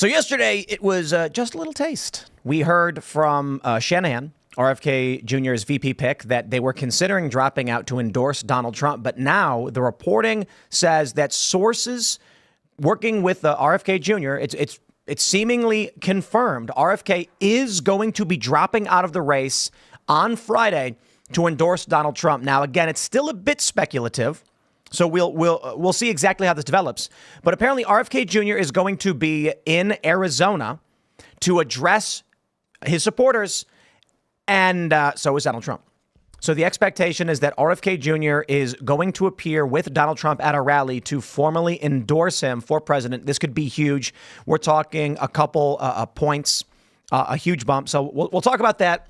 So yesterday, it was just a little taste. We heard from Shanahan, RFK Jr.'s VP pick, that they were considering dropping out to endorse Donald Trump. But now the reporting says that sources working with RFK Jr., it's seemingly confirmed RFK is going to be dropping out of the race on Friday to endorse Donald Trump. Now, again, it's still a bit speculative. So we'll see exactly how this develops. But apparently RFK Jr. is going to be in Arizona to address his supporters, and so is Donald Trump. So the expectation is that RFK Jr. is going to appear with Donald Trump at a rally to formally endorse him for president. This could be huge. We're talking a couple points, a huge bump. So we'll talk about that.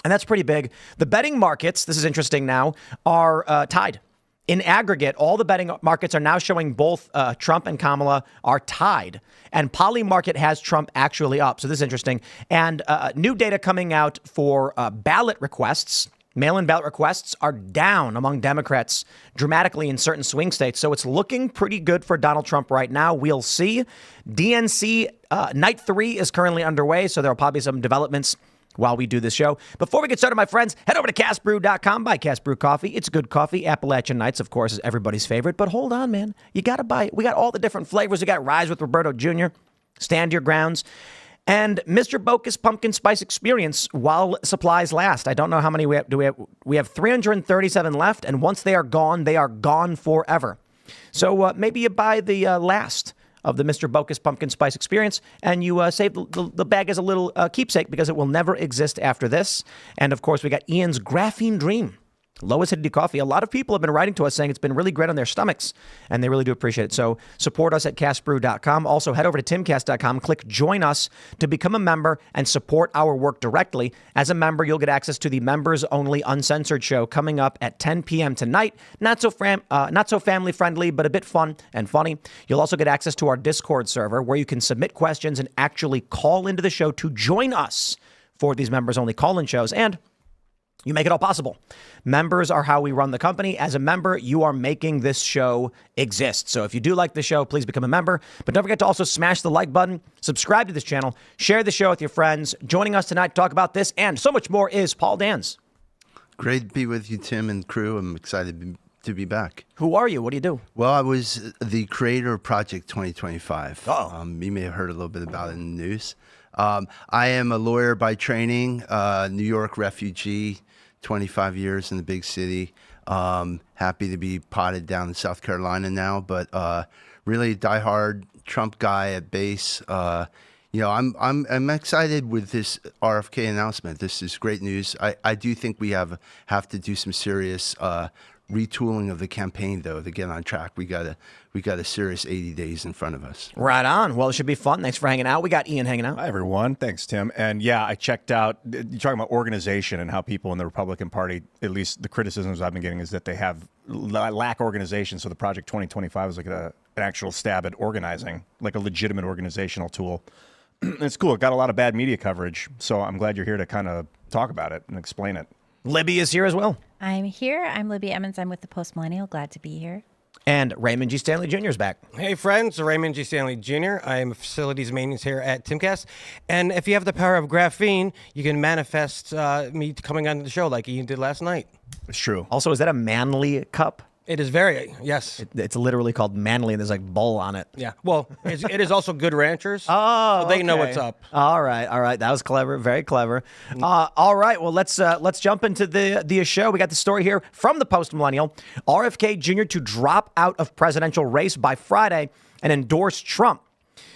And that's pretty big. The betting markets, this is interesting now, are tied. In aggregate, all the betting markets are now showing both Trump and Kamala are tied. And Poly Market has Trump actually up. So this is interesting. And new data coming out for ballot requests. Mail-in ballot requests are down among Democrats dramatically in certain swing states. So it's looking pretty good for Donald Trump right now. We'll see. DNC night 3 is currently underway. So there will probably be some developments while we do this show. Before we get started, my friends, head over to castbrew.com. Buy Cast Brew coffee. It's good coffee. Appalachian Nights, of course, is everybody's favorite. But hold on, man. You got to buy it. We got all the different flavors. We got Rise with Roberto Jr., Stand Your Grounds, and Mr. Bokus Pumpkin Spice Experience while supplies last. I don't know how many we have. We have 337 left, and once they are gone forever. So maybe you buy the last of the Mr. Bokus Pumpkin Spice Experience, and you save the bag as a little keepsake because it will never exist after this. And, of course, we got Ian's Graphene Dream, low acidity coffee. A lot of people have been writing to us saying it's been really great on their stomachs, and they really do appreciate it. So support us at castbrew.com. Also, head over to timcast.com, click Join Us to become a member and support our work directly. As a member, you'll get access to the members-only uncensored show coming up at 10 p.m. tonight. Not so family-friendly, but a bit fun and funny. You'll also get access to our Discord server where you can submit questions and actually call into the show to join us for these members-only call-in shows. And you make it all possible. Members are how we run the company. As a member, you are making this show exist. So if you do like the show, please become a member. But don't forget to also smash the like button, subscribe to this channel, share the show with your friends. Joining us tonight to talk about this and so much more is Paul Dans. Great to be with you, Tim and crew. I'm excited to be back. Who are you? What do you do? Well, I was the creator of Project 2025. Oh. You may have heard a little bit about it in the news. I am a lawyer by training, New York refugee, 25 years in the big city. Happy to be potted down in South Carolina now, but really diehard Trump guy at base. I'm excited with this RFK announcement. This is great news. I do think we have to do some serious retooling of the campaign, though, to get on track. We got a serious 80 days in front of us. Right on. Well, it should be fun. Thanks for hanging out. We got Ian hanging out. Hi, everyone. Thanks, Tim. And yeah, I checked out, you're talking about organization and how people in the Republican Party, at least the criticisms I've been getting is that they lack organization. So the Project 2025 is like an actual stab at organizing, like a legitimate organizational tool. It's cool. It got a lot of bad media coverage. So I'm glad you're here to kind of talk about it and explain it. Libby is here as well. I'm here. I'm Libby Emmons. I'm with the Post Millennial. Glad to be here. And Raymond G. Stanley Jr. is back. Hey, friends. Raymond G. Stanley Jr. I am a facilities maintenance here at Timcast. And if you have the power of graphene, you can manifest me coming on the show like Ian did last night. It's true. Also, is that a manly cup? It is very, yes. It's literally called Manly, and there's like bull on it. Yeah. Well, it is also Good Ranchers. Oh, so they know okay. what's up. All right. That was clever. Very clever. All right. Well, let's jump into the show. We got the story here from the Post Millennial. RFK Jr. to drop out of presidential race by Friday and endorse Trump.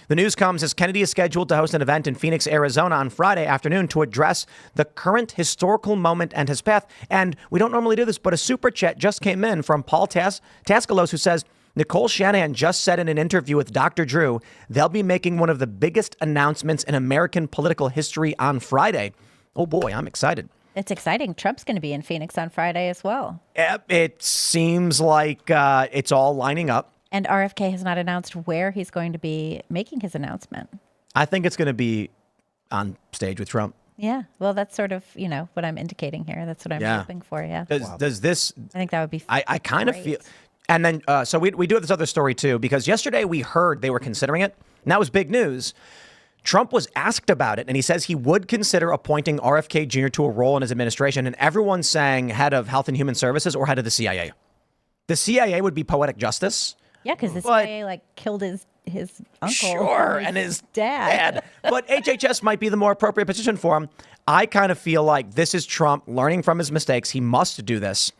The news comes as Kennedy is scheduled to host an event in Phoenix, Arizona on Friday afternoon to address the current historical moment and his path. And we don't normally do this, but a super chat just came in from Paul Tascalos, who says, Nicole Shanahan just said in an interview with Dr. Drew, they'll be making one of the biggest announcements in American political history on Friday. Oh, boy, I'm excited. It's exciting. Trump's going to be in Phoenix on Friday as well. It seems like it's all lining up. And RFK has not announced where he's going to be making his announcement. I think it's going to be on stage with Trump. Yeah. Well, that's sort of, what I'm indicating here. That's what I'm hoping for. Yeah. Does this? I think that would be I kind of feel. And then, so we do have this other story, too, because yesterday we heard they were considering it. And that was big news. Trump was asked about it, and he says he would consider appointing RFK Jr. to a role in his administration. And everyone's saying head of Health and Human Services or head of the CIA. The CIA would be poetic justice. Yeah, because the CIA killed his uncle. Sure, and his dad. But HHS might be the more appropriate position for him. I kind of feel like this is Trump learning from his mistakes. He must do this.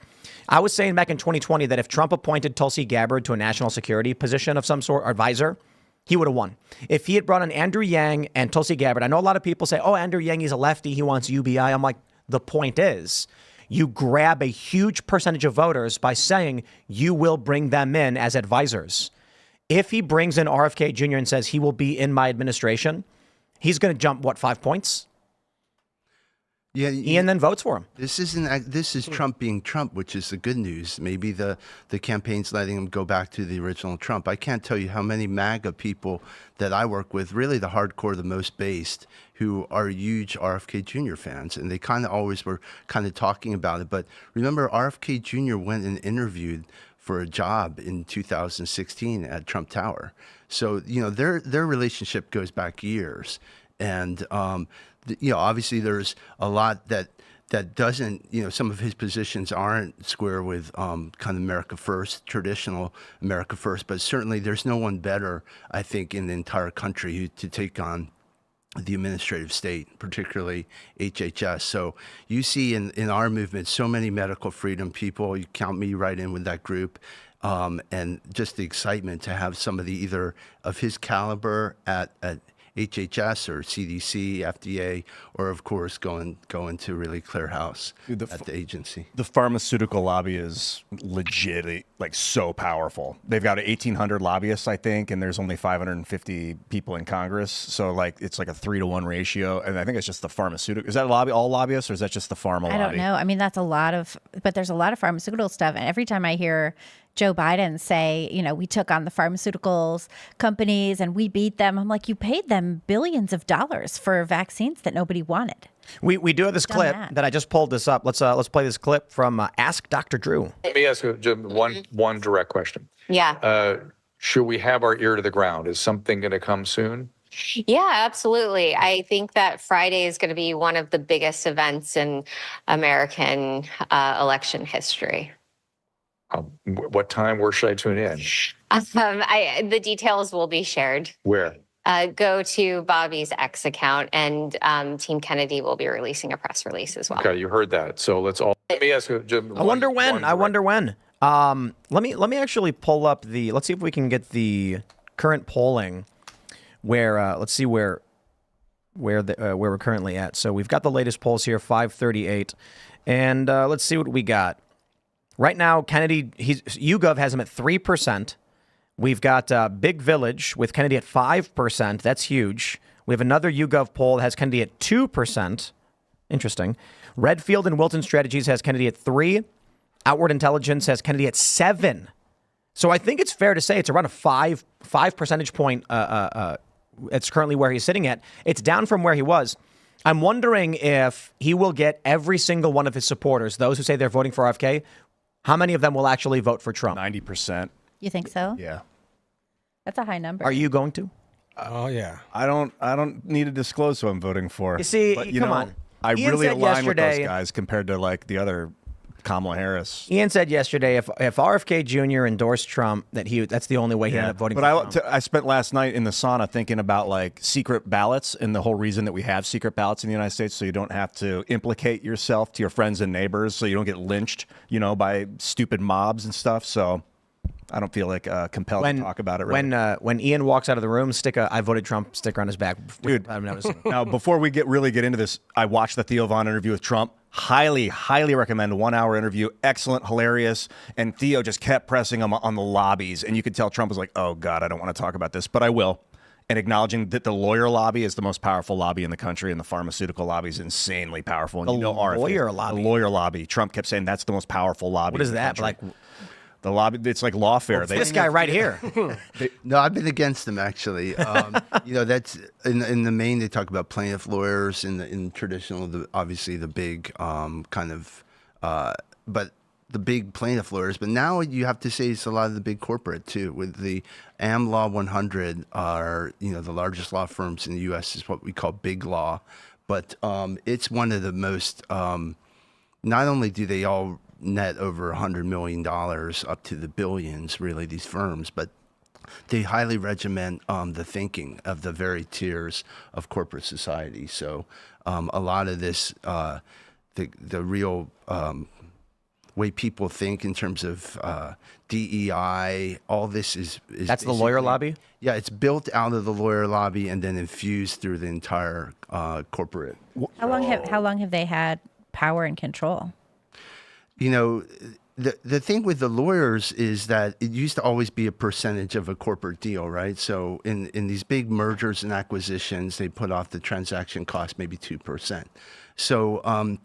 I was saying back in 2020 that if Trump appointed Tulsi Gabbard to a national security position of some sort, or advisor, he would have won. If he had brought in Andrew Yang and Tulsi Gabbard, I know a lot of people say, oh, Andrew Yang, he's a lefty, he wants UBI. I'm like, the point is, you grab a huge percentage of voters by saying you will bring them in as advisors. If he brings in RFK Jr. and says he will be in my administration, he's going to jump, 5 points? Yeah, Ian then votes for him. This is Trump being Trump, which is the good news. Maybe the campaign's letting him go back to the original Trump. I can't tell you how many MAGA people that I work with, really the hardcore, the most based, who are huge RFK Jr. fans, and they kind of always were kind of talking about it. But remember, RFK Jr. went and interviewed for a job in 2016 at Trump Tower. So, their relationship goes back years. And, obviously there's a lot that doesn't, some of his positions aren't square with kind of America First, traditional America First, but certainly there's no one better, I think, in the entire country to take on the administrative state, particularly HHS. So you see in our movement so many medical freedom people. You count me right in with that group. And just the excitement to have somebody either of his caliber at HHS or CDC, FDA, or of course going to really clear house at the agency. The pharmaceutical lobby is legit, like so powerful. They've got 1,800 lobbyists, I think, and there's only 550 people in Congress. So like it's like a 3-to-1 ratio. And I think it's just the pharmaceutical. Is that all lobbyists, or is that just the pharma lobby? I don't know. I mean, that's a lot of, but there's a lot of pharmaceutical stuff. And every time I hear Joe Biden say, we took on the pharmaceuticals companies and we beat them, I'm like, you paid them billions of dollars for vaccines that nobody wanted. We do have this clip that I just pulled this up. Let's play this clip from Ask Dr. Drew. Let me ask you just one direct question. Yeah. Should we have our ear to the ground? Is something going to come soon? Yeah, absolutely. I think that Friday is going to be one of the biggest events in American election history. What time? Where should I tune in? The details will be shared. Where? Go to Bobby's X account, and Team Kennedy will be releasing a press release as well. Okay, you heard that. So let me ask you. I wonder when. Let me actually pull up let's see if we can get the current polling. Let's see where we're currently at. So we've got the latest polls here, 538, and let's see what we got. Right now, Kennedy, YouGov has him at 3%. We've got Big Village with Kennedy at 5%. That's huge. We have another YouGov poll that has Kennedy at 2%. Interesting. Redfield and Wilton Strategies has Kennedy at 3%. Outward Intelligence has Kennedy at 7%. So I think it's fair to say it's around a 5 percentage point. It's currently where he's sitting at. It's down from where he was. I'm wondering if he will get every single one of his supporters, those who say they're voting for RFK, how many of them will actually vote for Trump? 90%. You think so? Yeah. That's a high number. Are you going to? Oh yeah. I don't need to disclose who I'm voting for. You see, but, come on. I Ian really said align with those yesterday- guys compared to like the other Kamala Harris. Ian said yesterday if RFK Jr. endorsed Trump, that's the only way he ended up voting but for Trump. I spent last night in the sauna thinking about like secret ballots and the whole reason that we have secret ballots in the United States, so you don't have to implicate yourself to your friends and neighbors, so you don't get lynched, by stupid mobs and stuff. So I don't feel like compelled to talk about it. Really. When Ian walks out of the room, stick a "I voted Trump" sticker on his back. Dude, now before we really get into this, I watched the Theo Von interview with Trump. Highly, highly recommend a 1-hour interview. Excellent, hilarious. And Theo just kept pressing him on the lobbies. And you could tell Trump was like, oh, God, I don't want to talk about this, but I will. And acknowledging that the lawyer lobby is the most powerful lobby in the country, and the pharmaceutical lobby is insanely powerful. And The lawyer lobby? The lawyer lobby. Trump kept saying that's the most powerful lobby. What is in the that? country. The lobby, it's like lawfare. This guy right here. No, I've been against them actually. That's in the main. They talk about plaintiff lawyers in traditional, obviously the big kind of. But the big plaintiff lawyers, but now you have to say it's a lot of the big corporate too. With the Am Law 100 are, the largest law firms in the U.S. is what we call big law, but it's one of the most. Not only do they all net over $100 million up to the billions, really, these firms, but they highly regiment the thinking of the very tiers of corporate society. So a lot of this, the real way people think in terms of DEI, all this is That's the lawyer lobby? Yeah, it's built out of the lawyer lobby and then infused through the entire corporate. How long have they had power and control? The thing with the lawyers is that it used to always be a percentage of a corporate deal, right? So in these big mergers and acquisitions, they put off the transaction cost maybe 2%. So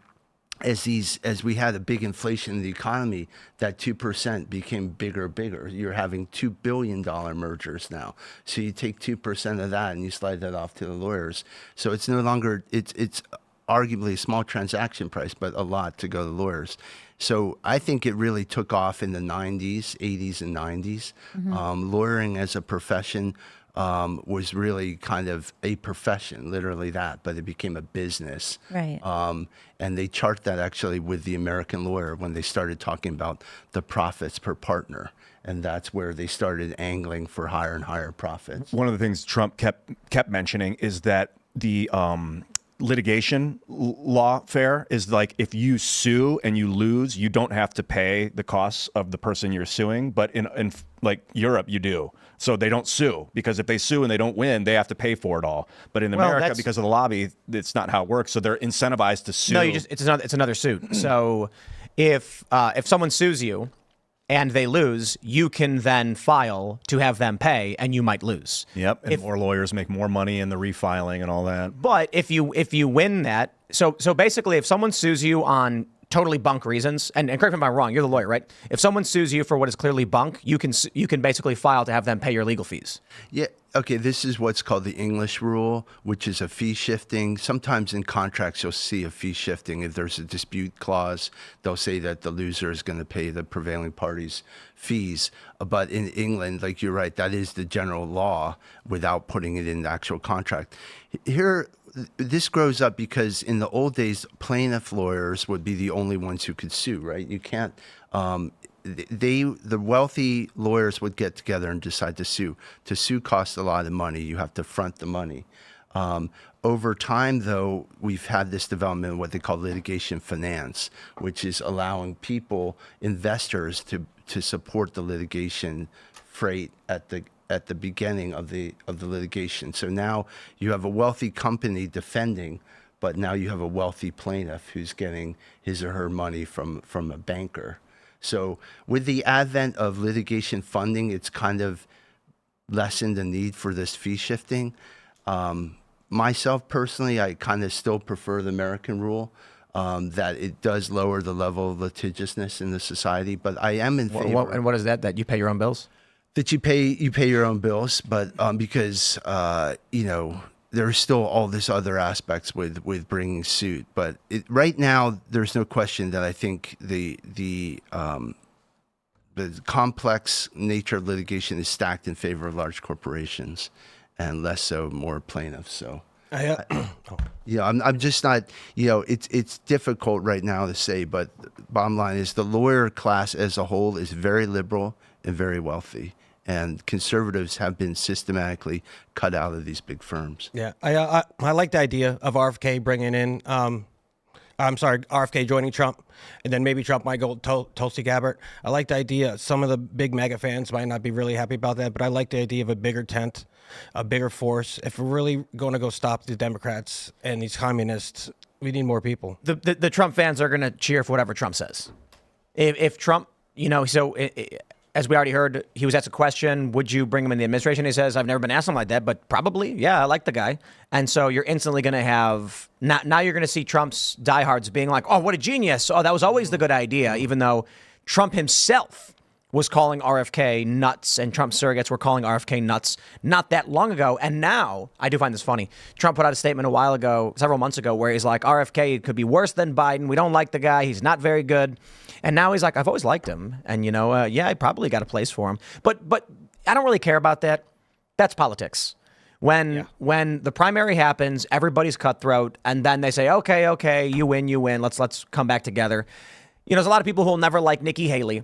as we had a big inflation in the economy, that 2% became bigger and bigger. You're having $2 billion mergers now. So you take 2% of that and you slide that off to the lawyers. So it's no longer, it's arguably a small transaction price, but a lot to go to lawyers. So I think it really took off in the 90s, 80s and 90s. Lawyering as a profession was really kind of a profession, literally that, but it became a business. Right. And they chart that actually with the American lawyer when they started talking about the profits per partner. And that's where they started angling for higher and higher profits. One of the things Trump kept mentioning is that the litigation lawfare is like, if you sue and you lose, you don't have to pay the costs of the person you're suing. But in like Europe, you do. So they don't sue, because if they sue and they don't win, they have to pay for it all. But in America, because of the lobby, it's not how it works. So they're incentivized to sue. No, it's another suit. So if someone sues you and they lose, you can then file to have them pay, and you might lose. Yep, and more lawyers make more money in the refiling and all that. But if you win that, so basically, if someone sues you on totally bunk reasons, and correct me if I'm wrong, you're the lawyer, right? If someone sues you for what is clearly bunk, you can basically file to have them pay your legal fees. Yeah. Okay, this is what's called the English rule, which is a fee shifting. Sometimes in contracts, you'll see a fee shifting. If there's a dispute clause, they'll say that the loser is going to pay the prevailing party's fees. But in England, like you're right, that is the general law without putting it in the actual contract. Here, this grows up because in the old days, plaintiff lawyers would be the only ones who could sue, right? You can't. The wealthy lawyers would get together and decide to sue. To sue costs a lot of money. You have to front the money. Over time, though, we've had this development of what they call litigation finance, which is allowing people, investors, to support the litigation freight at the beginning of the litigation. So now you have a wealthy company defending, but now you have a wealthy plaintiff who's getting his or her money from a banker. So with the advent of litigation funding, it's kind of lessened the need for this fee shifting. Myself personally, I kind of still prefer the American rule, that it does lower the level of litigiousness in the society. But I am in favor. And what is that? That you pay your own bills? That you pay your own bills, but because there's still all this other aspects with bringing suit. But right now, there's no question that I think the complex nature of litigation is stacked in favor of large corporations, and less so more plaintiffs. So. I'm just not, it's difficult right now to say, but bottom line is the lawyer class as a whole is very liberal and very wealthy. And conservatives have been systematically cut out of these big firms. Yeah, I like the idea of RFK bringing in, RFK joining Trump, and then maybe Trump might go Tulsi Gabbard. I like the idea. Some of the big mega fans might not be really happy about that, but I like the idea of a bigger tent, a bigger force. If we're really going to go stop the Democrats and these communists, we need more people. The Trump fans are going to cheer for whatever Trump says. If Trump, as we already heard, he was asked a question, would you bring him in the administration? He says, I've never been asked something like that, but probably, yeah, I like the guy. And so you're instantly going to have, now you're going to see Trump's diehards being like, oh, what a genius. Oh, that was always the good idea, even though Trump himself was calling RFK nuts, and Trump surrogates were calling RFK nuts not that long ago. And now, I do find this funny, Trump put out a statement several months ago, where he's like, RFK could be worse than Biden. We don't like the guy. He's not very good. And now he's like, I've always liked him. And, yeah, I probably got a place for him. But I don't really care about that. That's politics. When the primary happens, everybody's cutthroat, and then they say, okay, you win. Let's come back together. There's a lot of people who will never like Nikki Haley,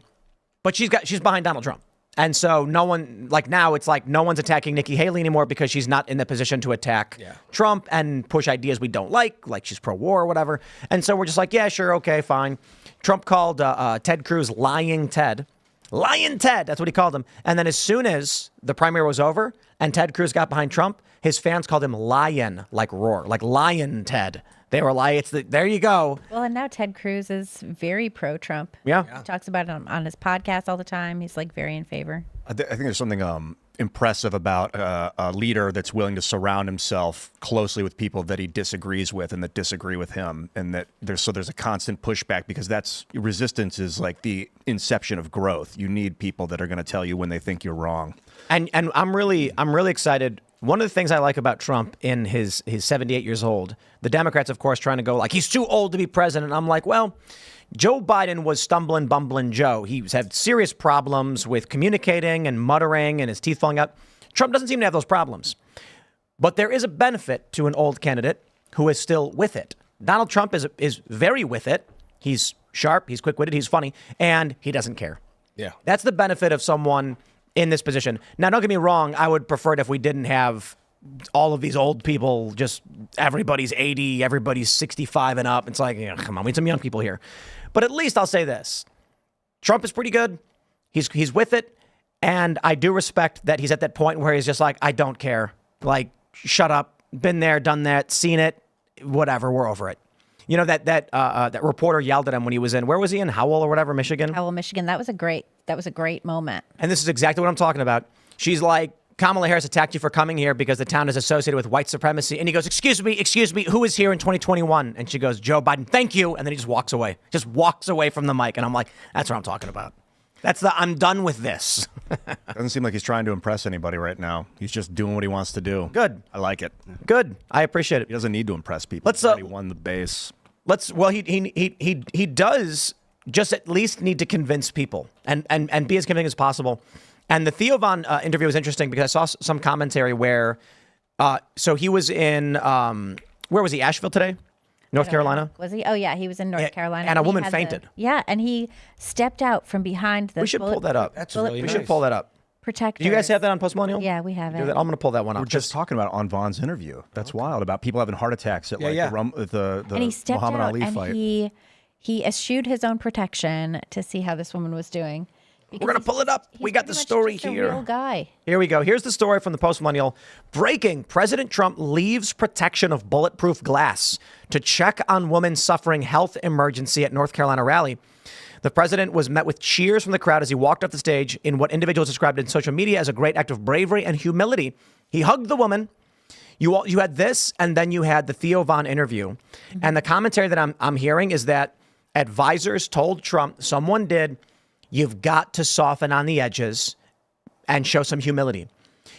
but she's behind Donald Trump. And so now it's like no one's attacking Nikki Haley anymore because she's not in the position to attack Trump and push ideas we don't like she's pro-war or whatever. And so we're just like, yeah, sure, okay, fine. Trump called Ted Cruz lying Ted. Lying Ted, that's what he called him. And then as soon as the primary was over and Ted Cruz got behind Trump, his fans called him lion, like roar, like lion Ted. They were like, there you go. Well, and now Ted Cruz is very pro-Trump. Yeah. He talks about it on his podcast all the time. He's like very in favor. I think there's something impressive about a leader that's willing to surround himself closely with people that he disagrees with and that disagree with him, and that there's a constant pushback, because resistance is like the inception of growth. You need people that are going to tell you when they think you're wrong. And I'm really excited. One of the things I like about Trump in his 78 years old, the Democrats, of course, trying to go like, he's too old to be president. I'm like, well, Joe Biden was stumbling, bumbling Joe. He's had serious problems with communicating and muttering and his teeth falling out. Trump doesn't seem to have those problems. But there is a benefit to an old candidate who is still with it. Donald Trump is very with it. He's sharp, he's quick-witted, he's funny, and he doesn't care. Yeah. That's the benefit of someone in this position. Now, don't get me wrong. I would prefer it if we didn't have all of these old people, just everybody's 80, everybody's 65 and up. It's like, come on, we need some young people here. But at least I'll say this. Trump is pretty good. He's with it. And I do respect that he's at that point where he's just like, I don't care. Like, shut up. Been there, done that, seen it, whatever, we're over it. That reporter yelled at him when he was where was he in? Howell or whatever, Michigan? Howell, Michigan. That was a great moment. And this is exactly what I'm talking about. She's like, Kamala Harris attacked you for coming here because the town is associated with white supremacy. And he goes, excuse me, who is here in 2021? And she goes, Joe Biden, thank you. And then he just walks away from the mic. And I'm like, that's what I'm talking about. I'm done with this. Doesn't seem like he's trying to impress anybody right now. He's just doing what he wants to do. Good. I like it. Good. I appreciate it. He doesn't need to impress people. He's already won the base. He does just at least need to convince people and be as convincing as possible. And the Theo Von interview was interesting because I saw some commentary where, so he was in, where was he? Asheville today? North Carolina? Was he? Oh, yeah. He was in North Carolina. And a woman fainted. And he stepped out from behind the We should pull that up. That's really We nice. should pull that up. protectors. Do you guys have that on Postmillennial? Yeah, we have it. I'm going to pull that one up. We're just talking about on Vaughn's interview. That's wild, about people having heart attacks at the and he stepped Muhammad out Ali and fight. he eschewed his own protection to see how this woman was doing. We're going to pull it up. We got the story here. A real guy. Here we go. Here's the story from the Post-Millennial. Breaking. President Trump leaves protection of bulletproof glass to check on woman suffering health emergency at North Carolina rally. The president was met with cheers from the crowd as he walked up the stage in what individuals described in social media as a great act of bravery and humility. He hugged the woman. You had this, and then you had the Theo Von interview. Mm-hmm. And the commentary that I'm hearing is that advisors told Trump, someone did, you've got to soften on the edges and show some humility.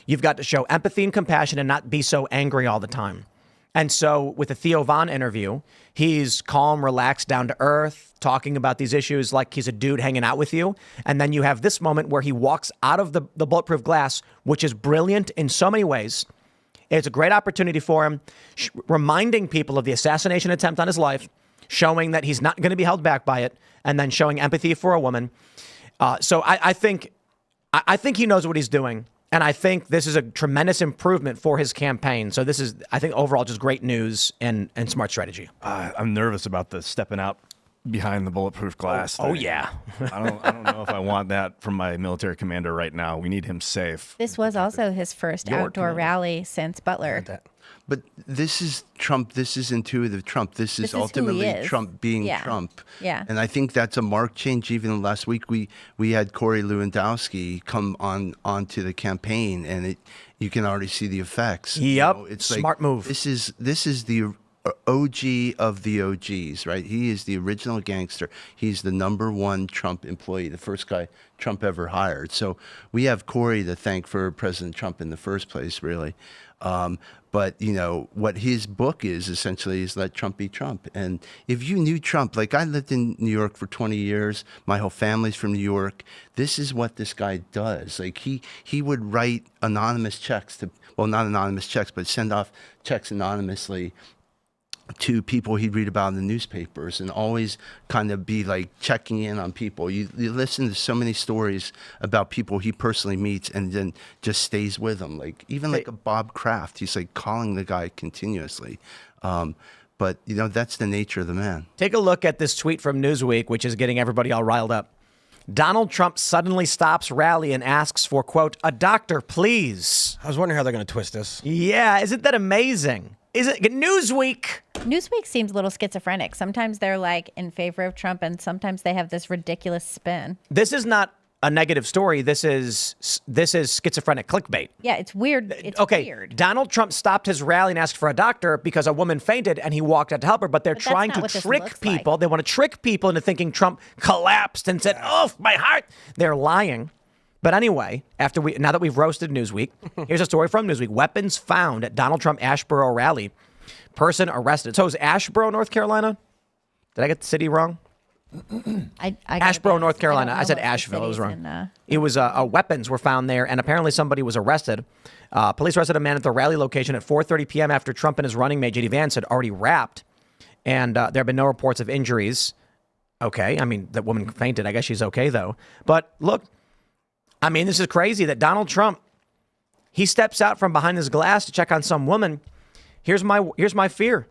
You've got to show empathy and compassion and not be so angry all the time. And so with the Theo Von interview, he's calm, relaxed, down to earth, talking about these issues like he's a dude hanging out with you. And then you have this moment where he walks out of the bulletproof glass, which is brilliant in so many ways. It's a great opportunity for him, reminding people of the assassination attempt on his life, showing that he's not going to be held back by it, and then showing empathy for a woman. So I think he knows what he's doing. And I think this is a tremendous improvement for his campaign. So this is, I think, overall just great news and smart strategy. I'm nervous about the stepping out behind the bulletproof glass. Oh thing. yeah. I don't know if I want that from my military commander right now. We need him safe. This was also his first outdoor rally since Butler. But this is Trump. This is intuitive Trump. This is who he ultimately is. Trump being Yeah. Trump. Yeah. And I think that's a marked change. Even last week, we had Corey Lewandowski come onto the campaign, and you can already see the effects. Yep. It's Smart move. This is the OG of the OGs, right? He is the original gangster. He's the #1 Trump employee, the first guy Trump ever hired. So we have Corey to thank for President Trump in the first place, really. But, you know, what his book is essentially is let Trump be Trump. And if you knew Trump, like I lived in New York for 20 years, my whole family's from New York. This is what this guy does. Like he would write anonymous checks to, well, not anonymous checks, but send off checks anonymously to people he'd read about in the newspapers, and always kind of be like checking in on people. You listen to so many stories about people he personally meets and then just stays with them. Like even like a Bob Kraft, he's like calling the guy continuously. But you know, that's the nature of the man. Take a look at this tweet from Newsweek, which is getting everybody all riled up. Donald Trump suddenly stops rally and asks for, quote, "a doctor, please." I was wondering how they're going to twist this. Yeah, isn't that amazing? Is it Newsweek? Newsweek seems a little schizophrenic. Sometimes they're like in favor of Trump, and sometimes they have this ridiculous spin. This is not a negative story. This is schizophrenic clickbait. Yeah, it's weird. It's okay, weird. Donald Trump stopped his rally and asked for a doctor because a woman fainted and he walked out to help her, but they're But that's trying not to what this trick looks people. like. They want to trick people into thinking Trump collapsed and said, "Oh, my heart." They're lying. But anyway, now that we've roasted Newsweek, here's a story from Newsweek. Weapons found at Donald Trump Asheboro rally. Person arrested. So is Asheboro, North Carolina? Did I get the city wrong? Asheboro, North Carolina. I said Asheville. It was wrong. It was weapons were found there, and apparently somebody was arrested. Police arrested a man at the rally location at 4:30 p.m. after Trump and his running mate, J.D. Vance, had already wrapped, and there have been no reports of injuries. Okay, I mean, that woman fainted. I guess she's okay, though. But look, I mean, this is crazy that Donald Trump, he steps out from behind his glass to check on some woman. Here's my fear.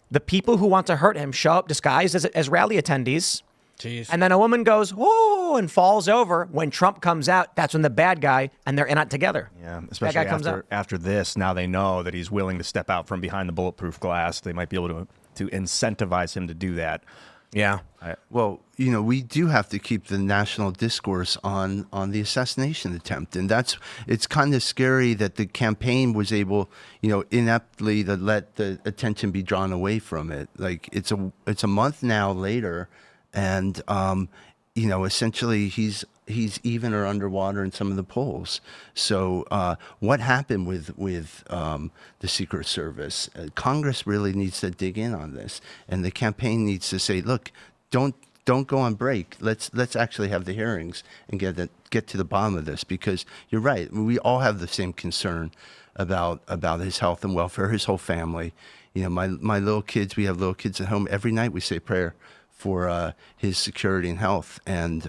The people who want to hurt him show up disguised as rally attendees. Jeez. And then a woman goes, "Whoa," and falls over. When Trump comes out, that's when the bad guy, and they're not together. Yeah, especially after this, now they know that he's willing to step out from behind the bulletproof glass. They might be able to incentivize him to do that. Yeah. Well, you know, we do have to keep the national discourse on the assassination attempt. And it's kind of scary that the campaign was able, you know, ineptly to let the attention be drawn away from it. Like it's a month now later, and, you know, essentially he's even or underwater in some of the polls. So what happened with the Secret Service? Congress really needs to dig in on this, and the campaign needs to say, look, don't go on break. Let's actually have the hearings and get to the bottom of this, because you're right. We all have the same concern about his health and welfare, his whole family. You know, my little kids. We have little kids at home. Every night we say prayer for his security and health, and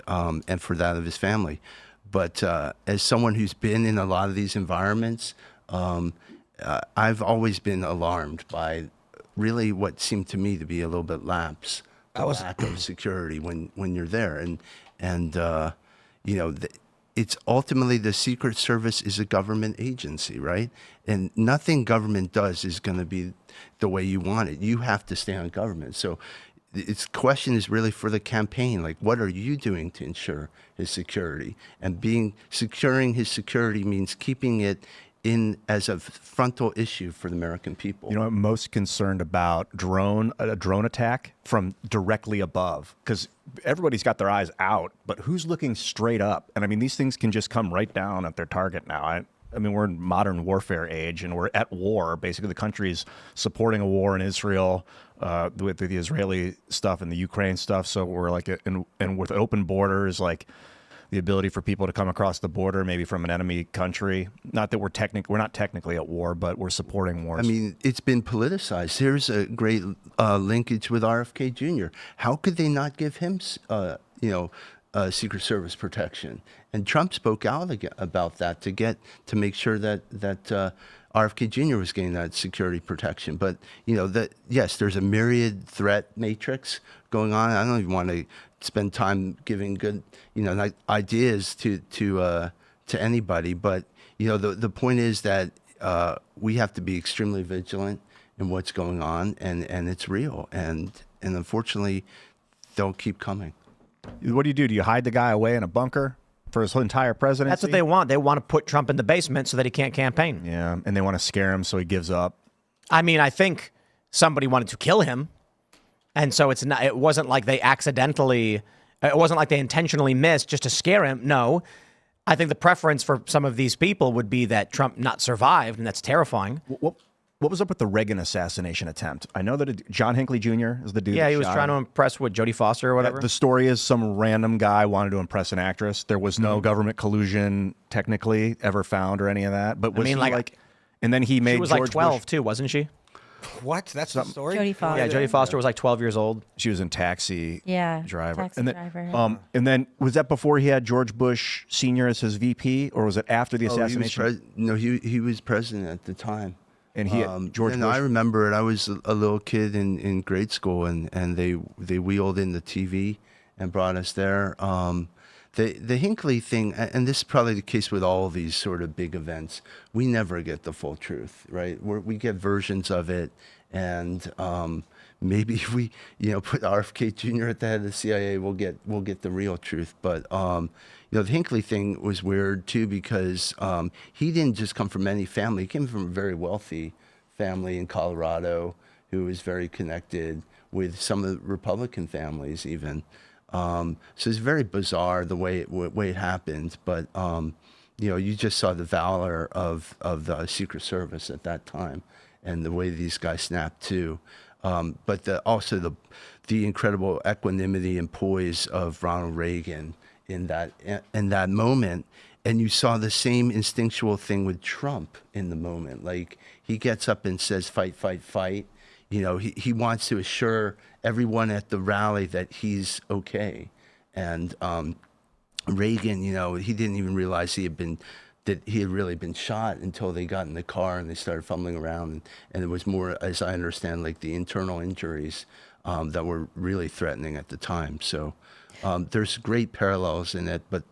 for that of his family. But as someone who's been in a lot of these environments, I've always been alarmed by really what seemed to me to be a little bit lack of security when you're there, and you know, it's ultimately the Secret Service is a government agency, right? And nothing government does is going to be the way you want it. You have to stay on government. So its question is really for the campaign. Like, what are you doing to ensure his security? And securing his security means keeping it in as a frontal issue for the American people. You know, I'm most concerned about a drone attack from directly above, because everybody's got their eyes out, but who's looking straight up? And I mean, these things can just come right down at their target now. I mean, we're in modern warfare age, and we're at war. Basically, the country's supporting a war in Israel with the Israeli stuff and the Ukraine stuff. So we're like, and with open borders, like the ability for people to come across the border, maybe from an enemy country. Not that we're not technically at war, but we're supporting wars. I mean, it's been politicized. Here's a great linkage with RFK Jr. How could they not give him, Secret Service protection? And Trump spoke out about that to make sure that RFK Jr. was getting that security protection. But you know, yes, there's a myriad threat matrix going on. I don't even want to spend time giving good, ideas to anybody. But you know, the point is that we have to be extremely vigilant in what's going on, and it's real. And unfortunately, they'll keep coming. What do? Do you hide the guy away in a bunker for his entire presidency? That's what they want. They want to put Trump in the basement so that he can't campaign. Yeah, and they want to scare him so he gives up. I mean, I think somebody wanted to kill him. And so it wasn't like they intentionally missed just to scare him. No, I think the preference for some of these people would be that Trump not survived, and that's terrifying. What was up with the Reagan assassination attempt? I know that John Hinckley Jr. is the dude. Yeah, that he was shot trying to him. impress Jodie Foster or whatever. The story is some random guy wanted to impress an actress. There was no government collusion technically ever found or any of that. But was he like, and then he made she was George like 12 Bush. too, wasn't she? What? That's the story? Jodie Foster. Yeah, Jodie Foster was like 12 years old. She was in Taxi Driver. Taxi and then, Driver. And then was that before he had George Bush Sr. as his VP, or was it after the assassination? He was president at the time. And he George and Bush. I remember it. I was a little kid in grade school, and they wheeled in the TV and brought us there. The Hinckley thing, and this is probably the case with all of these sort of big events, we never get the full truth, right? We get versions of it, and maybe if we put RFK Jr. at the head of the CIA, we'll get the real truth. But the Hinckley thing was weird too, because he didn't just come from any family. He came from a very wealthy family in Colorado who was very connected with some of the Republican families even. So it's very bizarre the way it happened. But you just saw the valor of the Secret Service at that time and the way these guys snapped too. But also the incredible equanimity and poise of Ronald Reagan in that moment. And you saw the same instinctual thing with Trump in the moment. Like, he gets up and says, fight, fight, fight. He wants to assure everyone at the rally that he's okay. And Reagan, he didn't even realize he had really been shot until they got in the car and they started fumbling around. And it was more, as I understand, like the internal injuries that were really threatening at the time. So there's great parallels in it, but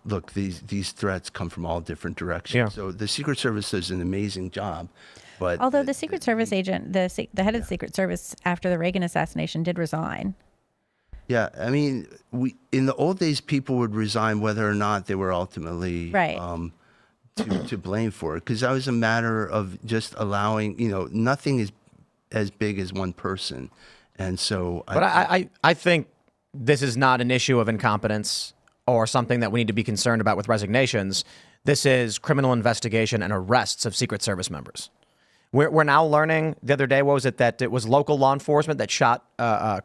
look, these threats come from all different directions. Yeah. So the Secret Service does an amazing job. But although the Secret Service agent, the head of the Secret Service after the Reagan assassination did resign. Yeah, I mean, in the old days, people would resign whether or not they were ultimately to blame for it, because that was a matter of just allowing. Nothing is as big as one person, and so. But I think this is not an issue of incompetence or something that we need to be concerned about with resignations. This is criminal investigation and arrests of Secret Service members. We're now learning the other day, what was it, that it was local law enforcement that shot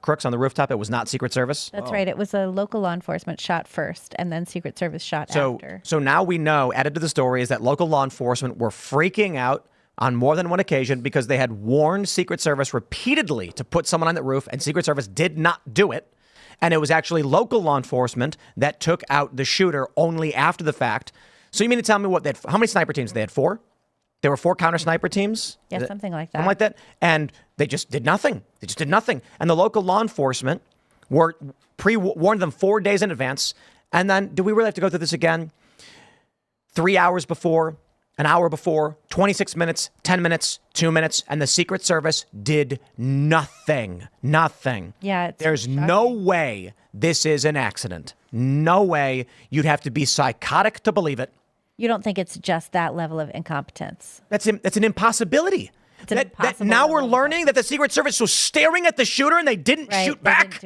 crooks on the rooftop. It was not Secret Service. That's right. It was a local law enforcement shot first, and then Secret Service shot after. So now we know, added to the story, is that local law enforcement were freaking out on more than one occasion because they had warned Secret Service repeatedly to put someone on the roof, and Secret Service did not do it. And it was actually local law enforcement that took out the shooter only after the fact. So you mean to tell me how many sniper teams? They had 4? There were 4 counter sniper teams? Yeah, something like that. Something like that. And they just did nothing. They just did nothing. And the local law enforcement warned them 4 days in advance. And then, do we really have to go through this again? 3 hours before, an hour before, 26 minutes, 10 minutes, 2 minutes, and the Secret Service did nothing. Nothing. Yeah, There's no way this is an accident. No way. You'd have to be psychotic to believe it. You don't think it's just that level of incompetence? That's an impossibility. Now we're learning that the Secret Service was staring at the shooter and they didn't shoot back.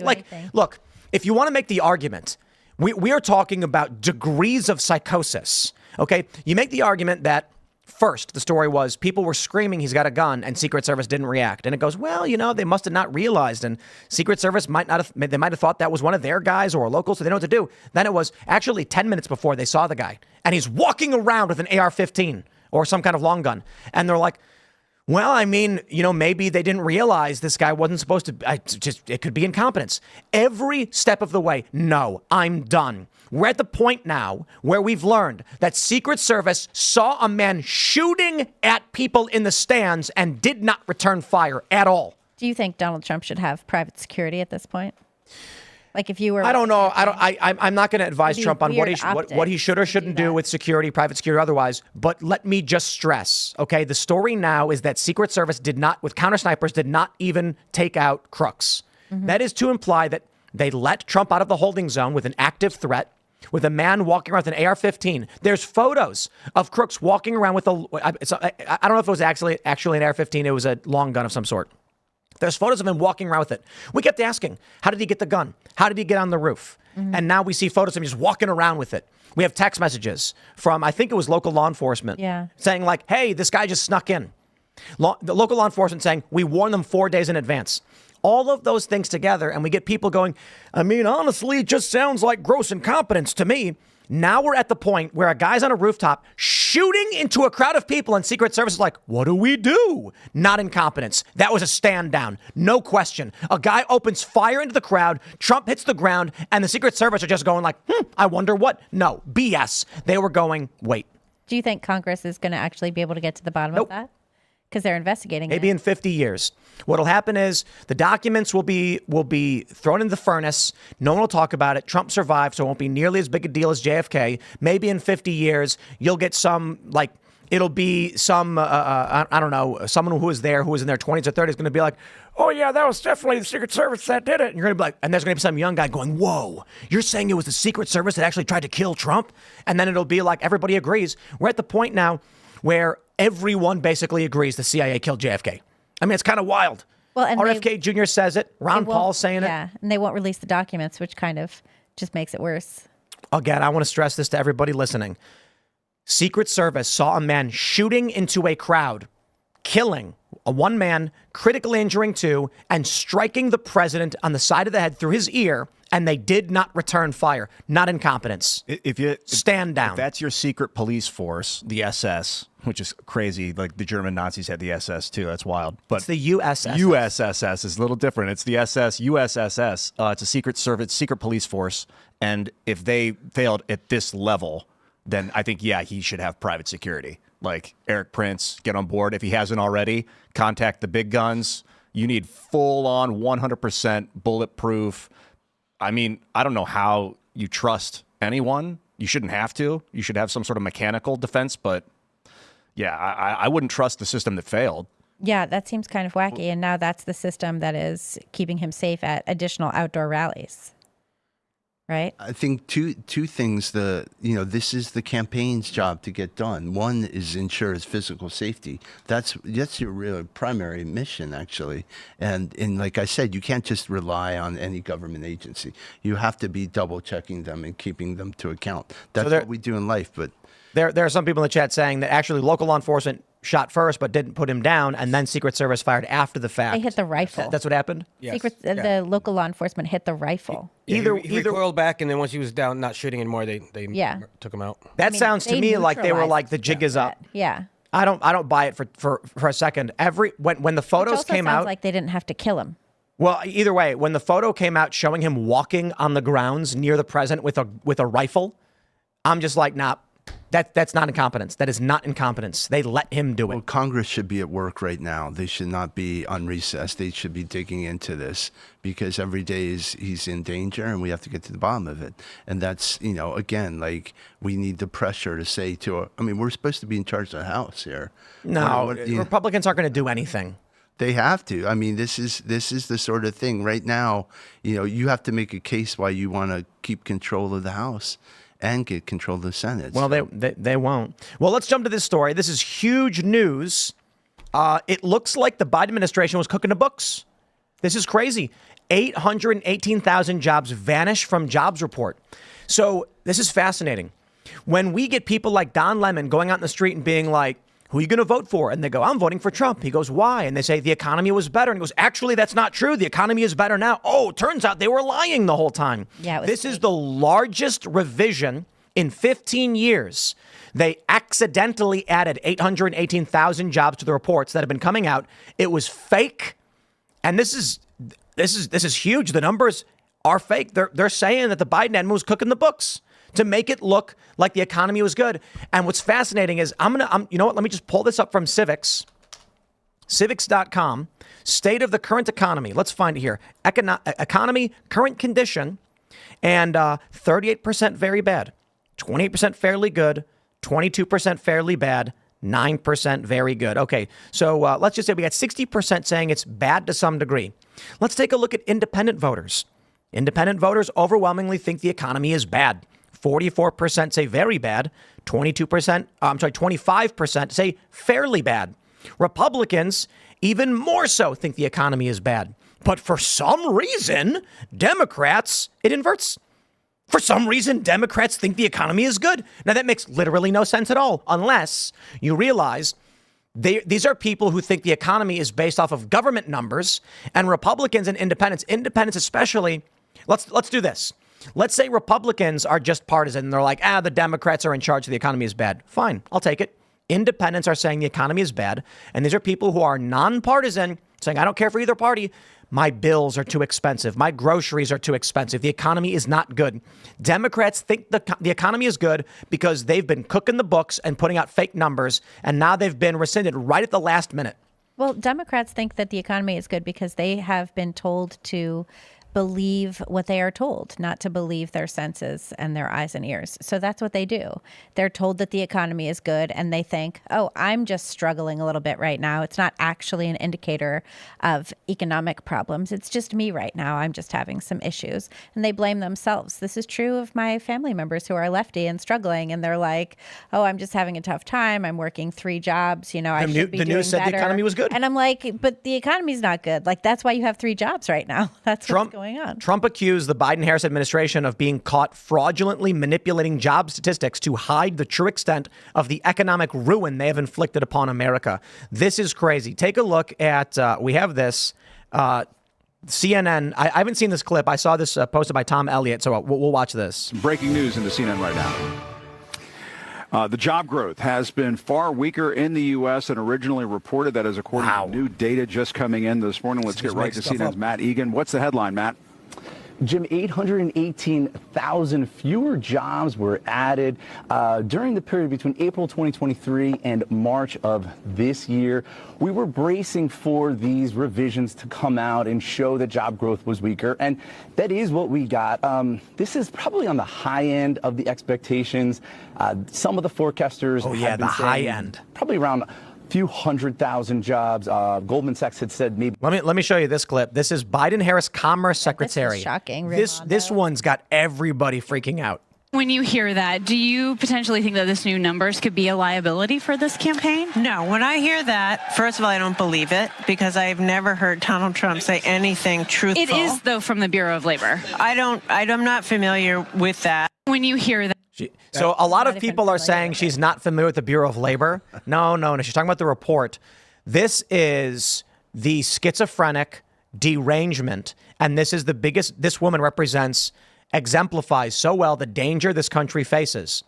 Look, if you want to make the argument, we are talking about degrees of psychosis. Okay, you make the argument that first the story was people were screaming he's got a gun and Secret Service didn't react, and it goes, well, they must have not realized, and Secret Service might have thought that was one of their guys or a local, so they know what to do. Then it was actually 10 minutes before they saw the guy, and he's walking around with an AR-15 or some kind of long gun, and they're like, well, I mean, maybe they didn't realize this guy wasn't supposed to. It could be incompetence. Every step of the way. No, I'm done. We're at the point now where we've learned that Secret Service saw a man shooting at people in the stands and did not return fire at all. Do you think Donald Trump should have private security at this point? Like, if you were, I don't know. I'm not going to advise Trump on what he should or shouldn't do with security, private security, or otherwise. But let me just stress, okay? The story now is that Secret Service with counter snipers, did not even take out crooks. Mm-hmm. That is to imply that they let Trump out of the holding zone with an active threat. with a man walking around with an AR-15. There's photos of crooks walking around with I don't know if it was actually an AR-15. It was a long gun of some sort. There's photos of him walking around with it. We kept asking, how did he get the gun? How did he get on the roof? And now we see photos of him just walking around with it. We have text messages from, I think it was local law enforcement, saying like, hey, this guy just snuck in. The local law enforcement saying, we warned them 4 days in advance. All of those things together, and we get people going, I mean, honestly, it just sounds like gross incompetence to me. Now we're at the point where a guy's on a rooftop shooting into a crowd of people, and Secret Service is like, what do we do? Not incompetence. That was a stand down. No question. A guy opens fire into the crowd, Trump hits the ground, and the Secret Service are just going like, I wonder what? No, BS. They were going, wait. Do you think Congress is going to actually be able to get to the bottom of that? Because they're investigating Maybe it. in 50 years. What'll happen is the documents will be thrown into the furnace. No one will talk about it. Trump survived, so it won't be nearly as big a deal as JFK. Maybe in 50 years, you'll get some, like, it'll be some, I don't know, someone who was in their 20s or 30s going to be like, oh, yeah, that was definitely the Secret Service that did it. And you're going to be like, and there's going to be some young guy going, whoa, you're saying it was the Secret Service that actually tried to kill Trump? And then it'll be like, everybody agrees. We're at the point now where everyone basically agrees the CIA killed JFK. I mean, it's kind of wild. Well, and RFK Jr. says it. Ron Paul's saying it. Yeah, and they won't release the documents, which kind of just makes it worse. Again, I want to stress this to everybody listening. Secret Service saw a man shooting into a crowd, killing one man, critically injuring two, and striking the president on the side of the head through his ear, and they did not return fire. Not incompetence. Stand down. If that's your secret police force, the SS, which is crazy. Like the German Nazis had the SS too. That's wild. But it's the USSS. USSS is a little different. It's the SS, USSS. It's a secret service, secret police force. And if they failed at this level, then I think, yeah, he should have private security. Like Eric Prince, get on board. If he hasn't already, contact the big guns. You need full on 100% bulletproof. I mean, I don't know how you trust anyone. You shouldn't have to. You should have some sort of mechanical defense. But yeah, I wouldn't trust the system that failed. Yeah, that seems kind of wacky. And now that's the system that is keeping him safe at additional outdoor rallies. Right? I think two things. This is the campaign's job to get done. One is ensure his physical safety. That's your real primary mission, actually. And like I said, you can't just rely on any government agency. You have to be double checking them and keeping them to account. That's what we do in life. But there are some people in the chat saying that actually local law enforcement shot first but didn't put him down, and then Secret Service fired after the fact. They hit the rifle. That's what happened? Yes. The local law enforcement hit the rifle. He recoiled back, and then once he was down, not shooting anymore, they took him out. That sounds to me like they were like, the jig is up. Yeah. I don't buy it for a second. When the photos came out, like they didn't have to kill him. Well, either way, when the photo came out showing him walking on the grounds near the president with a rifle, I'm just like, nah. That's not incompetence. That is not incompetence. They let him do it. Well, Congress should be at work right now. They should not be on recess. They should be digging into this because every day he's in danger, and we have to get to the bottom of it. And that's, again, like we need the pressure to say we're supposed to be in charge of the House here. No, Republicans aren't going to do anything. They have to. I mean, this is the sort of thing right now. You have to make a case why you want to keep control of the House and get control of the Senate. Well, they won't. Well, let's jump to this story. This is huge news. It looks like the Biden administration was cooking the books. This is crazy. 818,000 jobs vanish from jobs report. So this is fascinating. When we get people like Don Lemon going out in the street and being like, who are you going to vote for? And they go, I'm voting for Trump. He goes, why? And they say, the economy was better. And he goes, actually, that's not true. The economy is better now. Oh, turns out they were lying the whole time. Yeah, this is the largest revision in 15 years. They accidentally added 818,000 jobs to the reports that have been coming out. It was fake. And this is huge. The numbers are fake. They're saying that the Biden admin was cooking the books to make it look like the economy was good. And what's fascinating is you know what? Let me just pull this up from Civics. Civics.com, state of the current economy. Let's find it here. Economy, current condition, and 38% very bad, 28% fairly good, 22% fairly bad, 9% very good. Okay, so let's just say we got 60% saying it's bad to some degree. Let's take a look at independent voters. Independent voters overwhelmingly think the economy is bad. 44% say very bad. 25% say fairly bad. Republicans even more so think the economy is bad. But for some reason, Democrats, it inverts. For some reason, Democrats think the economy is good. Now, that makes literally no sense at all, unless you realize these are people who think the economy is based off of government numbers, and Republicans and independents especially, let's do this. Let's say Republicans are just partisan and they're like, the Democrats are in charge, so the economy is bad. Fine, I'll take it. Independents are saying the economy is bad, and these are people who are nonpartisan saying, I don't care for either party. My bills are too expensive. My groceries are too expensive. The economy is not good. Democrats think the economy is good because they've been cooking the books and putting out fake numbers, and now they've been rescinded right at the last minute. Well, Democrats think that the economy is good because they have been told to believe what they are told, not to believe their senses and their eyes and ears. So that's what they do. They're told that the economy is good and they think, oh, I'm just struggling a little bit right now. It's not actually an indicator of economic problems. It's just me right now. I'm just having some issues. And they blame themselves. This is true of my family members who are lefty and struggling. And they're like, oh, I'm just having a tough time. I'm working 3 jobs. I should be doing better. The news said the economy was good. And I'm like, but the economy's not good. Like, that's why you have 3 jobs right now. That's what's going on. Trump accused the Biden-Harris administration of being caught fraudulently manipulating job statistics to hide the true extent of the economic ruin they have inflicted upon America. This is crazy. Take a look at, we have this, CNN. I haven't seen this clip. I saw this posted by Tom Elliott, so we'll watch this. Breaking news into CNN right now. The job growth has been far weaker in the U.S. than originally reported. That is according to new data just coming in this morning. Let's get right to CNN's Matt Egan. What's the headline, Matt? Jim, 818,000 fewer jobs were added during the period between April 2023 and March of this year. We were bracing for these revisions to come out and show that job growth was weaker, and that is what we got. This is probably on the high end of the expectations. Some of the forecasters have been the high end, probably around few 100,000 jobs. Goldman Sachs had said maybe. Let me show you this clip. This is Biden-Harris Commerce Secretary. This is shocking. This one's got everybody freaking out. When you hear that, do you potentially think that this new numbers could be a liability for this campaign? No. When I hear that, first of all, I don't believe it because I've never heard Donald Trump say anything truthful. It is, though, from the Bureau of Labor. I'm not familiar with that. When you hear that. So a lot of people are saying she's not familiar with the Bureau of Labor. No. She's talking about the report. This is the schizophrenic derangement. And this is the biggest, this woman exemplifies so well the danger this country faces.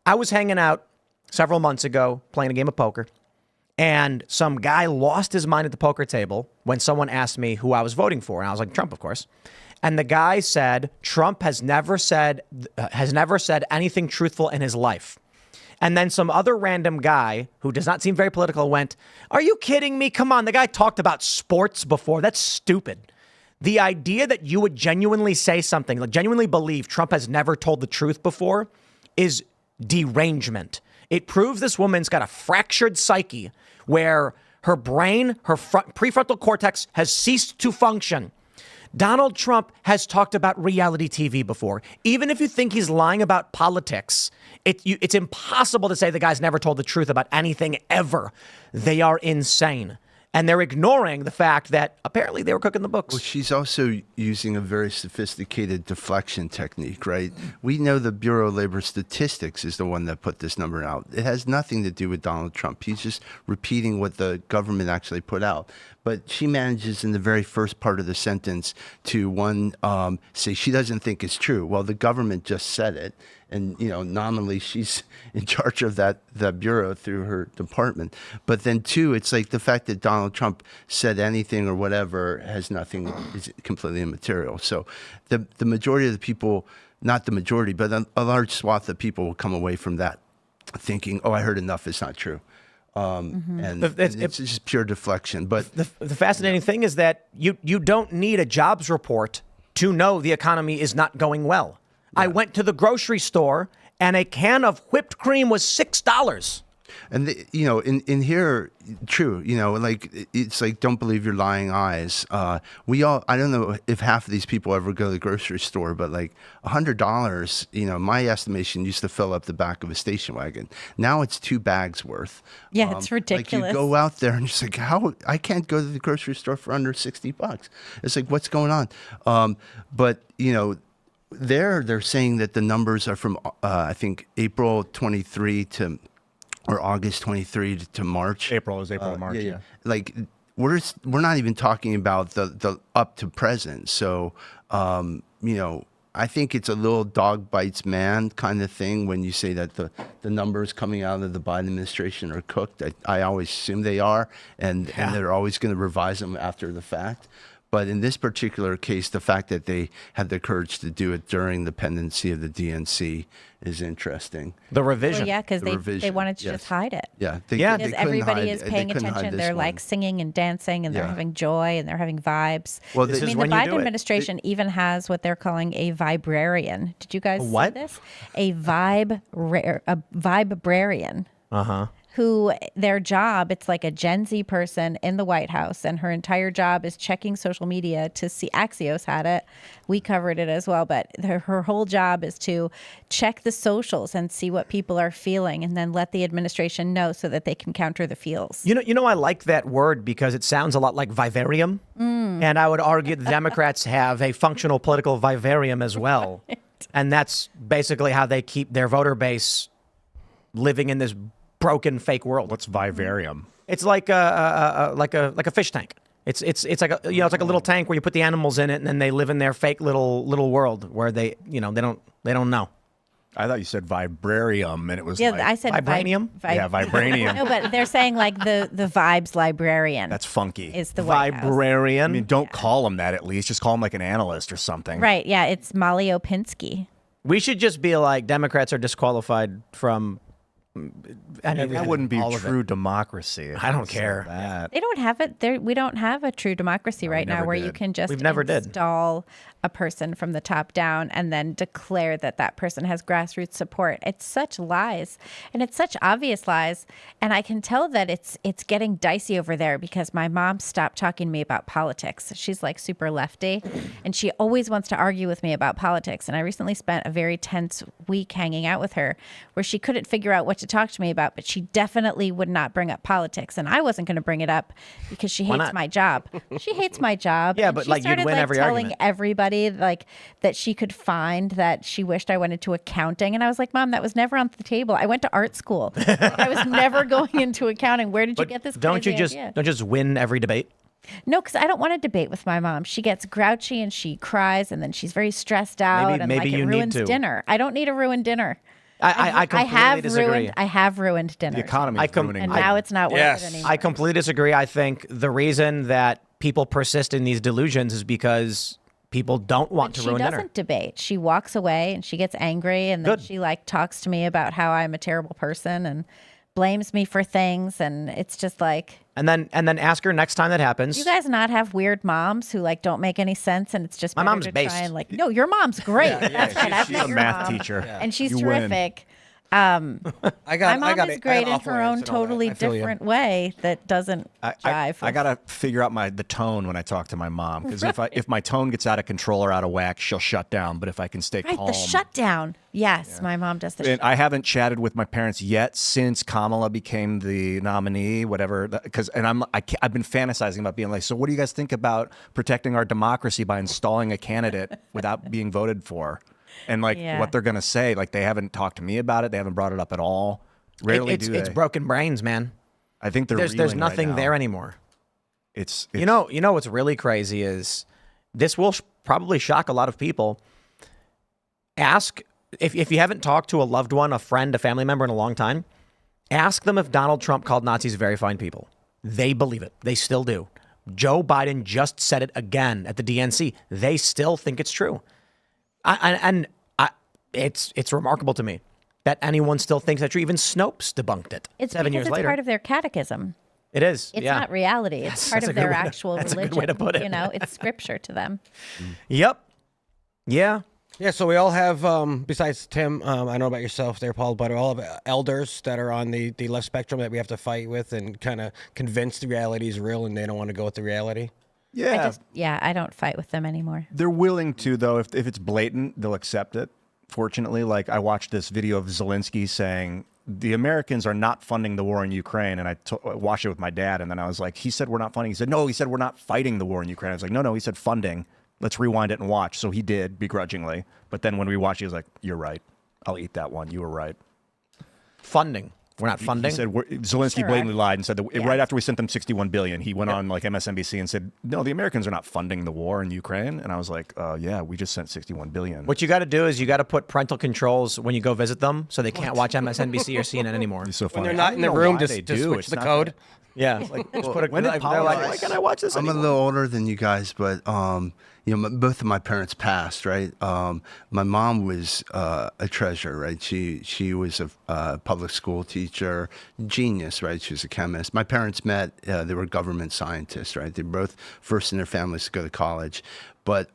I was hanging out several months ago playing a game of poker, and some guy lost his mind at the poker table when someone asked me who I was voting for. And I was like, Trump, of course. And the guy said, Trump has never said anything truthful in his life. And then some other random guy who does not seem very political went, are you kidding me? Come on. The guy talked about sports before. That's stupid. The idea that you would genuinely say something, like genuinely believe Trump has never told the truth before, is derangement. It proves this woman's got a fractured psyche where her brain, her prefrontal cortex has ceased to function. Donald Trump has talked about reality TV before. Even if you think he's lying about politics, it's impossible to say the guy's never told the truth about anything ever. They are insane. And they're ignoring the fact that apparently they were cooking the books. Well, she's also using a very sophisticated deflection technique, right? We know the Bureau of Labor Statistics is the one that put this number out. It has nothing to do with Donald Trump. He's just repeating what the government actually put out. But she manages in the very first part of the sentence to say she doesn't think it's true. Well, the government just said it. And, nominally she's in charge of that bureau through her department. But then, two, it's like the fact that Donald Trump said anything or whatever has nothing, is completely immaterial. So the majority of the people, not the majority, but a large swath of people will come away from that thinking, oh, I heard enough, it's not true. And it's just pure deflection. But the fascinating thing is that you don't need a jobs report to know the economy is not going well. Yeah. I went to the grocery store and a can of whipped cream was $6. And in here, true. Like it's like don't believe your lying eyes. I don't know if half of these people ever go to the grocery store, but like $100, my estimation used to fill up the back of a station wagon. Now it's 2 bags worth. Yeah, it's ridiculous. Like you go out there and it's like, how I can't go to the grocery store for under $60. It's like, what's going on? But they're saying that the numbers are from I think April 23 to or August 23 to March. April to March. Yeah. Like we're not even talking about the up to present. So I think it's a little dog bites man kind of thing when you say that the numbers coming out of the Biden administration are cooked. I always assume they are, and they're always going to revise them after the fact. But in this particular case, the fact that they had the courage to do it during the pendency of the DNC is interesting. The revision. Well, yeah, because they wanted to just hide it. Yeah. Because everybody is paying attention. They're like singing and dancing, and they're having joy, and they're having vibes. Well, the Biden administration even has what they're calling a vibrarian. Did you guys see this? A vibrarian. Who their job, it's like a Gen Z person in the White House, and her entire job is checking social media to see. Axios had it. We covered it as well, but her whole job is to check the socials and see what people are feeling, and then let the administration know so that they can counter the feels. I like that word because it sounds a lot like vivarium. And I would argue the Democrats have a functional political vivarium as well. Right. And that's basically how they keep their voter base living in this broken fake world. What's vivarium? It's like a fish tank. It's like a it's like a little tank where you put the animals in it, and then they live in their fake little world where they they don't know. I thought you said vibrarium, and it was I said vibranium. Vibranium. No, but they're saying like the vibes librarian. That's funky. Is the White House. Vibrarian. I mean, don't call him that. At least just call him like an analyst or something. Right? Yeah, it's Molly Opinski. We should just be like Democrats are disqualified from. That wouldn't be true democracy. I don't care. They don't have it. We don't have a true democracy right now where you can just install a person from the top down and then declare that that person has grassroots support. It's such lies, and it's such obvious lies. And I can tell that it's getting dicey over there because my mom stopped talking to me about politics. She's like super lefty, and she always wants to argue with me about politics. And I recently spent a very tense week hanging out with her where she couldn't figure out what to talk to me about, but she definitely would not bring up politics. And I wasn't going to bring it up because she hates my job. She hates my job. Yeah, and but she like you'd started, win every telling argument. Everybody like that she could find that she wished I went into accounting. And I was like, Mom, that was never on the table. I went to art school. I was never going into accounting. Where did you get this don't crazy idea? Don't just win every debate? No, because I don't want to debate with my mom. She gets grouchy and she cries, and then she's very stressed out, and like it ruins dinner. I don't need a ruined dinner. I completely disagree. I have ruined dinner. The economy is ruining and now it's not worth it anymore. I completely disagree. I think the reason that people persist in these delusions is because people don't want to ruin dinner. She doesn't debate. She walks away and she gets angry, and then she like talks to me about how I'm a terrible person and blames me for things, and it's just like. And then ask her next time that happens. Do you guys not have weird moms who like don't make any sense, and it's just my mom's to based. Try and like, no, your mom's great. That's right. I've She's met a your math mom, teacher, and she's You terrific. My mom is great in her own totally different way that doesn't jive. I gotta figure out the tone when I talk to my mom, because if my tone gets out of control or out of whack, she'll shut down. But if I can stay calm, the shutdown. Yes, my mom does the. And I haven't chatted with my parents yet since Kamala became the nominee, whatever. Because I've been fantasizing about being like, so what do you guys think about protecting our democracy by installing a candidate without being voted for? And what they're going to say, like they haven't talked to me about it. They haven't brought it up at all. Rarely do they. It's broken brains, man. I think there's nothing there anymore. It's you know what's really crazy is this will probably shock a lot of people. Ask if you haven't talked to a loved one, a friend, a family member in a long time, ask them if Donald Trump called Nazis very fine people. They believe it. They still do. Joe Biden just said it again at the DNC. They still think it's true. It's remarkable to me that anyone still thinks that's true. Even Snopes debunked it. It's 7 years because it's later. part of their catechism. It is. It's not reality. It's part of their actual religion. That's a good way to put it. It's scripture to them. Yep. Yeah. Yeah, so we all have, besides Tim, I don't know about yourself there, Paul, but we all have elders that are on the left spectrum that we have to fight with and kind of convince the reality is real and they don't want to go with the reality. Yeah. I don't fight with them anymore. They're willing to, though. If it's blatant, they'll accept it. Fortunately, like I watched this video of Zelensky saying the Americans are not funding the war in Ukraine, and I watched it with my dad, and then I was like, he said we're not funding. He said, no, he said we're not fighting the war in Ukraine. I was like, no, he said funding. Let's rewind it and watch. So he did, begrudgingly. But then when we watched, he was like, you're right. I'll eat that one. You were right. Funding. We're not funding. He said Zelensky blatantly lied and said that right after we sent them $61 billion, he went on like MSNBC and said, no, the Americans are not funding the war in Ukraine. And I was like, yeah, we just sent $61 billion. What you got to do is you got to put parental controls when you go visit them so they can't watch MSNBC or CNN anymore. So when they're not in the room, just switch the code. Yeah. Like, just put when did they're like, why can't I watch this anymore? I'm a little older than you guys, but both of my parents passed, right? My mom was a treasure, right? She was a public school teacher, genius, right? She was a chemist. My parents met; they were government scientists, right? They were both first in their families to go to college, but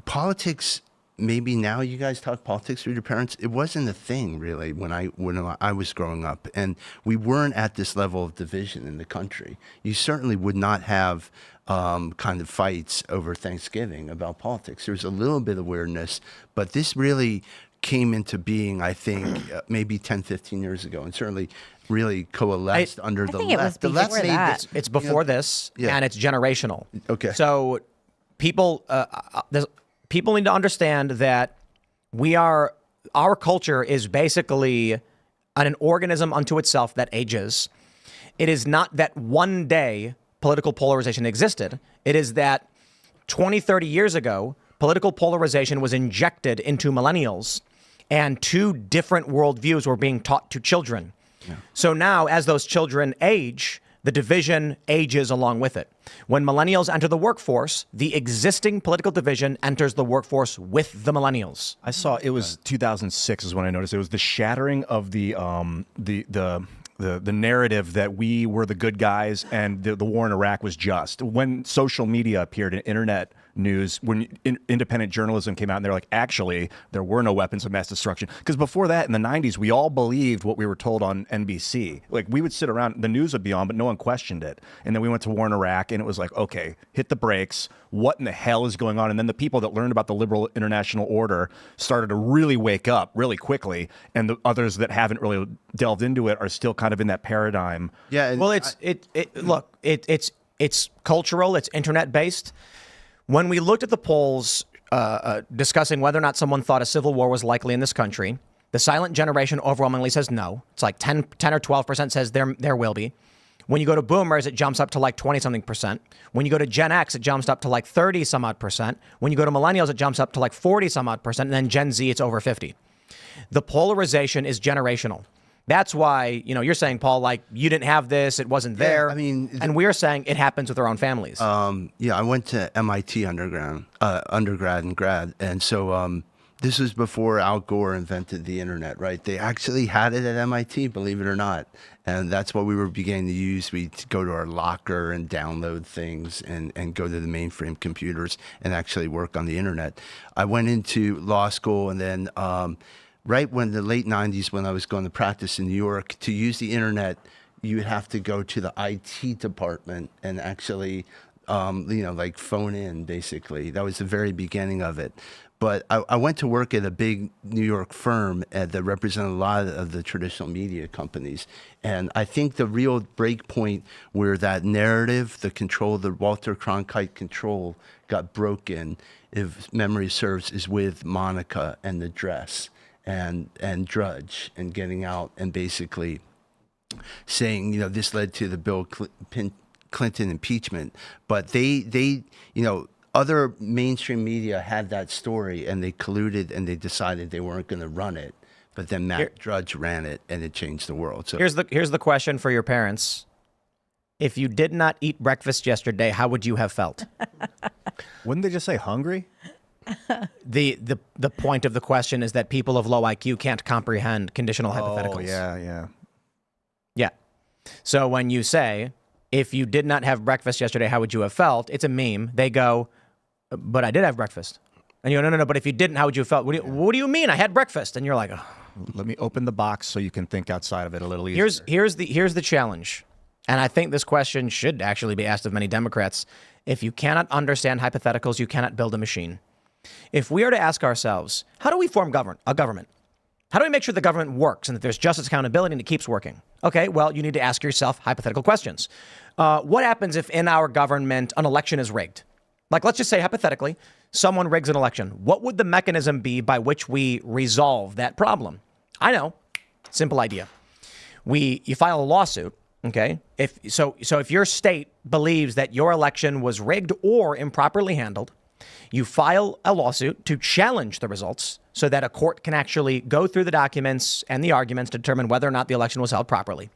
politics. Maybe now you guys talk politics with your parents. It wasn't a thing really when I was growing up, and we weren't at this level of division in the country. You certainly would not have kind of fights over Thanksgiving about politics. There's a little bit of weirdness, but this really came into being, I think, maybe 10, 15 years ago, and certainly really coalesced under the left. The left made this. It's before this, and it's generational. Okay. So people need to understand that our culture is basically an organism unto itself that ages. It is not that one day political polarization existed. It is that 20, 30 years ago, political polarization was injected into millennials and two different worldviews were being taught to children. Yeah. So now as those children age, the division ages along with it. When millennials enter the workforce, the existing political division enters the workforce with the millennials. I saw it was 2006 is when I noticed it was the shattering of the narrative that we were the good guys and the war in Iraq was just. When social media appeared in internet news, when independent journalism came out and they're like, actually, there were no weapons of mass destruction. Because before that, in the 90s, we all believed what we were told on NBC. Like, we would sit around, the news would be on, but no one questioned it. And then we went to war in Iraq, and it was like, okay, hit the brakes. What in the hell is going on? And then the people that learned about the liberal international order started to really wake up really quickly. And the others that haven't really delved into it are still kind of in that paradigm. Yeah. Well, it's cultural, it's internet based. When we looked at the polls discussing whether or not someone thought a civil war was likely in this country, the silent generation overwhelmingly says no. It's like 10 or 12% says there will be. When you go to boomers, it jumps up to like 20-something%. When you go to Gen X, it jumps up to like 30-some-odd%. When you go to millennials, it jumps up to like 40-some-odd%. And then Gen Z, it's over 50. The polarization is generational. That's why, you're saying, Paul, like, you didn't have this, it wasn't there. I mean, and we're saying it happens with our own families. I went to MIT undergrad and grad. And so this was before Al Gore invented the internet, right? They actually had it at MIT, believe it or not. And that's what we were beginning to use. We'd go to our locker and download things and go to the mainframe computers and actually work on the internet. I went into law school and then right when the late 90s, when I was going to practice in New York, to use the internet, you would have to go to the IT department and actually, like phone in, basically. That was the very beginning of it. But I went to work at a big New York firm that represented a lot of the traditional media companies. And I think the real break point where that narrative, the control, the Walter Cronkite control got broken, if memory serves, is with Monica and the dress. And Drudge and getting out and basically saying, this led to the Bill Clinton impeachment. But they other mainstream media had that story and they colluded and they decided they weren't going to run it. But then Matt Drudge ran it and it changed the world. So here's the question for your parents. If you did not eat breakfast yesterday, how would you have felt? Wouldn't they just say hungry? The point of the question is that people of low IQ can't comprehend conditional hypotheticals. Oh, yeah. Yeah. So when you say, if you did not have breakfast yesterday, how would you have felt? It's a meme. They go, but I did have breakfast. And you go, no, but if you didn't, how would you have felt? What do you mean? I had breakfast. And you're like, oh. Let me open the box so you can think outside of it a little easier. Here's the challenge. And I think this question should actually be asked of many Democrats. If you cannot understand hypotheticals, you cannot build a machine. If we are to ask ourselves, how do we form a government? How do we make sure the government works and that there's justice, accountability, and it keeps working? Okay, well, you need to ask yourself hypothetical questions. What happens if in our government an election is rigged? Like, let's just say hypothetically, someone rigs an election. What would the mechanism be by which we resolve that problem? I know. Simple idea. You file a lawsuit. Okay. If your state believes that your election was rigged or improperly handled, you file a lawsuit to challenge the results so that a court can actually go through the documents and the arguments to determine whether or not the election was held properly.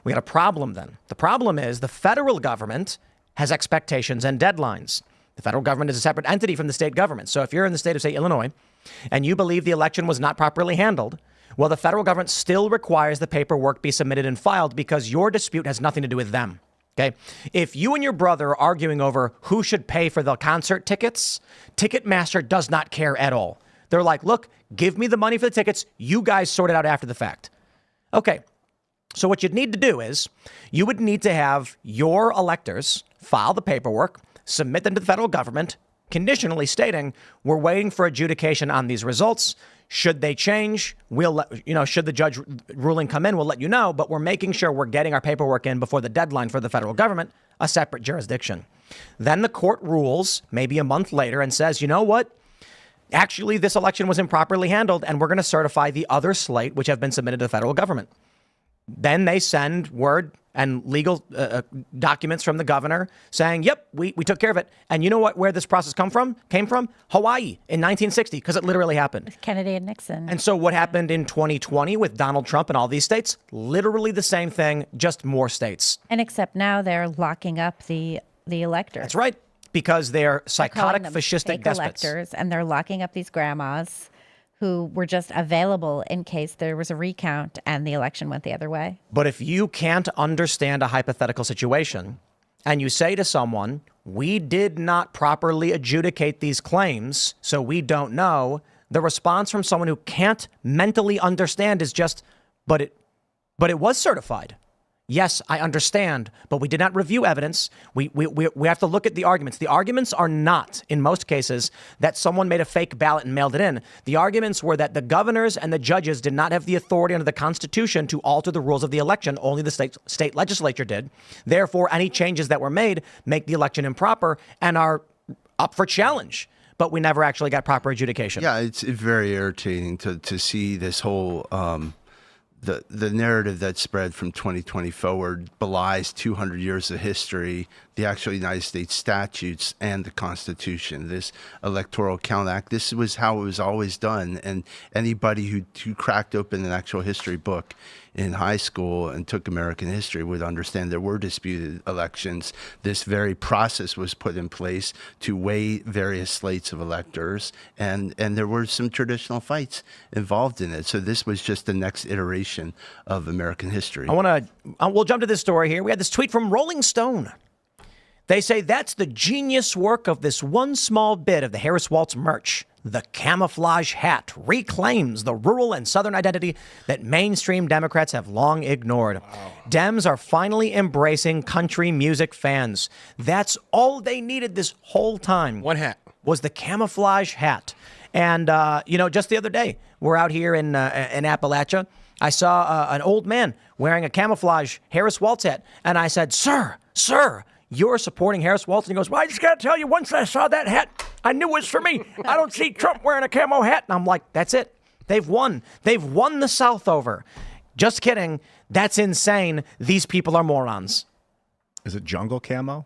We got a problem then. The problem is the federal government has expectations and deadlines. The federal government is a separate entity from the state government. So if you're in the state of, say, Illinois, and you believe the election was not properly handled, well, the federal government still requires the paperwork be submitted and filed because your dispute has nothing to do with them. Okay. If you and your brother are arguing over who should pay for the concert tickets, Ticketmaster does not care at all. They're like, look, give me the money for the tickets. You guys sort it out after the fact. Okay. So what you'd need to do is you would need to have your electors file the paperwork, submit them to the federal government, conditionally stating we're waiting for adjudication on these results. Should they change, should the judge ruling come in, we'll let you know, but we're making sure we're getting our paperwork in before the deadline for the federal government, a separate jurisdiction. Then the court rules maybe a month later and says, you know what? Actually, this election was improperly handled and we're going to certify the other slate which have been submitted to the federal government. Then they send word and legal documents from the governor saying, yep, we took care of it. And you know where this process came from? Hawaii in 1960, because it literally happened. Kennedy and Nixon. And so what happened in 2020 with Donald Trump and all these states? Literally the same thing, just more states. And except now they're locking up the electors. That's right, because they're psychotic, fascistic despots. Electors, and they're locking up these grandmas who were just available in case there was a recount and the election went the other way. But if you can't understand a hypothetical situation and you say to someone, we did not properly adjudicate these claims, so we don't know, the response from someone who can't mentally understand is just, but it was certified. Yes, I understand, but we did not review evidence. We have to look at the arguments. The arguments are not, in most cases, that someone made a fake ballot and mailed it in. The arguments were that the governors and the judges did not have the authority under the Constitution to alter the rules of the election. Only the state legislature did. Therefore, any changes that were made make the election improper and are up for challenge. But we never actually got proper adjudication. Yeah, it's very irritating to see this whole... The narrative that spread from 2020 forward belies 200 years of history, the actual United States statutes, and the Constitution. This Electoral Count Act, this was how it was always done. And anybody who cracked open an actual history book in high school and took American history would understand there were disputed elections. This very process was put in place to weigh various slates of electors, and there were some traditional fights involved in it. So this was just the next iteration of American history. We'll jump to this story here. We had this tweet from Rolling Stone. They say that's the genius work of this one small bit of the Harris Waltz merch. The camouflage hat reclaims the rural and Southern identity that mainstream Democrats have long ignored. Wow. Dems are finally embracing country music fans. That's all they needed this whole time. One hat. Was the camouflage hat. And, just the other day, we're out here in Appalachia. I saw an old man wearing a camouflage Harris Waltz hat. And I said, sir, you're supporting Harris Waltz. And he goes, well, I just got to tell you, once I saw that hat, I knew it was for me. I don't see Trump wearing a camo hat. And I'm like, that's it. They've won. They've won the South over. Just kidding. That's insane. These people are morons. Is it jungle camo?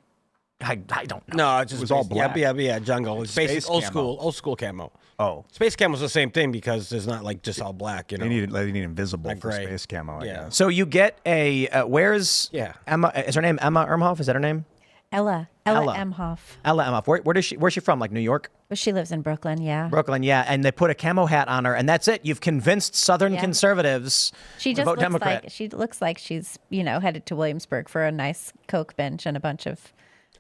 I don't know. No, it was all black. Yeah, jungle. It's Space basic camo. old school camo. Oh. Space camo's the same thing because it's not like just all black, They need invisible for gray. space camo, I guess. So you get where's Emma? Is her name Emma Emhoff? Is that her name? Ella Emhoff. Ella Emhoff. Where's she from? Like New York? She lives in Brooklyn, yeah. Brooklyn, yeah. And they put a camo hat on her, and that's it. You've convinced Southern conservatives to vote Democrat. She looks like she's, headed to Williamsburg for a nice Coke bench and a bunch of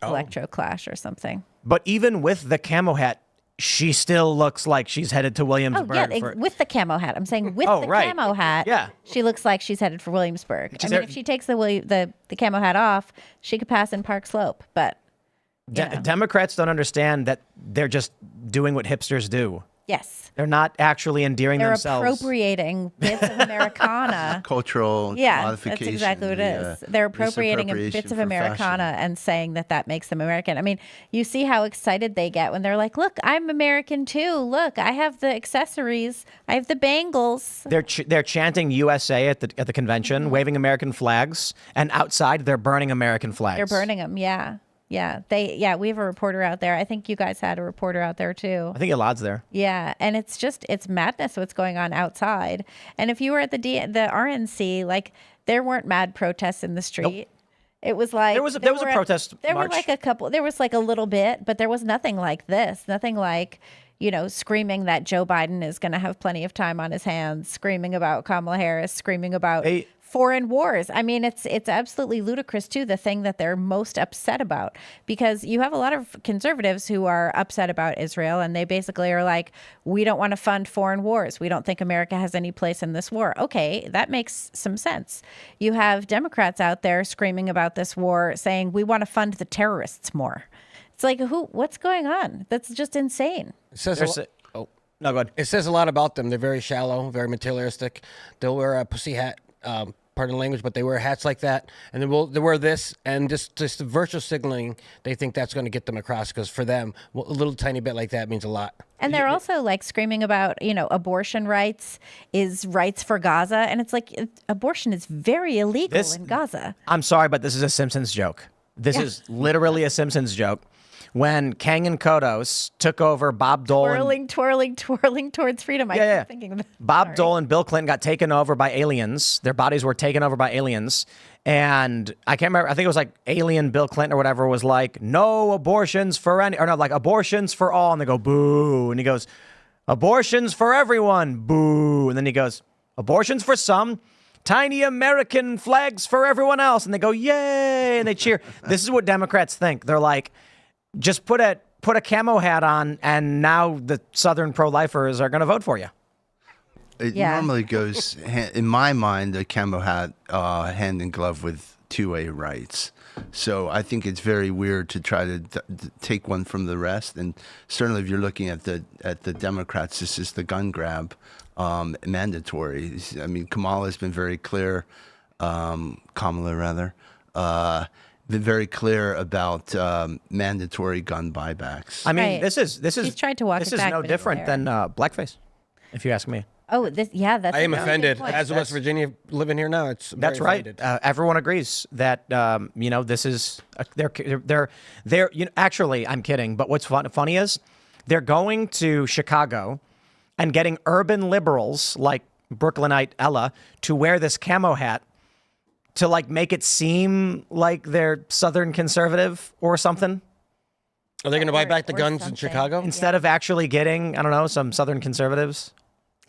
electro clash or something. But even with the camo hat, she still looks like she's headed to Williamsburg. With the camo hat. I'm saying with the camo hat. Yeah. She looks like she's headed for Williamsburg. If she takes the camo hat off, she could pass in Park Slope. But Democrats don't understand that they're just doing what hipsters do. Yes. They're not actually endearing themselves. They're appropriating bits of Americana. Cultural modification. That's exactly what it is. They're appropriating bits of Americana and saying that makes them American. I mean, you see how excited they get when they're like, look, I'm American too. Look, I have the accessories. I have the bangles. They're chanting USA at the convention, waving American flags, and outside they're burning American flags. They're burning them, yeah. Yeah, we have a reporter out there. I think you guys had a reporter out there too. I think Elad's there. Yeah, and it's madness what's going on outside. And if you were at the RNC, like there weren't mad protests in the street. Nope. It was like there was a protest march. There were like a couple. There was like a little bit, but there was nothing like this. Nothing like screaming that Joe Biden is going to have plenty of time on his hands, screaming about Kamala Harris, screaming about foreign wars. I mean, it's absolutely ludicrous too, the thing that they're most upset about, because you have a lot of conservatives who are upset about Israel, and they basically are like, we don't want to fund foreign wars. We don't think America has any place in this war. Okay, that makes some sense. You have Democrats out there screaming about this war, saying we want to fund the terrorists more. It's like, what's going on? That's just insane. It says no, go ahead. It says a lot about them. They're very shallow, very materialistic. They'll wear a pussy hat, pardon the language, but they wear hats like that, and then they wear this, and just the virtual signaling, they think that's going to get them across, because for them, a little tiny bit like that means a lot. And they're also like screaming about, abortion rights is rights for Gaza, and it's like abortion is very illegal in Gaza. I'm sorry, but this is a Simpsons joke. This is literally a Simpsons joke. When Kang and Kodos took over Bob Dole. Twirling towards freedom. I keep thinking of that. Bob Dole and Bill Clinton got taken over by aliens. Their bodies were taken over by aliens. And I can't remember. I think it was like alien Bill Clinton or whatever was like, no abortions for any, or no, like abortions for all. And they go, boo. And he goes, abortions for everyone. Boo. And then he goes, abortions for some. Tiny American flags for everyone else. And they go, yay. And they cheer. This is what Democrats think. They're like, just put a camo hat on, and now the Southern pro-lifers are going to vote for you. It normally goes, in my mind, a camo hat hand in glove with two-way rights. So I think it's very weird to try to take one from the rest. And certainly, if you're looking at the Democrats, this is the gun grab mandatory. I mean, Kamala's been very clear. Been very clear about mandatory gun buybacks. I mean, this is He's tried to walk this it is back, no but different it's than blackface, if you ask me. Oh, that's I am offended. As a West Virginia living here now, it's that's right. Everyone agrees that this is they're actually, I'm kidding, but what's funny is they're going to Chicago and getting urban liberals like Brooklynite Ella to wear this camo hat to like make it seem like they're Southern conservative or something. Are they going to buy back the guns in Chicago? Instead of actually getting, I don't know, some Southern conservatives?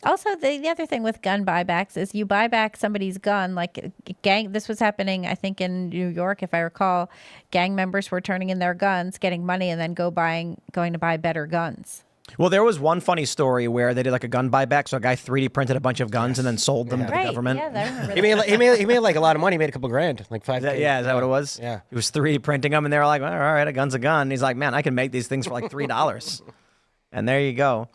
Also, the other thing with gun buybacks is you buy back somebody's gun, like gang. This was happening, I think, in New York, if I recall. Gang members were turning in their guns, getting money, and then going to buy better guns. Well, there was one funny story where they did like a gun buyback. So a guy 3D printed a bunch of guns and then sold them to the government. Yeah, I remember he made like a lot of money. He made a couple grand, like $5,000. Yeah, is that what it was? Yeah. He was 3D printing them, and they were like, well, all right, a gun's a gun. And he's like, man, I can make these things for like $3. And there you go.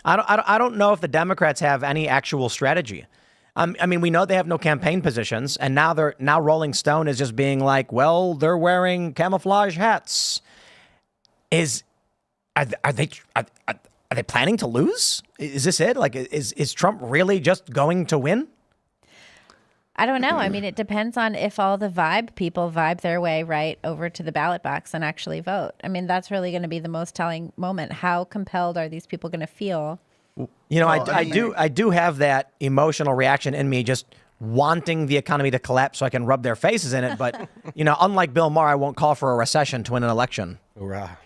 I don't know if the Democrats have any actual strategy. I mean, we know they have no campaign positions, and now Rolling Stone is just being like, well, they're wearing camouflage hats. Are they planning to lose? Is this it? Like, is Trump really just going to win? I don't know. I mean, it depends on if all the people vibe their way right over to the ballot box and actually vote. I mean, that's really going to be the most telling moment. How compelled are these people going to feel? I do have that emotional reaction in me, just wanting the economy to collapse so I can rub their faces in it. But, unlike Bill Maher, I won't call for a recession to win an election. Hoorah.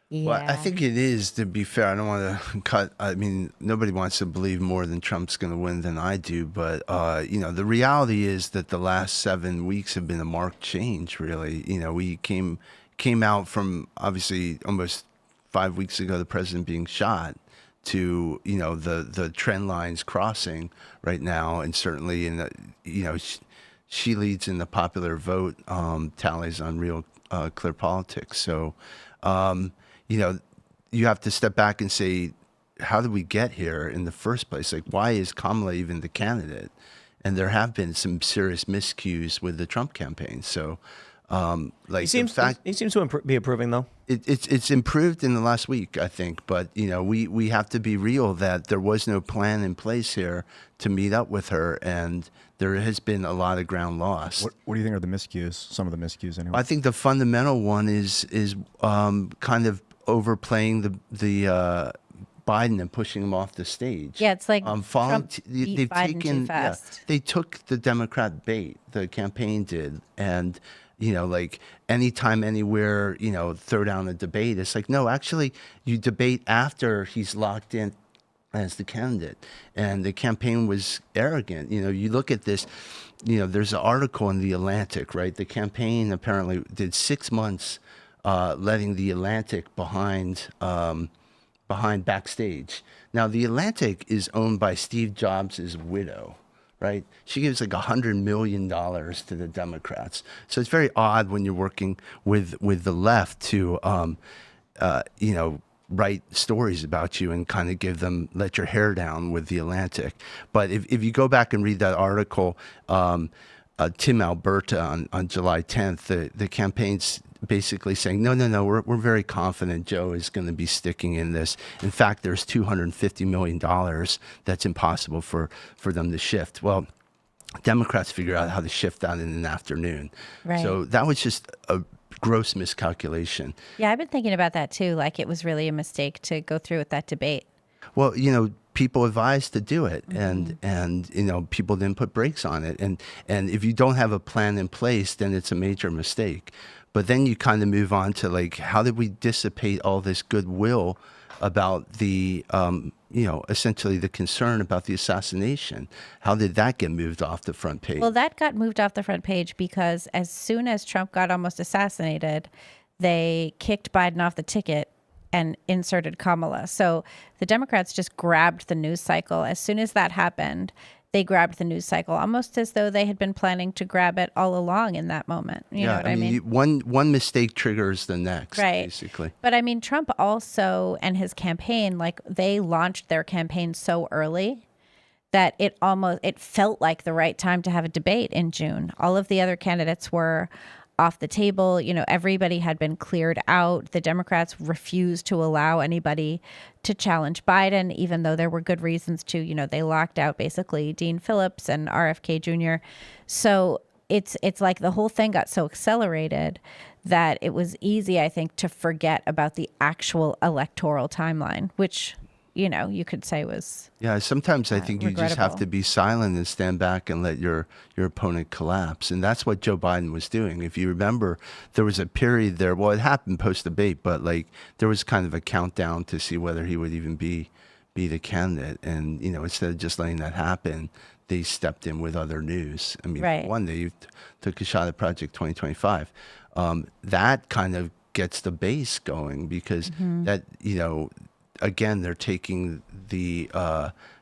Yeah. Well, I think it is, to be fair. I don't want to cut. I mean, nobody wants to believe more than Trump's going to win than I do. But, the reality is that the last 7 weeks have been a marked change, really. We came out from, obviously, almost 5 weeks ago, the president being shot, to the trend lines crossing right now, and certainly in the she leads in the popular vote tallies on Real Clear Politics. So you have to step back and say, how did we get here in the first place? Like, why is Kamala even the candidate? And there have been some serious miscues with the Trump campaign. So, he seems to be improving, though. It's improved in the last week, I think. But we have to be real that there was no plan in place here to meet up with her, and there has been a lot of ground lost. What do you think are the miscues? Some of the miscues, anyway. I think the fundamental one is kind of overplaying the Biden and pushing him off the stage. Yeah, it's like Trump beat Biden too fast. They took the Democrat bait, the campaign did, and like anytime, anywhere, throw down a debate. It's like, no, actually, you debate after he's locked in as the candidate. And the campaign was arrogant. You look at this, there's an article in The Atlantic, right? The campaign apparently did 6 months letting The Atlantic behind backstage. Now, The Atlantic is owned by Steve Jobs' widow, right? She gives like $100 million to the Democrats. So it's very odd when you're working with the left to, write stories about you and kind of let your hair down with The Atlantic. But if you go back and read that article, Tim Alberta on July 10th, the campaign's basically saying, no, we're very confident Joe is going to be sticking in this. In fact, there's $250 million that's impossible for them to shift. Well, Democrats figure out how to shift that in an afternoon. Right. So that was just a gross miscalculation. Yeah, I've been thinking about that too. Like, it was really a mistake to go through with that debate. Well, people advised to do it, and people didn't put brakes on it. And if you don't have a plan in place, then it's a major mistake. But then you kind of move on to, like, how did we dissipate all this goodwill about the, essentially the concern about the assassination? How did that get moved off the front page? Well, that got moved off the front page because as soon as Trump got almost assassinated, they kicked Biden off the ticket and inserted Kamala. So the Democrats just grabbed the news cycle. As soon as that happened, they grabbed the news cycle almost as though they had been planning to grab it all along in that moment. You know what I mean? One mistake triggers the next, right. Basically. But I mean, Trump also and his campaign, like, they launched their campaign so early that it felt like the right time to have a debate in June. All of the other candidates were off the table. Everybody had been cleared out. The Democrats refused to allow anybody to challenge Biden, even though there were good reasons to. They locked out basically Dean Phillips and RFK Jr. So it's like the whole thing got so accelerated that it was easy, I think, to forget about the actual electoral timeline, which you could say was sometimes I think you just have to be silent and stand back and let your opponent collapse. And that's what Joe Biden was doing. If you remember, there was a period there, well, it happened post-debate, but like there was kind of a countdown to see whether he would even be the candidate. And, instead of just letting that happen, they stepped in with other news. I mean, one, they took a shot at Project 2025. That kind of gets the base going because that, again, they're taking the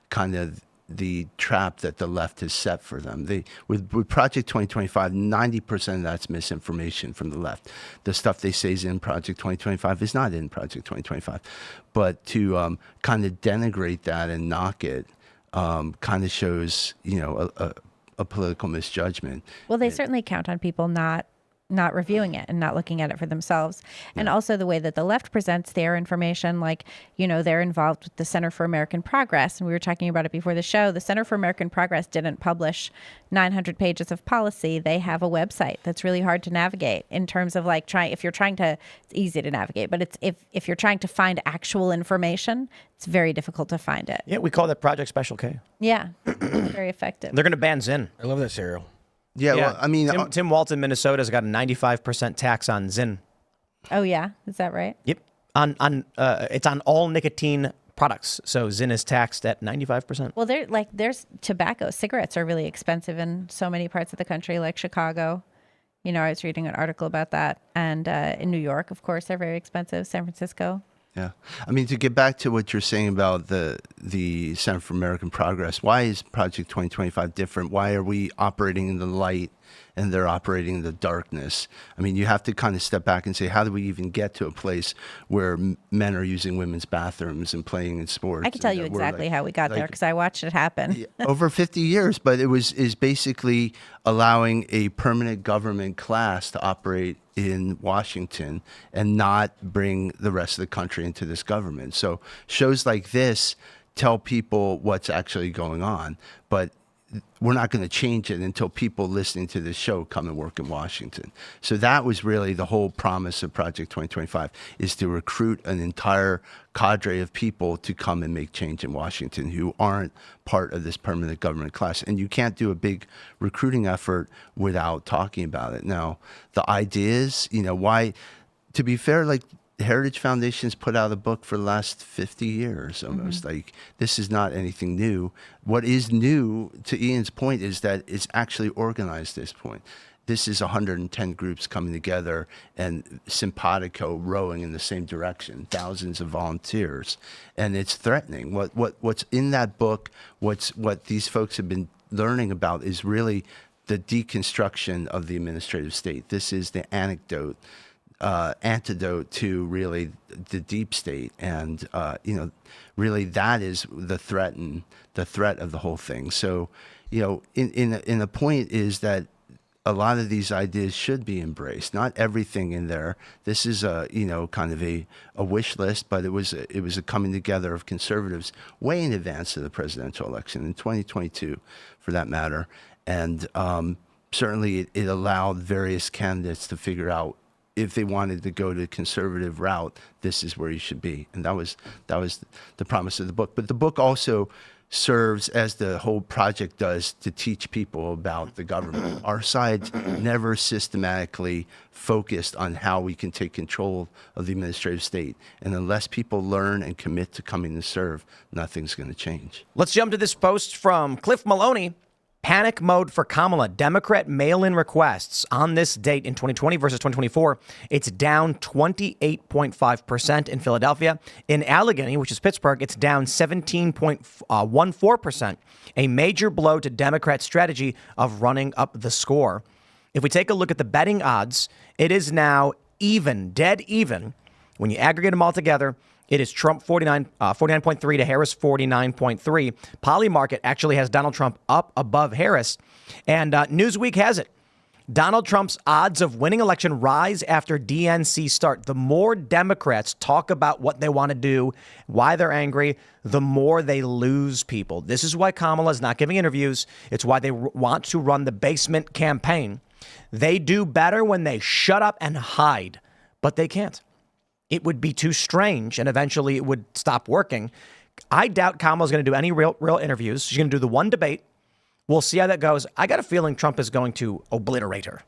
kind of the trap that the left has set for them. With Project 2025, 90% of that's misinformation from the left. The stuff they say is in Project 2025 is not in Project 2025. But to kind of denigrate that and knock it kind of shows, a political misjudgment. Well, they certainly count on people not reviewing it and not looking at it for themselves. And also the way that the left presents their information, like, they're involved with the Center for American Progress. And we were talking about it before the show. The Center for American Progress didn't publish 900 pages of policy. They have a website that's really hard to navigate in terms of like it's easy to navigate, but it's if you're trying to find actual information, it's very difficult to find it. Yeah, we call that Project Special K. Yeah, very effective. They're going to ban Zinn. I love that cereal. Yeah, well, I mean, Tim Walton, Minnesota, has got a 95% tax on Zinn. Oh yeah, is that right? Yep, it's on all nicotine products. So Zinn is taxed at 95%. Well, there's tobacco. Cigarettes are really expensive in so many parts of the country, like Chicago. I was reading an article about that, and in New York, of course, they're very expensive. San Francisco. Yeah. I mean, to get back to what you're saying about the Center for American Progress, why is Project 2025 different? Why are we operating in the light and they're operating in the darkness? I mean, you have to kind of step back and say, how do we even get to a place where men are using women's bathrooms and playing in sports? I can tell you exactly how we got there because I watched it happen. Over 50 years, but is basically allowing a permanent government class to operate in Washington and not bring the rest of the country into this government. So shows like this tell people what's actually going on, but we're not going to change it until people listening to this show come and work in Washington. So that was really the whole promise of Project 2025, is to recruit an entire cadre of people to come and make change in Washington who aren't part of this permanent government class. And you can't do a big recruiting effort without talking about it. Now, the ideas, why, to be fair, like, Heritage Foundation's put out a book for the last 50 years almost. Like, this is not anything new. What is new, to Ian's point, is that it's actually organized at this point. This is 110 groups coming together and simpatico rowing in the same direction, thousands of volunteers. And it's threatening. What's in that book, what these folks have been learning about is really the deconstruction of the administrative state. This is the antidote to really the deep state, and really that is the threat of the whole thing. So, in the point is that a lot of these ideas should be embraced. Not everything in there. This is kind of a wish list, but it was a coming together of conservatives way in advance of the presidential election in 2022, for that matter, and certainly it allowed various candidates to figure out, if they wanted to go the conservative route, this is where you should be. And that was the promise of the book. But the book also serves, as the whole project does, to teach people about the government. Our side never systematically focused on how we can take control of the administrative state. And unless people learn and commit to coming to serve, nothing's going to change. Let's jump to this post from Cliff Maloney. Panic mode for Kamala. Democrat mail-in requests on this date in 2020 versus 2024. It's down 28.5% in Philadelphia. In Allegheny, which is Pittsburgh, it's down 17.14%. A major blow to Democrat strategy of running up the score. If we take a look at the betting odds, it is now even, dead even. When you aggregate them all together, it is Trump 49.3 to Harris 49.3. Polymarket actually has Donald Trump up above Harris. And Newsweek has it. Donald Trump's odds of winning election rise after DNC start. The more Democrats talk about what they want to do, why they're angry, the more they lose people. This is why Kamala's not giving interviews. It's why they want to run the basement campaign. They do better when they shut up and hide, but they can't. It would be too strange, and eventually it would stop working. I doubt Kamala's going to do any real interviews. She's going to do the one debate. We'll see how that goes. I got a feeling Trump is going to obliterate her.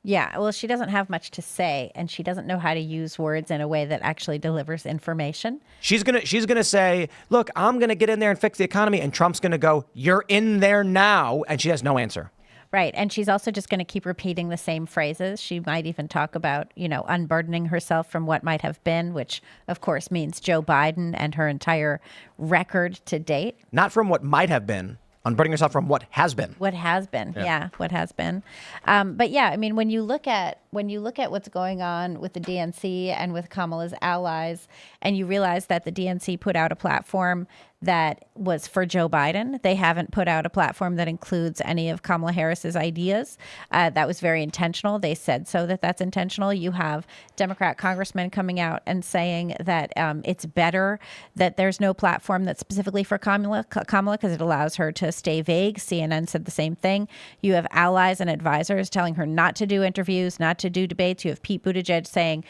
Yeah, well, she doesn't have much to say, and she doesn't know how to use words in a way that actually delivers information. She's gonna say, look, I'm going to get in there and fix the economy, and Trump's going to go, you're in there now, and she has no answer. Right. And she's also just going to keep repeating the same phrases. She might even talk about, unburdening herself from what might have been, which, of course, means Joe Biden and her entire record to date. Not from what might have been. Unburdening yourself from what has been. What has been. Yeah, what has been. But yeah, I mean, when you look at what's going on with the DNC and with Kamala's allies, and you realize that the DNC put out a platform that was for Joe Biden. They haven't put out a platform that includes any of Kamala Harris's ideas. That was very intentional. They said so that's intentional. You have Democrat congressmen coming out and saying that it's better that there's no platform that's specifically for Kamala because it allows her to stay vague. CNN said the same thing. You have allies and advisors telling her not to do interviews, not to do debates. You have Pete Buttigieg saying,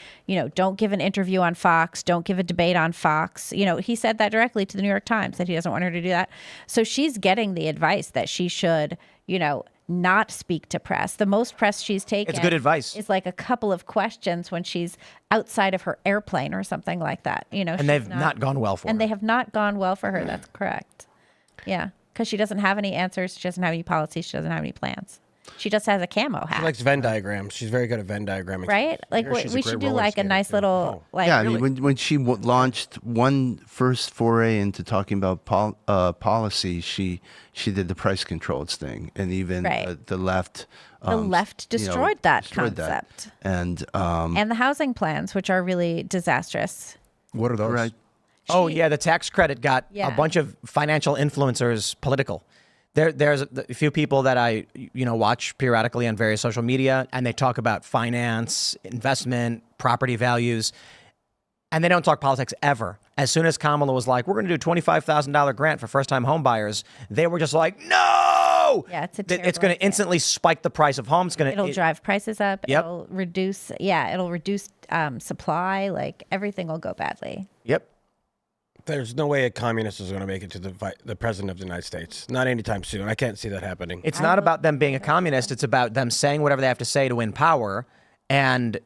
don't give an interview on Fox, don't give a debate on Fox. He said that directly to the New York Times, that he doesn't want her to do that. So she's getting the advice that she should, not speak to press. The most press she's taken, it's good advice, is like a couple of questions when she's outside of her airplane or something like that. And they've not gone well for her. And they have not gone well for her. That's correct. Yeah, because she doesn't have any answers. She doesn't have any policies. She doesn't have any plans. She just has a camo hat. She likes Venn diagrams. She's very good at Venn diagramming. Right? Like we should do like a nice little like. Yeah, I mean, when she launched one first foray into talking about policy, she did the price controls thing, and even the left. The left destroyed that concept, and the housing plans, which are really disastrous. What are those? Right. Oh yeah, the tax credit got a bunch of financial influencers political. There's a few people that I watch periodically on various social media, and they talk about finance, investment, property values, and they don't talk politics ever. As soon as Kamala was like, "We're going to do $25,000 grant for first-time home buyers," they were just like, "No!" Yeah, it's it's going to instantly spike the price of homes. It'll drive prices up. Yep. It'll reduce. Yeah, it'll reduce supply. Like everything will go badly. Yep. There's no way a communist is going to make it to the president of the United States. Not anytime soon. I can't see that happening. It's not about them being a communist. It's about them saying whatever they have to say to win power. And,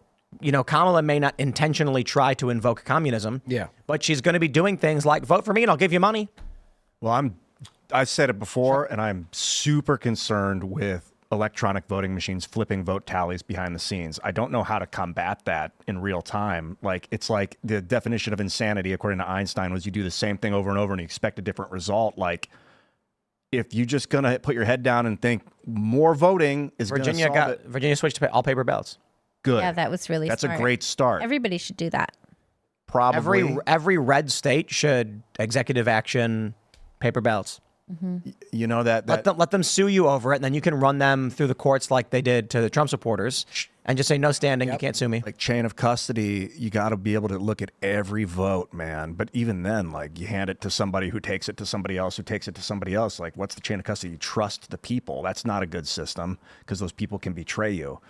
Kamala may not intentionally try to invoke communism. Yeah. But she's going to be doing things like vote for me and I'll give you money. Well, I said it before, and I'm super concerned with electronic voting machines flipping vote tallies behind the scenes. I don't know how to combat that in real time. It's like the definition of insanity, according to Einstein, was you do the same thing over and over and you expect a different result. Like, if you're just going to put your head down and think more voting is going to solve it. Virginia switched to all paper ballots. Good. Yeah, that was really That's smart. a great start. Everybody should do that. Probably. Every red state should executive action paper ballots. Mm-hmm. You know that let them sue you over it, and then you can run them through the courts like they did to the Trump supporters, and just say no standing. You can't sue me. Like chain of custody, you got to be able to look at every vote, man. But even then, like you hand it to somebody who takes it to somebody else, who takes it to somebody else. Like, what's the chain of custody? You trust the people. That's not a good system because those people can betray you.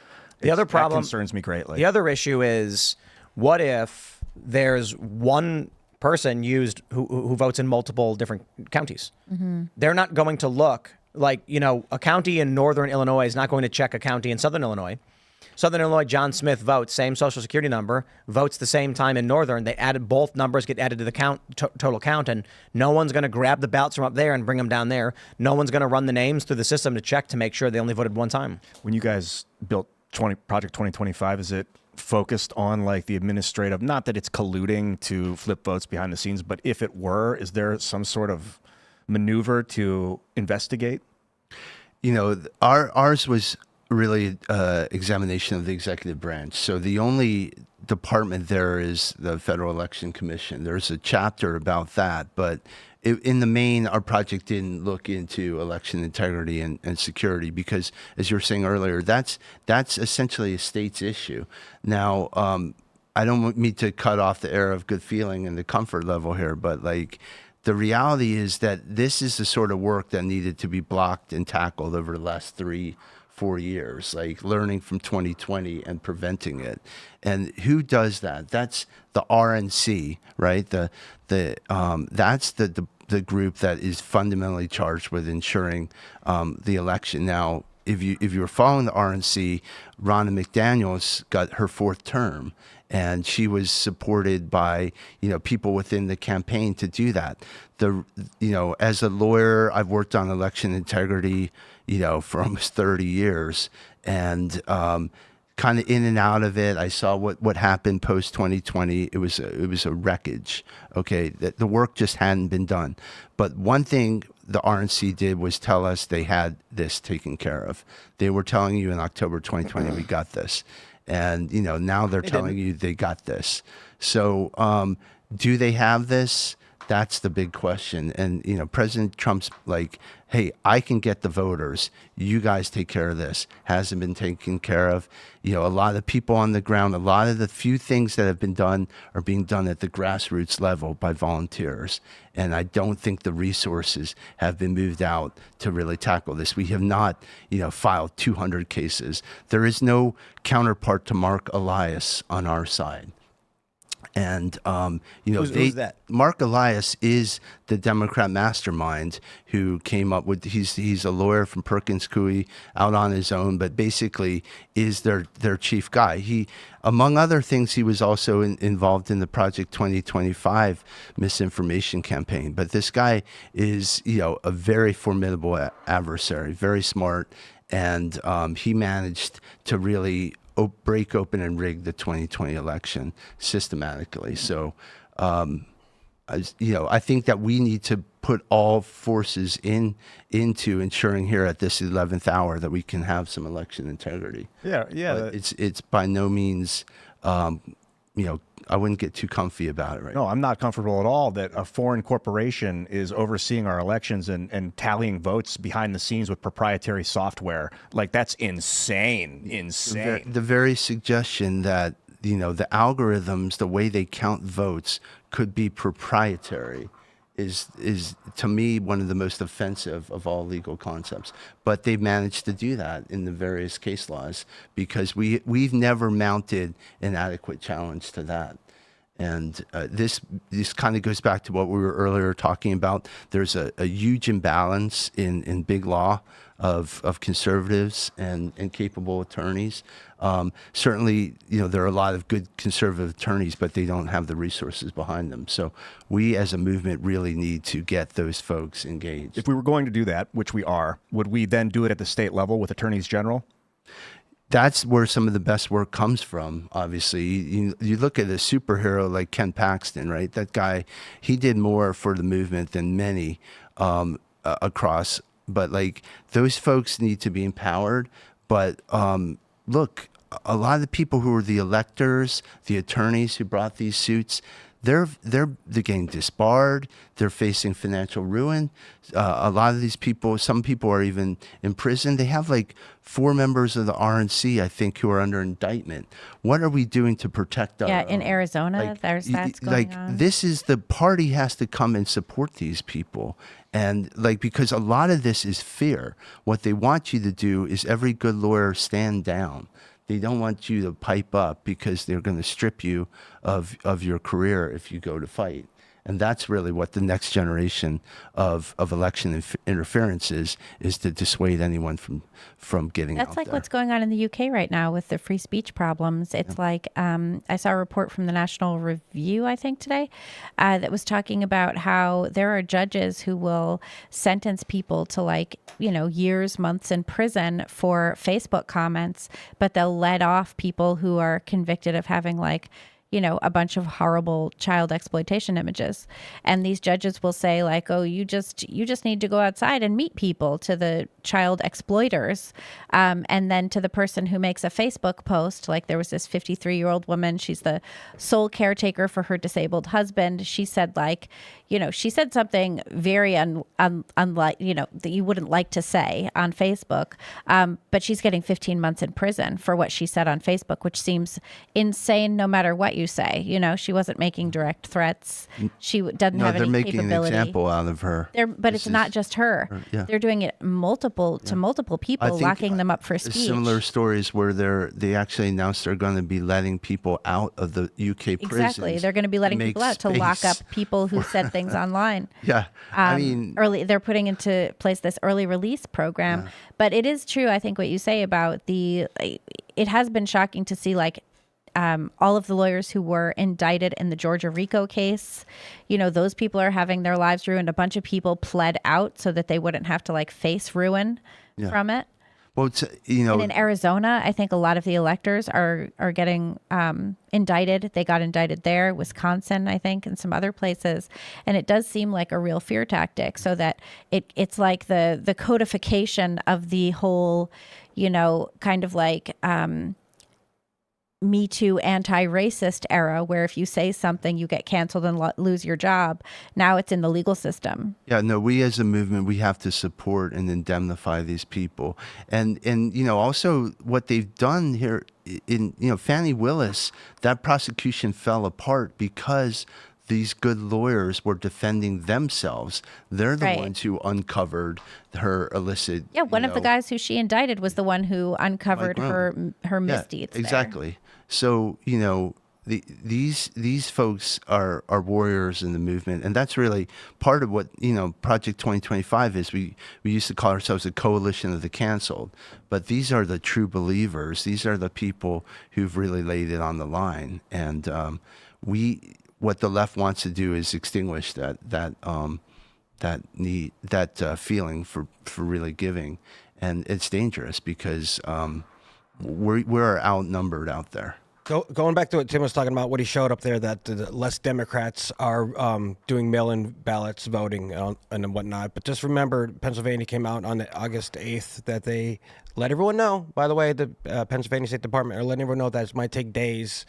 The other problem that concerns me greatly. The other issue is, what if there's one person who votes in multiple different counties? Mm-hmm. They're not going to look like, a county in northern Illinois is not going to check a county in southern Illinois. Southern Illinois, John Smith votes, same social security number, votes the same time in northern. They added both numbers, get added to the total count, and no one's going to grab the ballots from up there and bring them down there. No one's going to run the names through the system to check to make sure they only voted one time. When you guys built Project 2025, is it focused on like the administrative, not that it's colluding to flip votes behind the scenes, but if it were, is there some sort of maneuver to investigate? Ours was really examination of the executive branch. So the only department there is the Federal Election Commission. There's a chapter about that, but in the main, our project didn't look into election integrity and security because, as you were saying earlier, that's essentially a state's issue. Now, I don't mean to cut off the air of good feeling and the comfort level here, but the reality is that this is the sort of work that needed to be blocked and tackled over the last 3-4 years, like learning from 2020 and preventing it. And who does that? That's the RNC, right? That's the group that is fundamentally charged with ensuring the election. Now, if you were following the RNC, Ronna McDaniels got her 4th term, and she was supported by people within the campaign to do that. As a lawyer, I've worked on election integrity for almost 30 years, and kind of in and out of it. I saw what happened post 2020. It was a wreckage. Okay, the work just hadn't been done. But one thing the RNC did was tell us they had this taken care of. They were telling you in October 2020 we got this, and now they're telling you they got this. So do they have this? That's the big question. And, President Trump's like, hey, I can get the voters. You guys take care of this. Hasn't been taken care of. A lot of people on the ground, a lot of the few things that have been done are being done at the grassroots level by volunteers. And I don't think the resources have been moved out to really tackle this. We have not, filed 200 cases. There is no counterpart to Mark Elias on our side. And, who's that? Mark Elias is the Democrat mastermind who came up with, he's a lawyer from Perkins Coie out on his own, but basically is their chief guy. He, among other things, he was also involved in the Project 2025 misinformation campaign. But this guy is, a very formidable adversary, very smart. and he managed to really break open and rig the 2020 election systematically. So, I think that we need to put all forces into ensuring here at this 11th hour that we can have some election integrity. Yeah. But it's by no means, I wouldn't get too comfy about it right now. No, I'm not comfortable at all that a foreign corporation is overseeing our elections and tallying votes behind the scenes with proprietary software. Like, that's insane. The very suggestion that, the algorithms, the way they count votes could be proprietary is to me one of the most offensive of all legal concepts. But they've managed to do that in the various case laws because we've never mounted an adequate challenge to that. And this kind of goes back to what we were earlier talking about. There's a huge imbalance in big law of conservatives and capable attorneys. Certainly, there are a lot of good conservative attorneys, but they don't have the resources behind them. So we as a movement really need to get those folks engaged. If we were going to do that, which we are, would we then do it at the state level with attorneys general? That's where some of the best work comes from, obviously. You look at a superhero like Ken Paxton, right? That guy, he did more for the movement than many across. But, those folks need to be empowered. But, look, a lot of the people who are the electors, the attorneys who brought these suits, they're getting disbarred. They're facing financial ruin. A lot of these people, some people are even in prison. They have 4 members of the RNC, I think, who are under indictment. What are we doing to protect our in Arizona, there's that's going on. This is the party has to come and support these people. And because a lot of this is fear. What they want you to do is every good lawyer stand down. They don't want you to pipe up because they're going to strip you of your career if you go to fight. And that's really what the next generation of election interference is to dissuade anyone from getting out there. That's like what's going on in the UK right now with the free speech problems. It's I saw a report from the National Review, I think today, that was talking about how there are judges who will sentence people to years, months in prison for Facebook comments, but they'll let off people who are convicted of having a bunch of horrible child exploitation images. And these judges will say oh, you just need to go outside and meet people, to the child exploiters. And then to the person who makes a Facebook post, there was this 53-year-old woman, she's the sole caretaker for her disabled husband. She said she said something very unlike, that you wouldn't like to say on Facebook. But she's getting 15 months in prison for what she said on Facebook, which seems insane no matter what you say. She wasn't making direct threats. She doesn't have any capability. They're making an example out of her. But it's not just her. They're doing it multiple people, locking them up for speech. Similar stories where they actually announced they're going to be letting people out of the UK prisons. Exactly. They're going to be letting people out to lock up people who said things online. Yeah. They're putting into place this early release program. Yeah. But it is true, I think, what you say about it has been shocking to see all of the lawyers who were indicted in the Georgia RICO case, those people are having their lives ruined. A bunch of people pled out so that they wouldn't have to face ruin from it. Well, and in Arizona, I think a lot of the electors are getting indicted. They got indicted there, Wisconsin, I think, and some other places. And it does seem like a real fear tactic, so that it's like the codification of the whole, kind of Me Too anti-racist era, where if you say something, you get canceled and lose your job. Now it's in the legal system. Yeah, no, we as a movement, we have to support and indemnify these people. And also what they've done here in, Fannie Willis, that prosecution fell apart because these good lawyers were defending themselves. They're the ones who uncovered her illicit. Yeah, one of the guys who she indicted was the one who uncovered her misdeeds. Exactly. There. So, these folks are warriors in the movement, and that's really part of what Project 2025 is. We used to call ourselves a coalition of the canceled, but these are the true believers. These are the people who've really laid it on the line, and what the left wants to do is extinguish that feeling for really giving. and it's dangerous because we're outnumbered out there. Going back to what Tim was talking about, what he showed up there, that the less Democrats are doing mail-in ballots voting and whatnot. But just remember, Pennsylvania came out on August 8th that they let everyone know. By the way, the Pennsylvania State Department are letting everyone know that it might take days.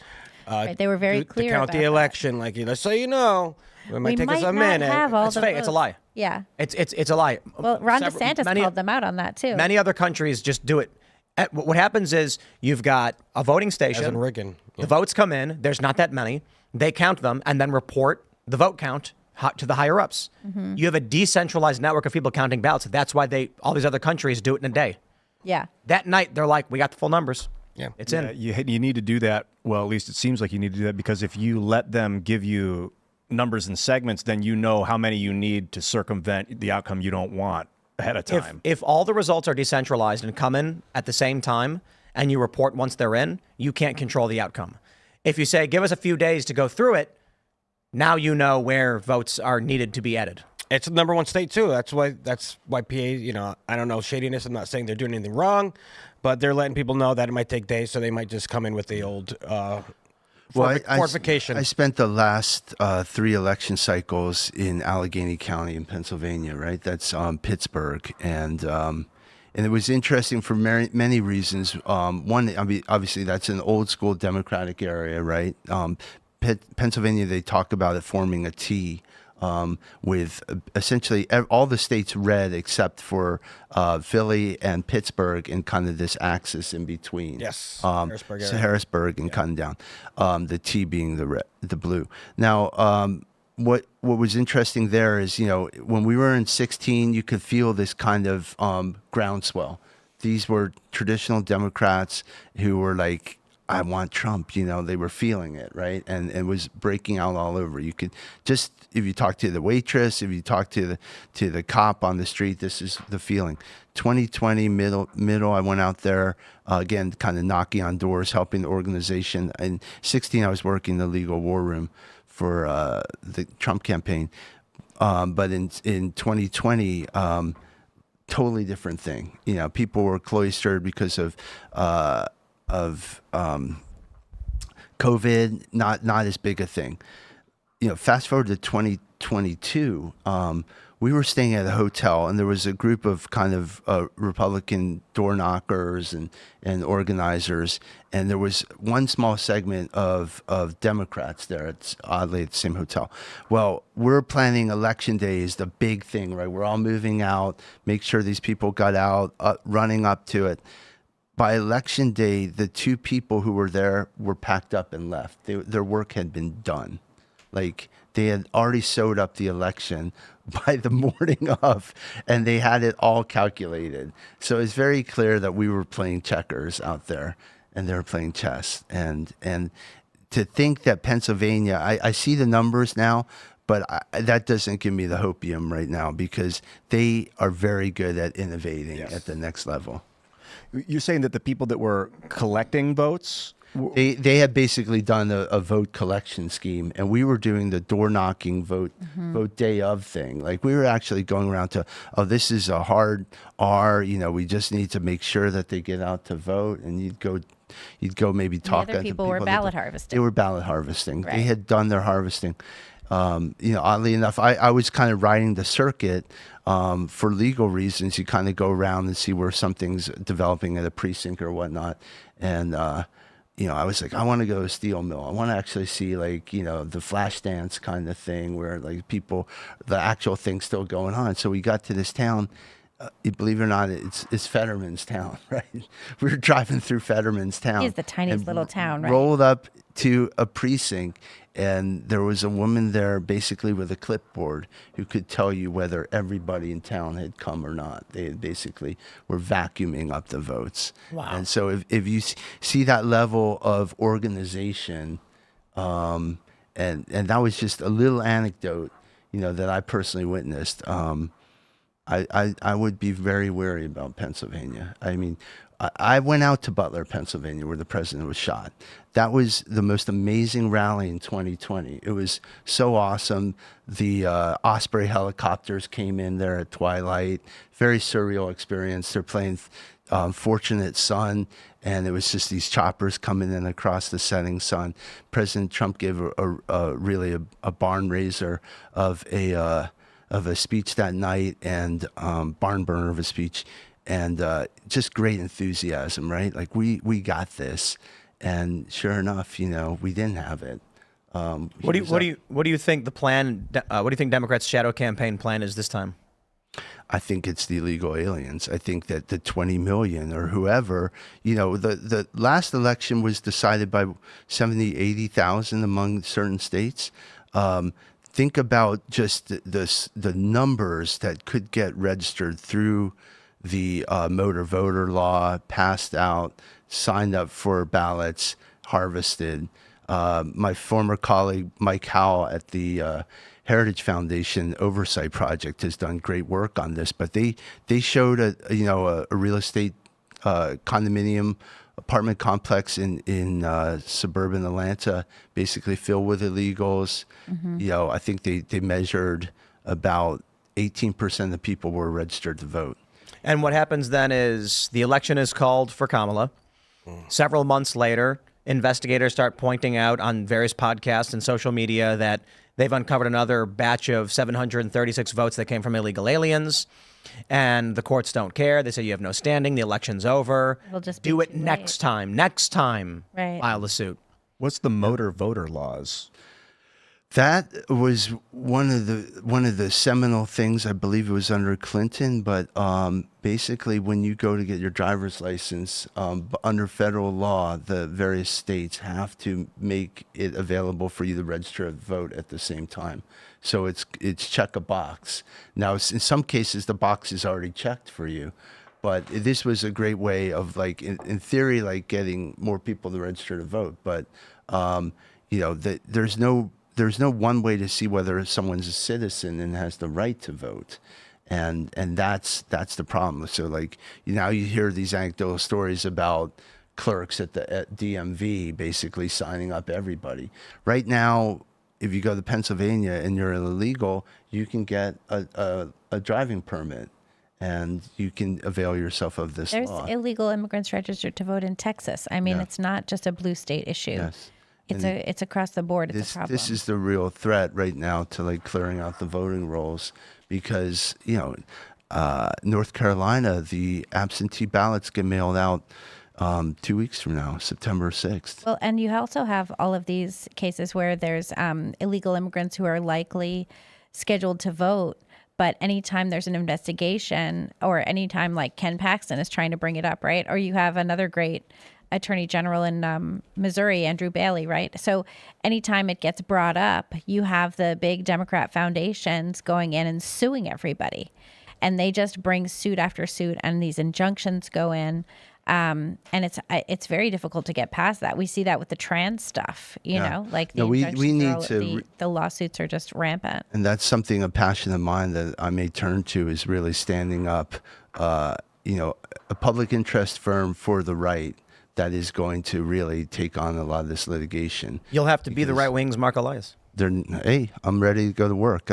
Right, they were very clear to count about the that. election. Like, just so you know, it might take us a not minute. have all It's the fake. It's a votes. lie. Yeah. It's a lie. Well, Ron DeSantis called them out on that too. Many other countries just do it. What happens is you've got a voting station. As in Reagan. The votes come in. There's not that many. They count them and then report the vote count to the higher ups. Mm-hmm. You have a decentralized network of people counting ballots. That's why all these other countries do it in a day. Yeah. That night, they're like, we got the full numbers. Yeah. It's in. You need to do that. Well, at least it seems like you need to do that, because if you let them give you numbers and segments, then you know how many you need to circumvent the outcome you don't want ahead of time. If all the results are decentralized and come in at the same time and you report once they're in, you can't control the outcome. If you say, give us a few days to go through it, now you know where votes are needed to be added. It's the number one state too. That's why PA, you know, I don't know shadiness. I'm not saying they're doing anything wrong, but they're letting people know that it might take days, so they might just come in with the old fortification. I spent the last 3 election cycles in Allegheny County in Pennsylvania, right? That's Pittsburgh, and it was interesting for many reasons. One, I mean, obviously that's an old school Democratic area, right? Pennsylvania, they talk about it forming a T. With essentially all the states red except for Philly and Pittsburgh, and kind of this axis in between. Yes, Harrisburg, Harrisburg and cutting down. The T being the blue. Now, what was interesting there is, you know, when we were in 16, you could feel this kind of groundswell. These were traditional Democrats who were like, I want Trump, you know, they were feeling it, right? And it was breaking out all over. You could just, if you talk to the waitress, if you talk to the cop on the street, this is the feeling. 2020 middle, I went out there, again, kind of knocking on doors, helping the organization. In 16, I was working the legal war room for the Trump campaign. But in 2020, totally different thing. You know, people were cloistered because of COVID, not as big a thing. You know, fast forward to 2022, we were staying at a hotel, and there was a group of kind of Republican door knockers and organizers, and there was one small segment of Democrats there. It's oddly at the same hotel. Well, we're planning election day is the big thing, right? We're all moving out, make sure these people got out, running up to it. By election day, the 2 people who were there were packed up and left. Their work had been done. Like, they had already sewed up the election by the morning of, and they had it all calculated. So it's very clear that we were playing checkers out there, and they were playing chess. And to think that Pennsylvania, I see the numbers now, but that doesn't give me the hopium right now, because they are very good at innovating at the next level. You're saying that the people that were collecting votes, they had basically done a vote collection scheme, and we were doing the door knocking vote day of thing. Like, we were actually going around to, this is a hard R, you know, we just need to make sure that they get out to vote, and you'd go maybe talk to people were ballot harvesting. They were ballot harvesting. Right. They had done their harvesting. You know, oddly enough, I was kind of riding the circuit for legal reasons. You kind of go around and see where something's developing at a precinct or whatnot. And, you know, I was like, I want to go to a steel mill. I want to actually see, like, you know, the flash dance kind of thing where, like, the actual thing's still going on. So we got to this town. Believe it or not, it's Fetterman's town, right? We were driving through Fetterman's town. It's the tiniest little town, right? Rolled up to a precinct, and there was a woman there basically with a clipboard who could tell you whether everybody in town had come or not. They basically were vacuuming up the votes. Wow. And so if you see that level of organization, and that was just a little anecdote, you know, that I personally witnessed. I would be very wary about Pennsylvania. I mean, I went out to Butler, Pennsylvania, where the president was shot. That was the most amazing rally in 2020. It was so awesome. The Osprey helicopters came in there at twilight. Very surreal experience. They're playing Fortunate Son, and it was just these choppers coming in across the setting sun. President Trump gave really a barn raiser of a speech that night, and barn burner of a speech, and just great enthusiasm, right? Like we got this, and sure enough, we didn't have it. What do you think the plan? What do you think Democrats' shadow campaign plan is this time? I think it's the illegal aliens. I think that the 20 million or whoever, the last election was decided by 70, 80,000 among certain states. Think about just the numbers that could get registered through the motor voter law, passed out, signed up for ballots, harvested. My former colleague, Mike Howell at the Heritage Foundation Oversight Project has done great work on this, but they showed a real estate condominium apartment complex in suburban Atlanta, basically filled with illegals. I think they measured about 18% of the people were registered to vote. And what happens then is the election is called for Kamala. Several months later, investigators start pointing out on various podcasts and social media that they've uncovered another batch of 736 votes that came from illegal aliens, and the courts don't care. They say you have no standing. The election's over. It'll just do it next time. Next time, right. File the suit. What's the motor voter laws? That was one of the seminal things. I believe it was under Clinton, but basically when you go to get your driver's license, under federal law, the various states have to make it available for you to register to vote at the same time. So it's check a box. Now, in some cases, the box is already checked for you, but this was a great way of, like, in theory, like getting more people to register to vote. But there's no one way to see whether someone's a citizen and has the right to vote. And that's the problem. So, like, now you hear these anecdotal stories about clerks at DMV basically signing up everybody. Right now, if you go to Pennsylvania and you're illegal, you can get a driving permit and you can avail yourself of this law. There's illegal immigrants registered to vote in Texas. I mean, It's not just a blue state issue. Yes. It's across the board. It's a problem. This is the real threat right now to, like, clearing out the voting rolls, because North Carolina, the absentee ballots get mailed out 2 weeks from now, September 6th. Well, and you also have all of these cases where there's illegal immigrants who are likely scheduled to vote, but anytime there's an investigation, or anytime, like, Ken Paxton is trying to bring it up, right? Or you have another great Attorney General in Missouri, Andrew Bailey, right? So anytime it gets brought up, you have the big Democrat foundations going in and suing everybody. And they just bring suit after suit, and these injunctions go in. And it's very difficult to get past that. We see that with the trans stuff, you know, like the we need to the lawsuits are just rampant. And that's something, a passion of mine that I may turn to, is really standing up, a public interest firm for the right that is going to really take on a lot of this litigation. You'll have to be the right wing's Mark Elias. Hey, I'm ready to go to work.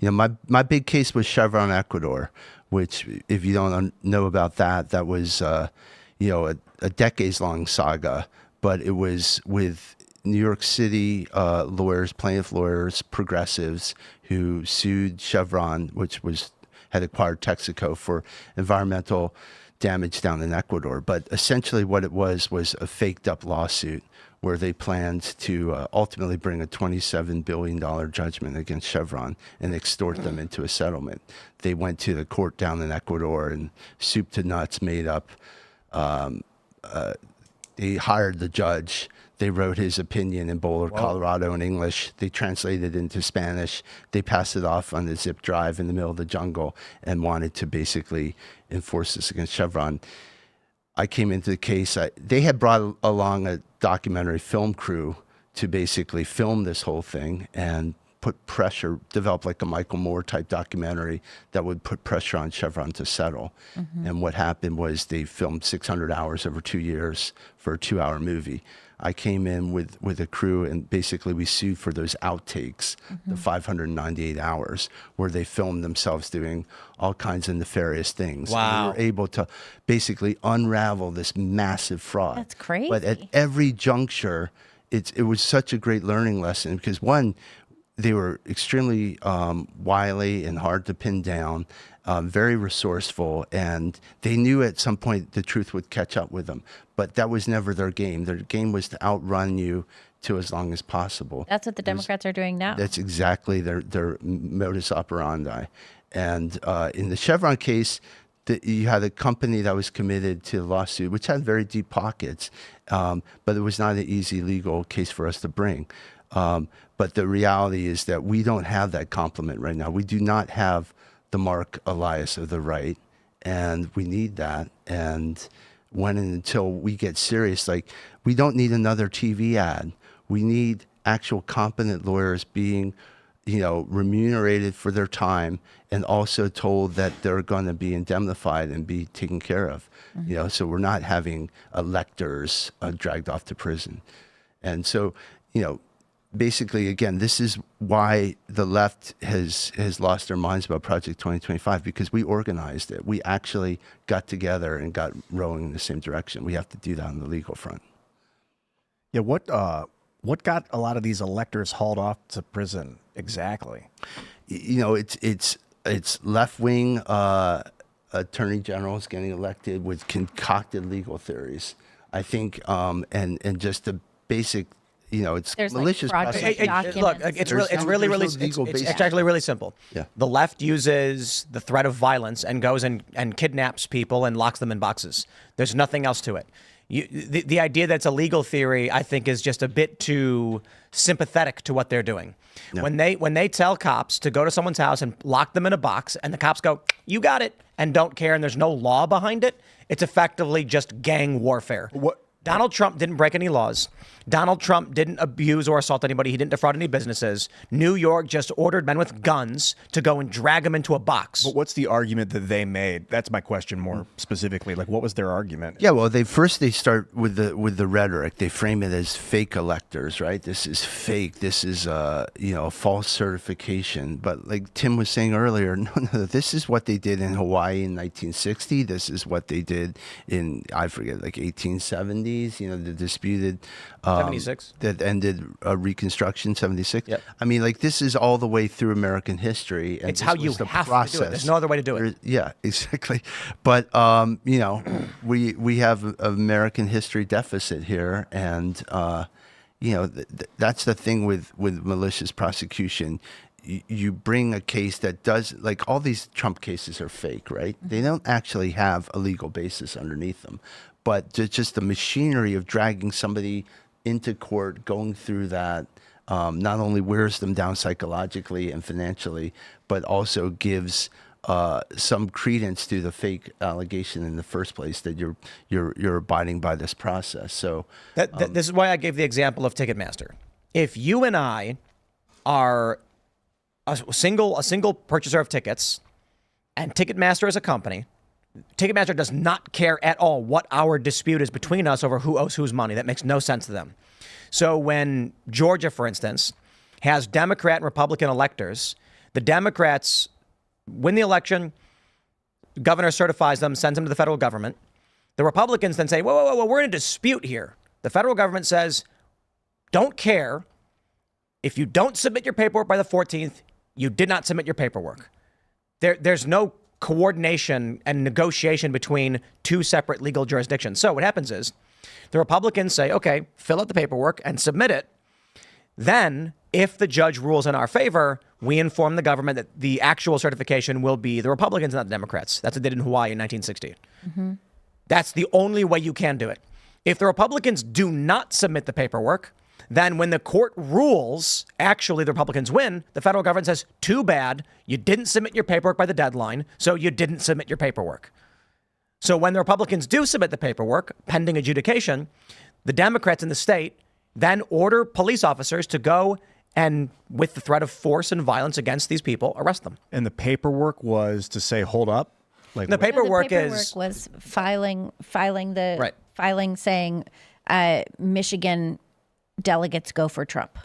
My big case was Chevron Ecuador, which, if you don't know about that was a decades-long saga, but it was with New York City lawyers, plaintiff lawyers, progressives, who sued Chevron, which had acquired Texaco, for environmental damage down in Ecuador. But essentially what it was a faked up lawsuit where they planned to ultimately bring a $27 billion judgment against Chevron and extort them into a settlement. They went to the court down in Ecuador and soup to nuts made up. They hired the judge. They wrote his opinion in Boulder, Colorado in English. They translated it into Spanish. They passed it off on a zip drive in the middle of the jungle and wanted to basically enforce this against Chevron. I came into the case. They had brought along a documentary film crew to basically film this whole thing, and put pressure, develop like a Michael Moore type documentary that would put pressure on Chevron to settle. And what happened was they filmed 600 hours over 2 years for a 2-hour movie. I came in with a crew, and basically we sued for those outtakes, the 598 hours, where they filmed themselves doing all kinds of nefarious things. Wow. And we were able to basically unravel this massive fraud. That's crazy. But at every juncture, it was such a great learning lesson because, one, they were extremely wily and hard to pin down, very resourceful, and they knew at some point the truth would catch up with them. But that was never their game. Their game was to outrun you to as long as possible. That's what the Democrats are doing now. That's exactly their modus operandi. And in the Chevron case, you had a company that was committed to a lawsuit, which had very deep pockets, but it was not an easy legal case for us to bring. But the reality is that we don't have that complement right now. We do not have the Mark Elias of the right, and we need that. And when and until we get serious, like, we don't need another TV ad. We need actual competent lawyers being, remunerated for their time and also told that they're going to be indemnified and be taken care of. So we're not having electors dragged off to prison. And so, basically, again, this is why the left has lost their minds about Project 2025, because we organized it. We actually got together and got rowing in the same direction. We have to do that on the legal front. Yeah, what got a lot of these electors hauled off to prison exactly? It's left-wing attorney generals getting elected with concocted legal theories, I think, and just the basic. It's There's malicious fraudulent prosecution. Look, it's actually really simple. Yeah. The left uses the threat of violence and goes and kidnaps people and locks them in boxes. There's nothing else to it. The idea that it's a legal theory, I think, is just a bit too sympathetic to what they're doing. Yeah. When they tell cops to go to someone's house and lock them in a box, and the cops go, "You got it," and don't care, and there's no law behind it, it's effectively just gang warfare. Donald Trump didn't break any laws. Donald Trump didn't abuse or assault anybody. He didn't defraud any businesses. New York just ordered men with guns to go and drag them into a box. But what's the argument that they made? That's my question more specifically. Like, what was their argument? Yeah, well, they start with the rhetoric. They frame it as fake electors, right? This is fake. This is a false certification. But like Tim was saying earlier, no, this is what they did in Hawaii in 1960. This is what they did in, I forget, like 1870s. The disputed 76 that ended Reconstruction, 76. Yep. I mean, like, this is all the way through American history. And It's how you have to do it. There's no other way to do it. Yeah, exactly. But we have an American history deficit here, and that's the thing with malicious prosecution. You bring a case that does, like, all these Trump cases are fake, right? They don't actually have a legal basis underneath them, but just the machinery of dragging somebody into court, going through that, not only wears them down psychologically and financially, but also gives some credence to the fake allegation in the first place that you're abiding by this process. So this is why I gave the example of Ticketmaster. If you and I are a single purchaser of tickets, and Ticketmaster is a company, Ticketmaster does not care at all what our dispute is between us over who owes whose money. That makes no sense to them. So when Georgia, for instance, has Democrat and Republican electors, the Democrats win the election, governor certifies them, sends them to the federal government. The Republicans then say, whoa, we're in a dispute here. The federal government says, don't care. If you don't submit your paperwork by the 14th, you did not submit your paperwork. There's no coordination and negotiation between two separate legal jurisdictions. So what happens is the Republicans say, okay, fill out the paperwork and submit it. Then if the judge rules in our favor, we inform the government that the actual certification will be the Republicans, not the Democrats. That's what they did in Hawaii in 1960. Mm-hmm. That's the only way you can do it. If the Republicans do not submit the paperwork, then when the court rules, actually the Republicans win, the federal government says, too bad, you didn't submit your paperwork by the deadline, so you didn't submit your paperwork. So when the Republicans do submit the paperwork, pending adjudication, the Democrats in the state then order police officers to go and with the threat of force and violence against these people, arrest them. And the paperwork was to say, hold up. Like the paperwork was filing saying Michigan delegates go for Trump.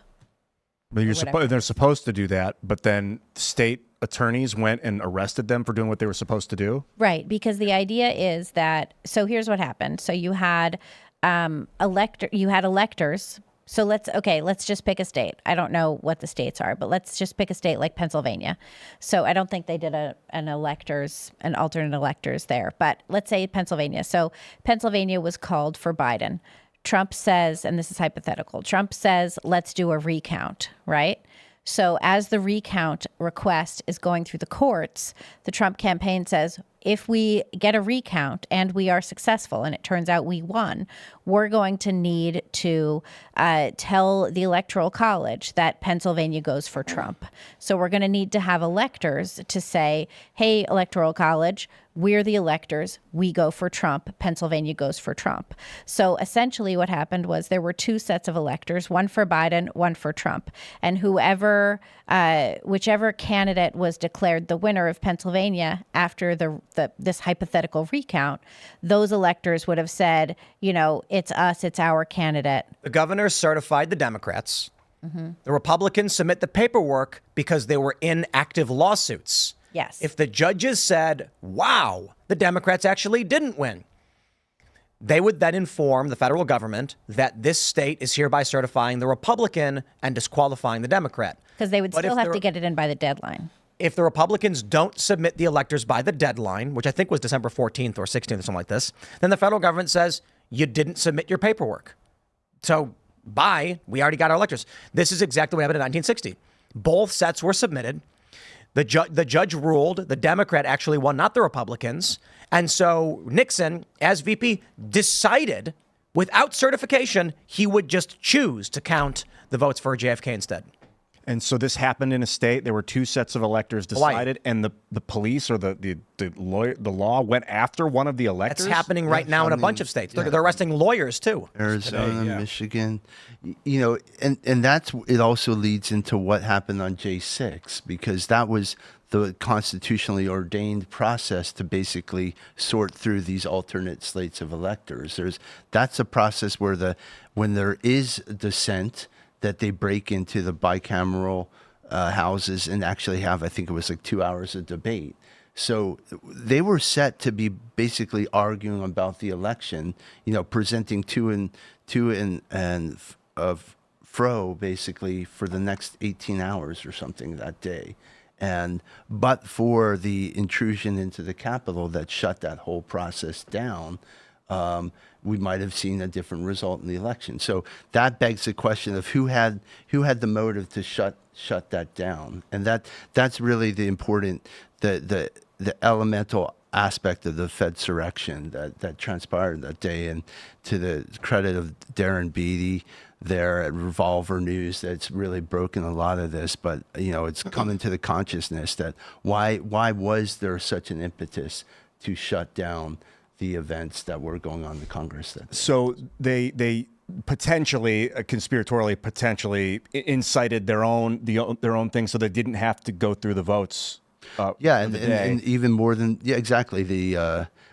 But they're supposed to do that, but then state attorneys went and arrested them for doing what they were supposed to do? Right, because the idea is that, so here's what happened. So you had electors. So let's just pick a state. I don't know what the states are, but let's just pick a state like Pennsylvania. So I don't think they did an alternate electors there, but let's say Pennsylvania. So Pennsylvania was called for Biden. Trump says, and this is hypothetical, Trump says, let's do a recount, right? So as the recount request is going through the courts, the Trump campaign says, if we get a recount and we are successful, and it turns out we won, we're going to need to tell the Electoral College that Pennsylvania goes for Trump. So we're going to need to have electors to say, hey, Electoral College, we're the electors. We go for Trump. Pennsylvania goes for Trump. So essentially what happened was there were two sets of electors, one for Biden, one for Trump. And whichever candidate was declared the winner of Pennsylvania after this hypothetical recount, those electors would have said, it's us, it's our candidate. The governor certified the Democrats. Mm-hmm. The Republicans submit the paperwork because they were in active lawsuits. Yes. If the judges said, wow, the Democrats actually didn't win, they would then inform the federal government that this state is hereby certifying the Republican and disqualifying the Democrat. Because they would still have to get it in by the deadline. If the Republicans don't submit the electors by the deadline, which I think was December 14th or 16th or something like this, then the federal government says, you didn't submit your paperwork. So, we already got our electors. This is exactly what happened in 1960. Both sets were submitted. The judge ruled the Democrat actually won, not the Republicans. And so Nixon, as VP, decided without certification, he would just choose to count the votes for JFK instead. And so this happened in a state. There were two sets of electors decided, and the police or the law went after one of the electors. That's happening right now in a bunch of states. They're arresting lawyers too. Arizona, Michigan, and it also leads into what happened on J6, because that was the constitutionally ordained process to basically sort through these alternate slates of electors. That's a process where when there is dissent, that they break into the bicameral houses and actually have, I think it was like 2 hours of debate. So they were set to be basically arguing about the election, presenting to and fro basically for the next 18 hours or something that day. But for the intrusion into the Capitol that shut that whole process down, we might have seen a different result in the election. So that begs the question of who had the motive to shut that down, and that's really the important the elemental aspect of the Fedsurrection that transpired that day. And to the credit of Darren Beatty there at Revolver News, that's really broken a lot of this. But it's come into the consciousness that why was there such an impetus to shut down the events that were going on in Congress. So they potentially, conspiratorially, incited their own thing, so they didn't have to go through the votes. And even more than exactly.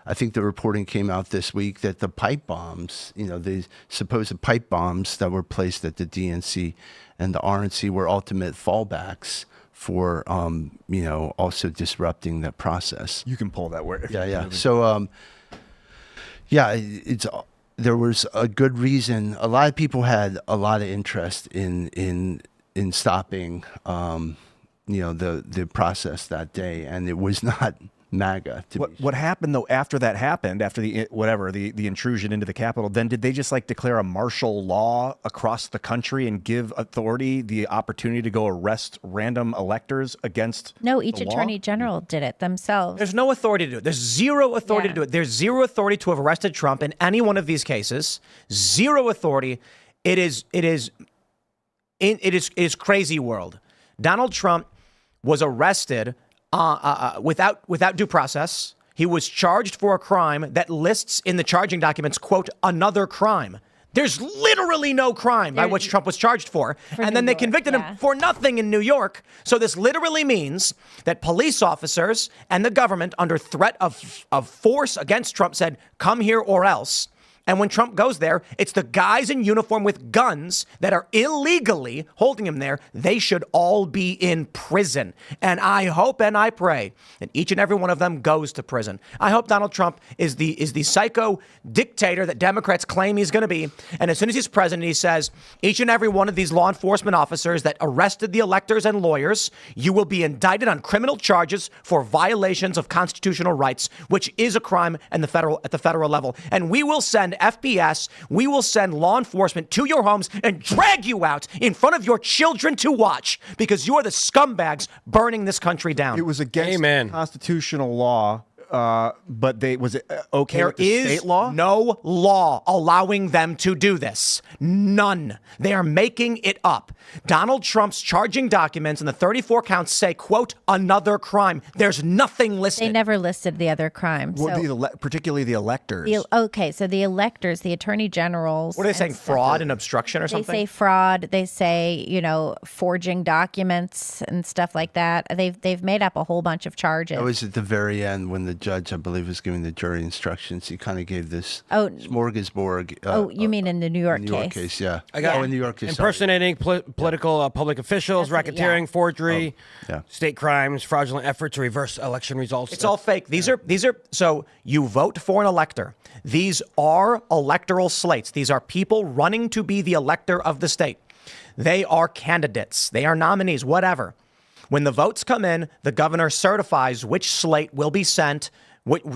I think the reporting came out this week that the pipe bombs, the supposed pipe bombs that were placed at the DNC and the RNC were ultimate fallbacks for also disrupting that process. You can pull that word. Yeah. So. There was a good reason. A lot of people had a lot of interest in stopping, the process that day, and it was not MAGA. What happened though after that happened, after the intrusion into the Capitol? Then did they just declare a martial law across the country and give authority the opportunity to go arrest random electors against? No, each attorney general did it themselves. There's no authority to do it. There's zero authority to do it. There's zero authority to have arrested Trump in any one of these cases. Zero authority. It is crazy world. Donald Trump was arrested without due process. He was charged for a crime that lists in the charging documents, quote, another crime. There's literally no crime by which Trump was charged for. And then they convicted him for nothing in New York. So this literally means that police officers and the government, under threat of force against Trump, said, come here or else. And when Trump goes there, it's the guys in uniform with guns that are illegally holding him there. They should all be in prison. And I hope and I pray that each and every one of them goes to prison. I hope Donald Trump is the psycho dictator that Democrats claim he's going to be. And as soon as he's president, he says, each and every one of these law enforcement officers that arrested the electors and lawyers, you will be indicted on criminal charges for violations of constitutional rights, which is a crime at the federal level. And we will send FPS, we will send law enforcement to your homes and drag you out in front of your children to watch because you are the scumbags burning this country down. It was against constitutional law, but was it okay there with the state law? No law allowing them to do this. None. They are making it up. Donald Trump's charging documents and the 34 counts say, quote, another crime. There's nothing listed. They never listed the other crimes. Well, particularly the electors. So the electors, the attorney generals. What are they saying? Fraud and obstruction or something? They say fraud. They say, forging documents and stuff like that. They've made up a whole bunch of charges. That was at the very end when the judge, I believe, was giving the jury instructions. He kind of gave this smorgasbord. You mean in the New York case? Yeah. In New York case. Impersonating political public officials, racketeering, forgery, state crimes, fraudulent effort to reverse election results. It's all fake. These are so you vote for an elector. These are electoral slates. These are people running to be the elector of the state. They are candidates. They are nominees, whatever. When the votes come in, the governor certifies which slate will be sent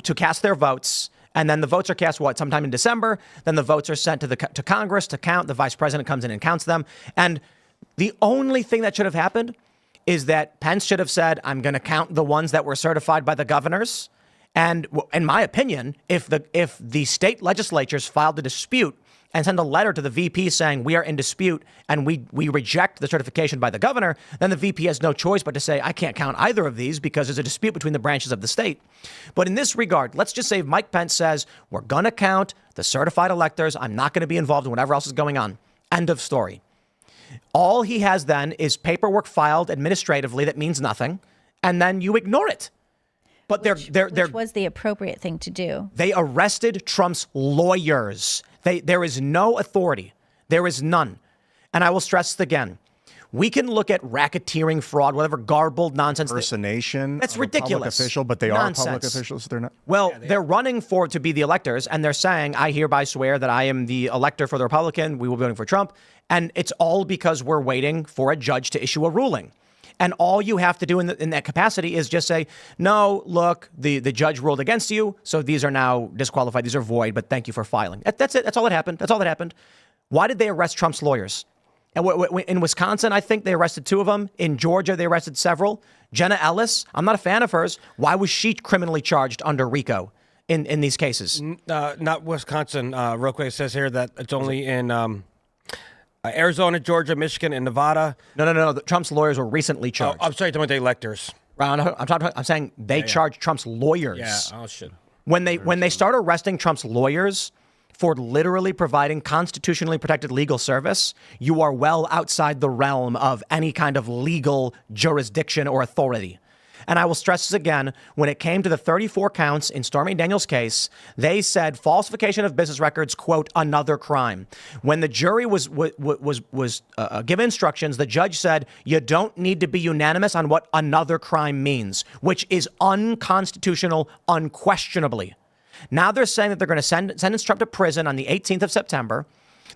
to cast their votes. And then the votes are cast, sometime in December. Then the votes are sent to Congress to count. The vice president comes in and counts them. And the only thing that should have happened is that Pence should have said, I'm going to count the ones that were certified by the governors. And in my opinion, if the state legislatures filed a dispute and send a letter to the VP saying we are in dispute and we reject the certification by the governor, then the VP has no choice but to say, I can't count either of these because there's a dispute between the branches of the state. But in this regard, let's just say Mike Pence says, we're going to count the certified electors. I'm not going to be involved in whatever else is going on. End of story. All he has then is paperwork filed administratively that means nothing. And then you ignore it. But which was the appropriate thing to do. They arrested Trump's lawyers. There is no authority. There is none. And I will stress this again. We can look at racketeering, fraud, whatever garbled nonsense. Impersonation. That's ridiculous. Public official, but they are public officials. They're not. Well, they're running to be the electors, and they're saying, I hereby swear that I am the elector for the Republican. We will be voting for Trump. And it's all because we're waiting for a judge to issue a ruling. And all you have to do in that capacity is just say, no, look, the judge ruled against you, so these are now disqualified. These are void, but thank you for filing. That's it. That's all that happened. That's all that happened. Why did they arrest Trump's lawyers? And in Wisconsin, I think they arrested 2 of them. In Georgia, they arrested several. Jenna Ellis, I'm not a fan of hers. Why was she criminally charged under RICO in these cases? Not Wisconsin. Real quick, it says here that it's only in Arizona, Georgia, Michigan, and Nevada. No. Trump's lawyers were recently charged. I'm sorry, talking about the electors. I'm saying they charged Trump's lawyers. Yeah. Oh shit. When they start arresting Trump's lawyers for literally providing constitutionally protected legal service, you are well outside the realm of any kind of legal jurisdiction or authority. And I will stress this again, when it came to the 34 counts in Stormy Daniels' case, they said falsification of business records, quote, another crime. When the jury was given instructions, the judge said, you don't need to be unanimous on what another crime means, which is unconstitutional unquestionably. Now they're saying that they're going to sentence Trump to prison on the 18th of September.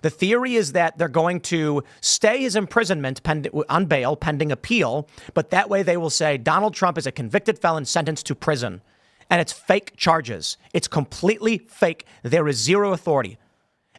The theory is that they're going to stay his imprisonment on bail pending appeal, but that way they will say Donald Trump is a convicted felon sentenced to prison. And it's fake charges. It's completely fake. There is zero authority.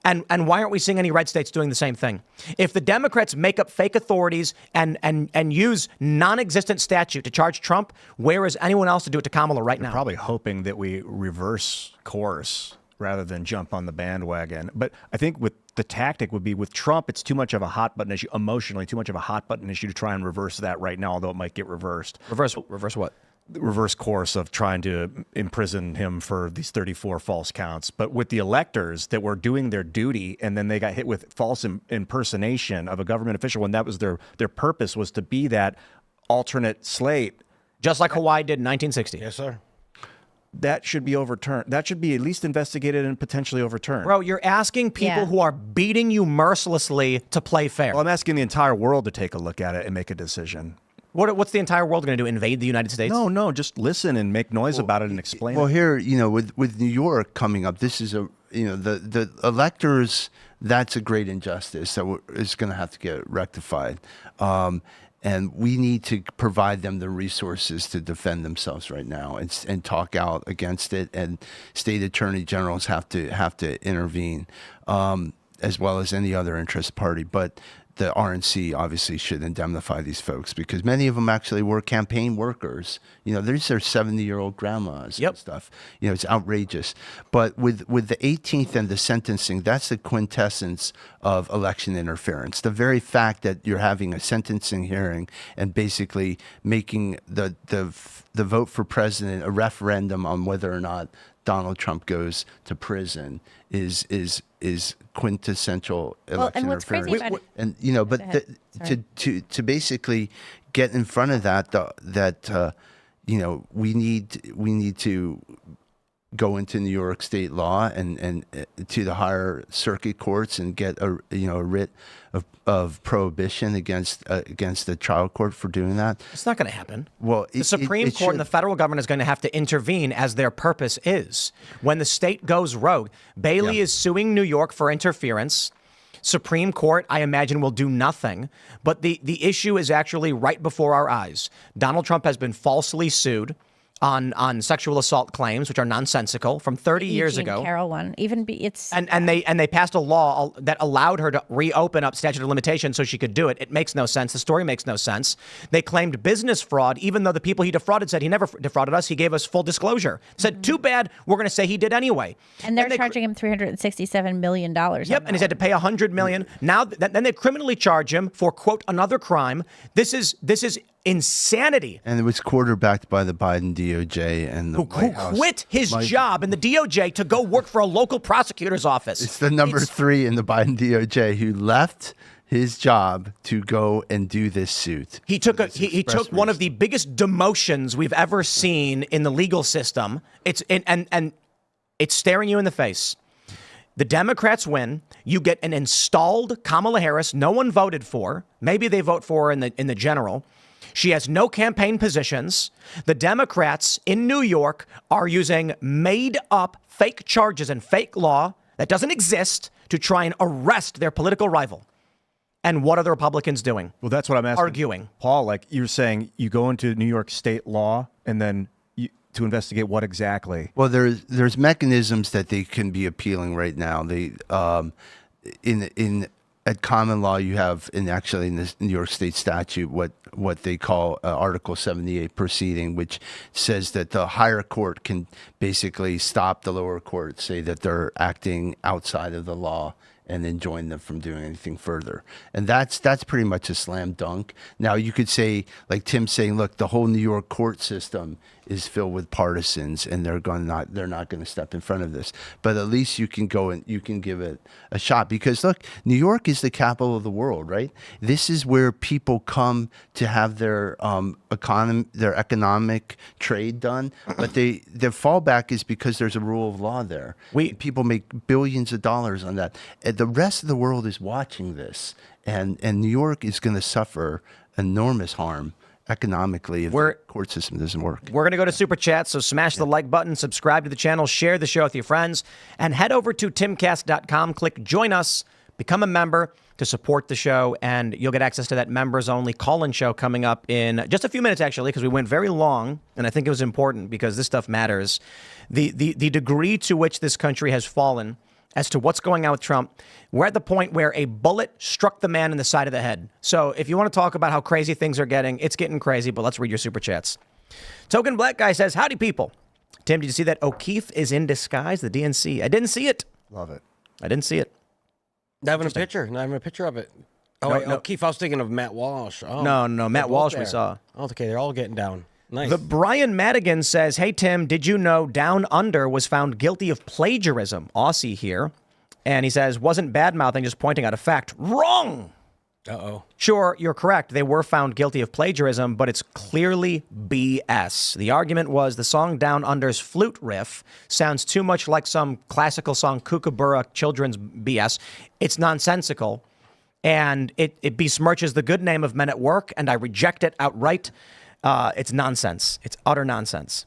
And why aren't we seeing any red states doing the same thing? If the Democrats make up fake authorities and use non-existent statute to charge Trump, where is anyone else to do it to Kamala right now? Probably hoping that we reverse course rather than jump on the bandwagon. But I think the tactic would be with Trump, it's too much of a hot button issue, emotionally too much of a hot button issue to try and reverse that right now, although it might get reversed. Reverse what? reverse course of trying to imprison him for these 34 false counts. But with the electors that were doing their duty and then they got hit with false impersonation of a government official when that was their purpose was to be that alternate slate. Just like Hawaii did in 1960. Yes, sir. That should be overturned. That should be at least investigated and potentially overturned. Bro, you're asking people who are beating you mercilessly to play fair. Well, I'm asking the entire world to take a look at it and make a decision. What's the entire world going to do? Invade the United States? No, just listen and make noise about it and explain Well, it. here, with New York coming up, this is the electors, that's a great injustice that is going to have to get rectified. And we need to provide them the resources to defend themselves right now and talk out against it. And state attorney generals have to intervene, as well as any other interest party. But the RNC obviously should indemnify these folks because many of them actually were campaign workers. These are 70-year-old grandmas and stuff. It's outrageous. But with the 18th and the sentencing, that's the quintessence of election interference. The very fact that you're having a sentencing hearing and basically making the vote for president a referendum on whether or not Donald Trump goes to prison is quintessential election and what's interference. crazy about And to basically get in front of that, we need to go into New York state law and to the higher circuit courts and get a writ of prohibition against the trial court for doing that. It's not going to happen. Well, the Supreme Court and the federal government is going to have to intervene as their purpose is. When the state goes rogue, Bailey is suing New York for interference. Supreme Court, I imagine, will do nothing. But the issue is actually right before our eyes. Donald Trump has been falsely sued on sexual assault claims, which are nonsensical, from 30 years ago. Carroll one, and they passed a law that allowed her to reopen up statute of limitations so she could do it. It makes no sense. The story makes no sense. They claimed business fraud, even though the people he defrauded said he never defrauded us. He gave us full disclosure. Said, too bad, we're going to say he did anyway. And they're charging him $367 million. Yep, and he's had to pay $100 million. Now, then they criminally charge him for, quote, another crime. This is insanity. And it was quarterbacked by the Biden DOJ and the White House. Who quit his job in the DOJ to go work for a local prosecutor's office. It's the number 3 in the Biden DOJ who left his job to go and do this suit. He took one of the biggest demotions we've ever seen in the legal system. It's staring you in the face. The Democrats win. You get an installed Kamala Harris no one voted for. Maybe they vote for her in the general. She has no campaign positions. The Democrats in New York are using made up fake charges and fake law that doesn't exist to try and arrest their political rival. And what are the Republicans doing? Well, that's what I'm asking. Arguing. Paul, like you're saying, you go into New York state law and then to investigate what exactly? Well, there's mechanisms that they can be appealing right now. They at common law, you have in this New York State statute what they call Article 78 proceeding, which says that the higher court can basically stop the lower court, say that they're acting outside of the law, and enjoin them from doing anything further. And that's pretty much a slam dunk. Now, you could say, like Tim's saying, look, the whole New York court system is filled with partisans, and they're not going to step in front of this. But at least you can go and you can give it a shot, because look, New York is the capital of the world, right? This is where people come to have their economic trade done. But their fallback is because there's a rule of law there. People make billions of dollars on that. And the rest of the world is watching this, and New York is going to suffer enormous harm economically if the court system doesn't work. We're going to go to Super Chat, so smash the like button, subscribe to the channel, share the show with your friends, and head over to timcast.com, click join us, become a member to support the show, and you'll get access to that members-only call-in show coming up in just a few minutes, actually, because we went very long, and I think it was important because this stuff matters. The degree to which this country has fallen as to what's going on with Trump, we're at the point where a bullet struck the man in the side of the head. So if you want to talk about how crazy things are getting, it's getting crazy, but let's read your Super Chats. Token Black Guy says, howdy, people. Tim, did you see that O'Keefe is in disguise, the DNC? I didn't see it. Love it. I didn't see it. Not even a picture of it. Oh, No, wait, no. O'Keefe, I was thinking of Matt Walsh. Oh, No, Matt both Walsh there. we saw. Oh, okay, they're all getting down. Nice. The Brian Madigan says, hey, Tim, did you know Down Under was found guilty of plagiarism? Aussie here. And he says, wasn't bad-mouthing, just pointing out a fact. Wrong! Uh-oh. Sure, you're correct. They were found guilty of plagiarism, but it's clearly BS. The argument was the song Down Under's flute riff sounds too much like some classical song, Kookaburra children's BS. It's nonsensical, and it besmirches the good name of Men at Work, and I reject it outright. It's nonsense. It's utter nonsense.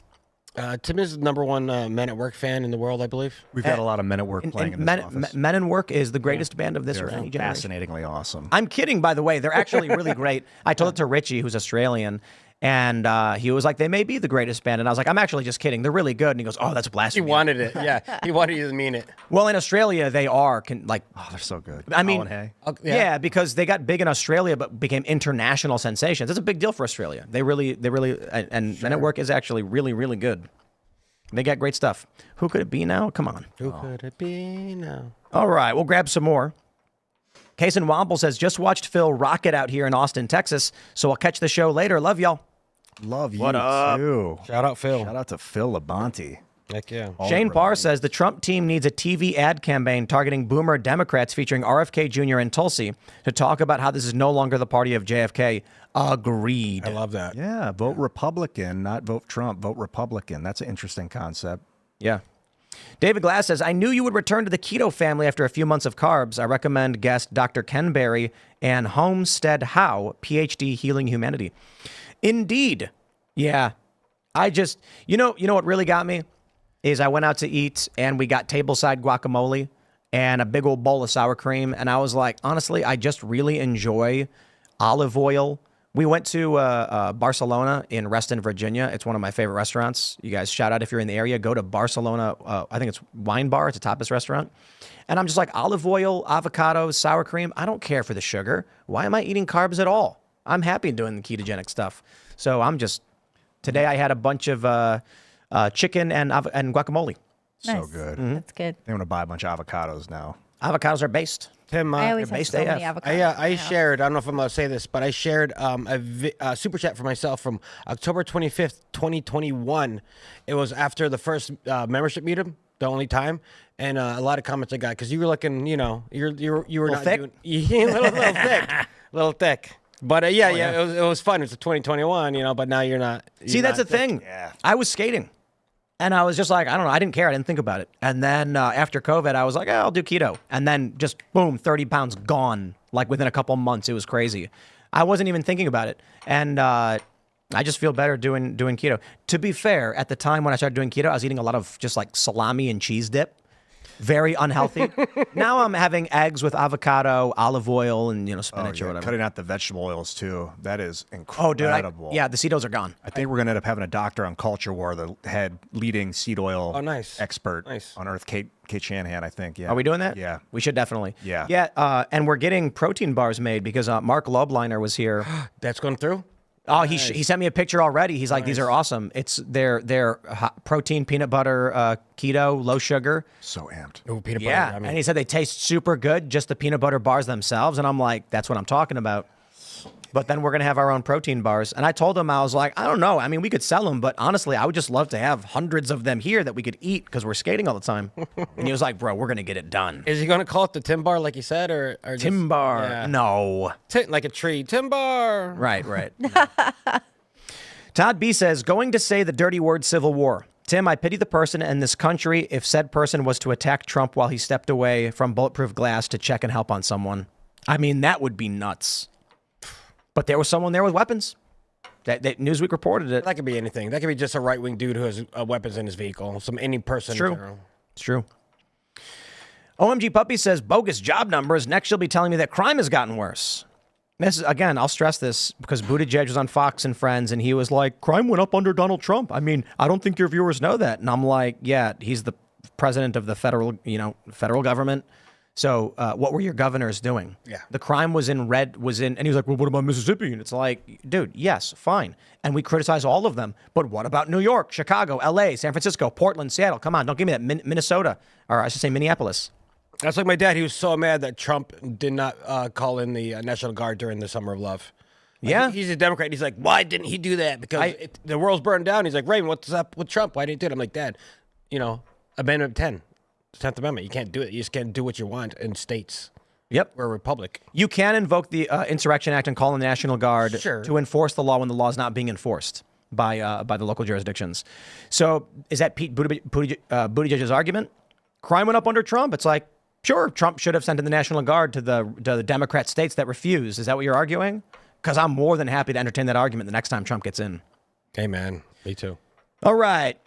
Tim is the number one Men at Work fan in the world, I believe. We've got a lot of Men at Work playing in this office. Men at Work is the greatest band of this They're or any generation. fascinatingly awesome. I'm kidding, by the way. They're actually really great. I told it to Richie, who's Australian, and he was like, they may be the greatest band. And I was like, I'm actually just kidding. They're really good. And he goes, oh, that's He blasphemy. wanted it. Yeah, he wanted you to mean it. Well, in Australia, they are Oh, they're so good. I mean, Colin Hay. yeah, because they got big in Australia, but became international sensations. It's a big deal for Australia. They really, and Men at Work is actually really, really good. They got great stuff. Who could it be now? Come on. Who could it be now? All right, we'll grab some more. Case and Womble says, just watched Phil rock it out here in Austin, Texas, so I'll catch the show later. Love y'all. Love you, What up? too. Shout out, Phil. Shout out to Phil Labonte. Heck yeah. Shane Parr says the Trump team needs a TV ad campaign targeting boomer Democrats featuring RFK Jr. and Tulsi to talk about how this is no longer the party of JFK. Agreed. I love that. Yeah, vote Republican, not vote Trump. Vote Republican. That's an interesting concept. Yeah. David Glass says, I knew you would return to the keto family after a few months of carbs. I recommend guest Dr. Ken Berry and Homestead Howe, PhD Healing Humanity. Indeed. Yeah. I just, you know what really got me is I went out to eat and we got tableside guacamole and a big old bowl of sour cream. And I was like, honestly, I just really enjoy olive oil. We went to Barcelona in Reston, Virginia. It's one of my favorite restaurants. You guys, shout out if you're in the area. Go to Barcelona. I think it's Wine Bar. It's a tapas restaurant. And I'm just like, olive oil, avocados, sour cream. I don't care for the sugar. Why am I eating carbs at all? I'm happy doing the ketogenic stuff. So today I had a bunch of chicken and guacamole. Nice. So good. That's good. They want to buy a bunch of avocados now. Avocados are based. Tim, I always have based so many AF. avocados. I shared, I don't know if I'm allowed to say this, but I shared a super chat for myself from October 25th, 2021. It was after the first membership meetup, the only time. And a lot of comments I got because you were looking, you were not thick? doing a little thick. But it was fun. It was 2021, but now you're not. See, that's the thing. Yeah. I was skating. And I was just like, I don't know. I didn't care. I didn't think about it. And then after COVID, I was like, I'll do keto. And then just boom, 30 pounds gone. Like within a couple months, it was crazy. I wasn't even thinking about it. And I just feel better doing keto. To be fair, at the time when I started doing keto, I was eating a lot of just like salami and cheese dip. Very unhealthy. Now I'm having eggs with avocado, olive oil, and spinach or whatever. Cutting out the vegetable oils too. That is incredible. Oh, dude! The seed oils are gone. I think we're gonna end up having a doctor on Culture War, the head leading seed oil expert on Earth, Kate Shanahan. I think. Yeah. Are we doing that? Yeah. We should definitely. Yeah. Yeah. And we're getting protein bars made because Mark Lobliner was here. That's going through. Oh, he sent me a picture already. He's like, these are awesome. It's their protein peanut butter keto, low sugar. So amped. Oh, peanut butter. Yeah, and he said they taste super good, just the peanut butter bars themselves. And I'm like, that's what I'm talking about. But then we're going to have our own protein bars. And I told him, I was like, I don't know. I mean, we could sell them, but honestly, I would just love to have hundreds of them here that we could eat because we're skating all the time. And he was like, bro, we're going to get it done. Is he going to call it the Tim Bar like you said? or Tim Bar? Yeah. No. Like a tree. Tim Bar. Right. Todd B says, going to say the dirty word Civil War. Tim, I pity the person in this country if said person was to attack Trump while he stepped away from bulletproof glass to check and help on someone. I mean, that would be nuts. But there was someone there with weapons. That Newsweek reported it. That could be anything. That could be just a right-wing dude who has weapons in his vehicle. Any person. It's true. It's true. OMG Puppy says, bogus job numbers. Next, she'll be telling me that crime has gotten worse. This is, again, I'll stress this because Buttigieg was on Fox and Friends, and he was like, crime went up under Donald Trump. I mean, I don't think your viewers know that. And I'm like, yeah, he's the president of the federal government. So what were your governors doing? Yeah. The crime was in, and he was like, well, what about Mississippi? And it's like, dude, yes, fine. And we criticize all of them. But what about New York, Chicago, LA, San Francisco, Portland, Seattle? Come on, don't give me that. Minnesota, or I should say Minneapolis. That's like my dad. He was so mad that Trump did not call in the National Guard during the Summer of Love. Yeah. He's a Democrat. He's like, why didn't he do that? Because the world's burned down. He's like, Raymond, what's up with Trump? Why didn't he do it? I'm like, Dad, Amendment 10, 10th Amendment. You can't do it. You just can't do what you want in states. Yep. We're a republic. You can invoke the Insurrection Act and call in the National Guard to enforce the law when the law is not being enforced by the local jurisdictions. So is that Pete Buttigieg's argument? Crime went up under Trump. It's like, sure, Trump should have sent in the National Guard to the Democrat states that refused. Is that what you're arguing? Because I'm more than happy to entertain that argument the next time Trump gets in. Hey, man. Me too. All right.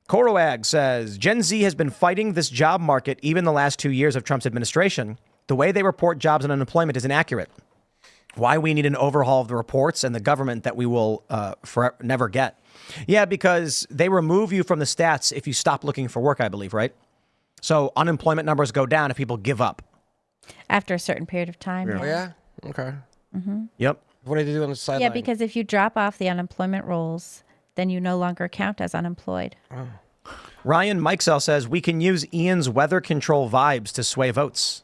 Korowag says, Gen Z has been fighting this job market even the last 2 years of Trump's administration. The way they report jobs and unemployment is inaccurate. Why we need an overhaul of the reports and the government that we will never get. Yeah, because they remove you from the stats if you stop looking for work, I believe, right? So unemployment numbers go down if people give up. After a certain period of time. Oh, yeah? Okay. Mm-hmm. Yep. What do they do on the sideline? Yeah, because if you drop off the unemployment rolls, then you no longer count as unemployed. Oh. Ryan Mikesell says, we can use Ian's weather control vibes to sway votes.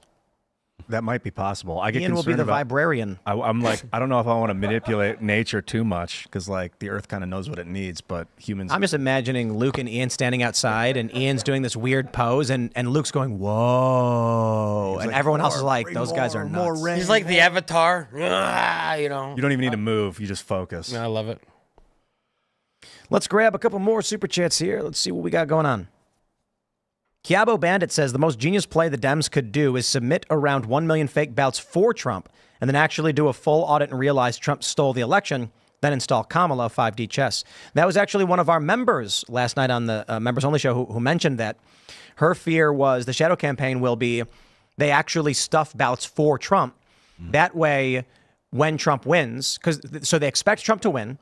That might be possible. I get Ian will be the vibrarian. I'm like, I don't know if I want to manipulate nature too much because, like, the Earth kind of knows what it needs, but humans. I'm just imagining Luke and Ian standing outside, and Ian's doing this weird pose, and Luke's going, whoa. And like, everyone else is like, those guys are nuts. He's like the Avatar. You don't even need to move. You just focus. I love it. Let's grab a couple more super chats here. Let's see what we got going on. Kiabo Bandit says the most genius play the Dems could do is submit around 1 million fake ballots for Trump and then actually do a full audit and realize Trump stole the election, then install Kamala 5D chess. That was actually one of our members last night on the Members Only show who mentioned that. Her fear was the shadow campaign will be they actually stuff ballots for Trump. That way, when Trump wins, so they expect Trump to win,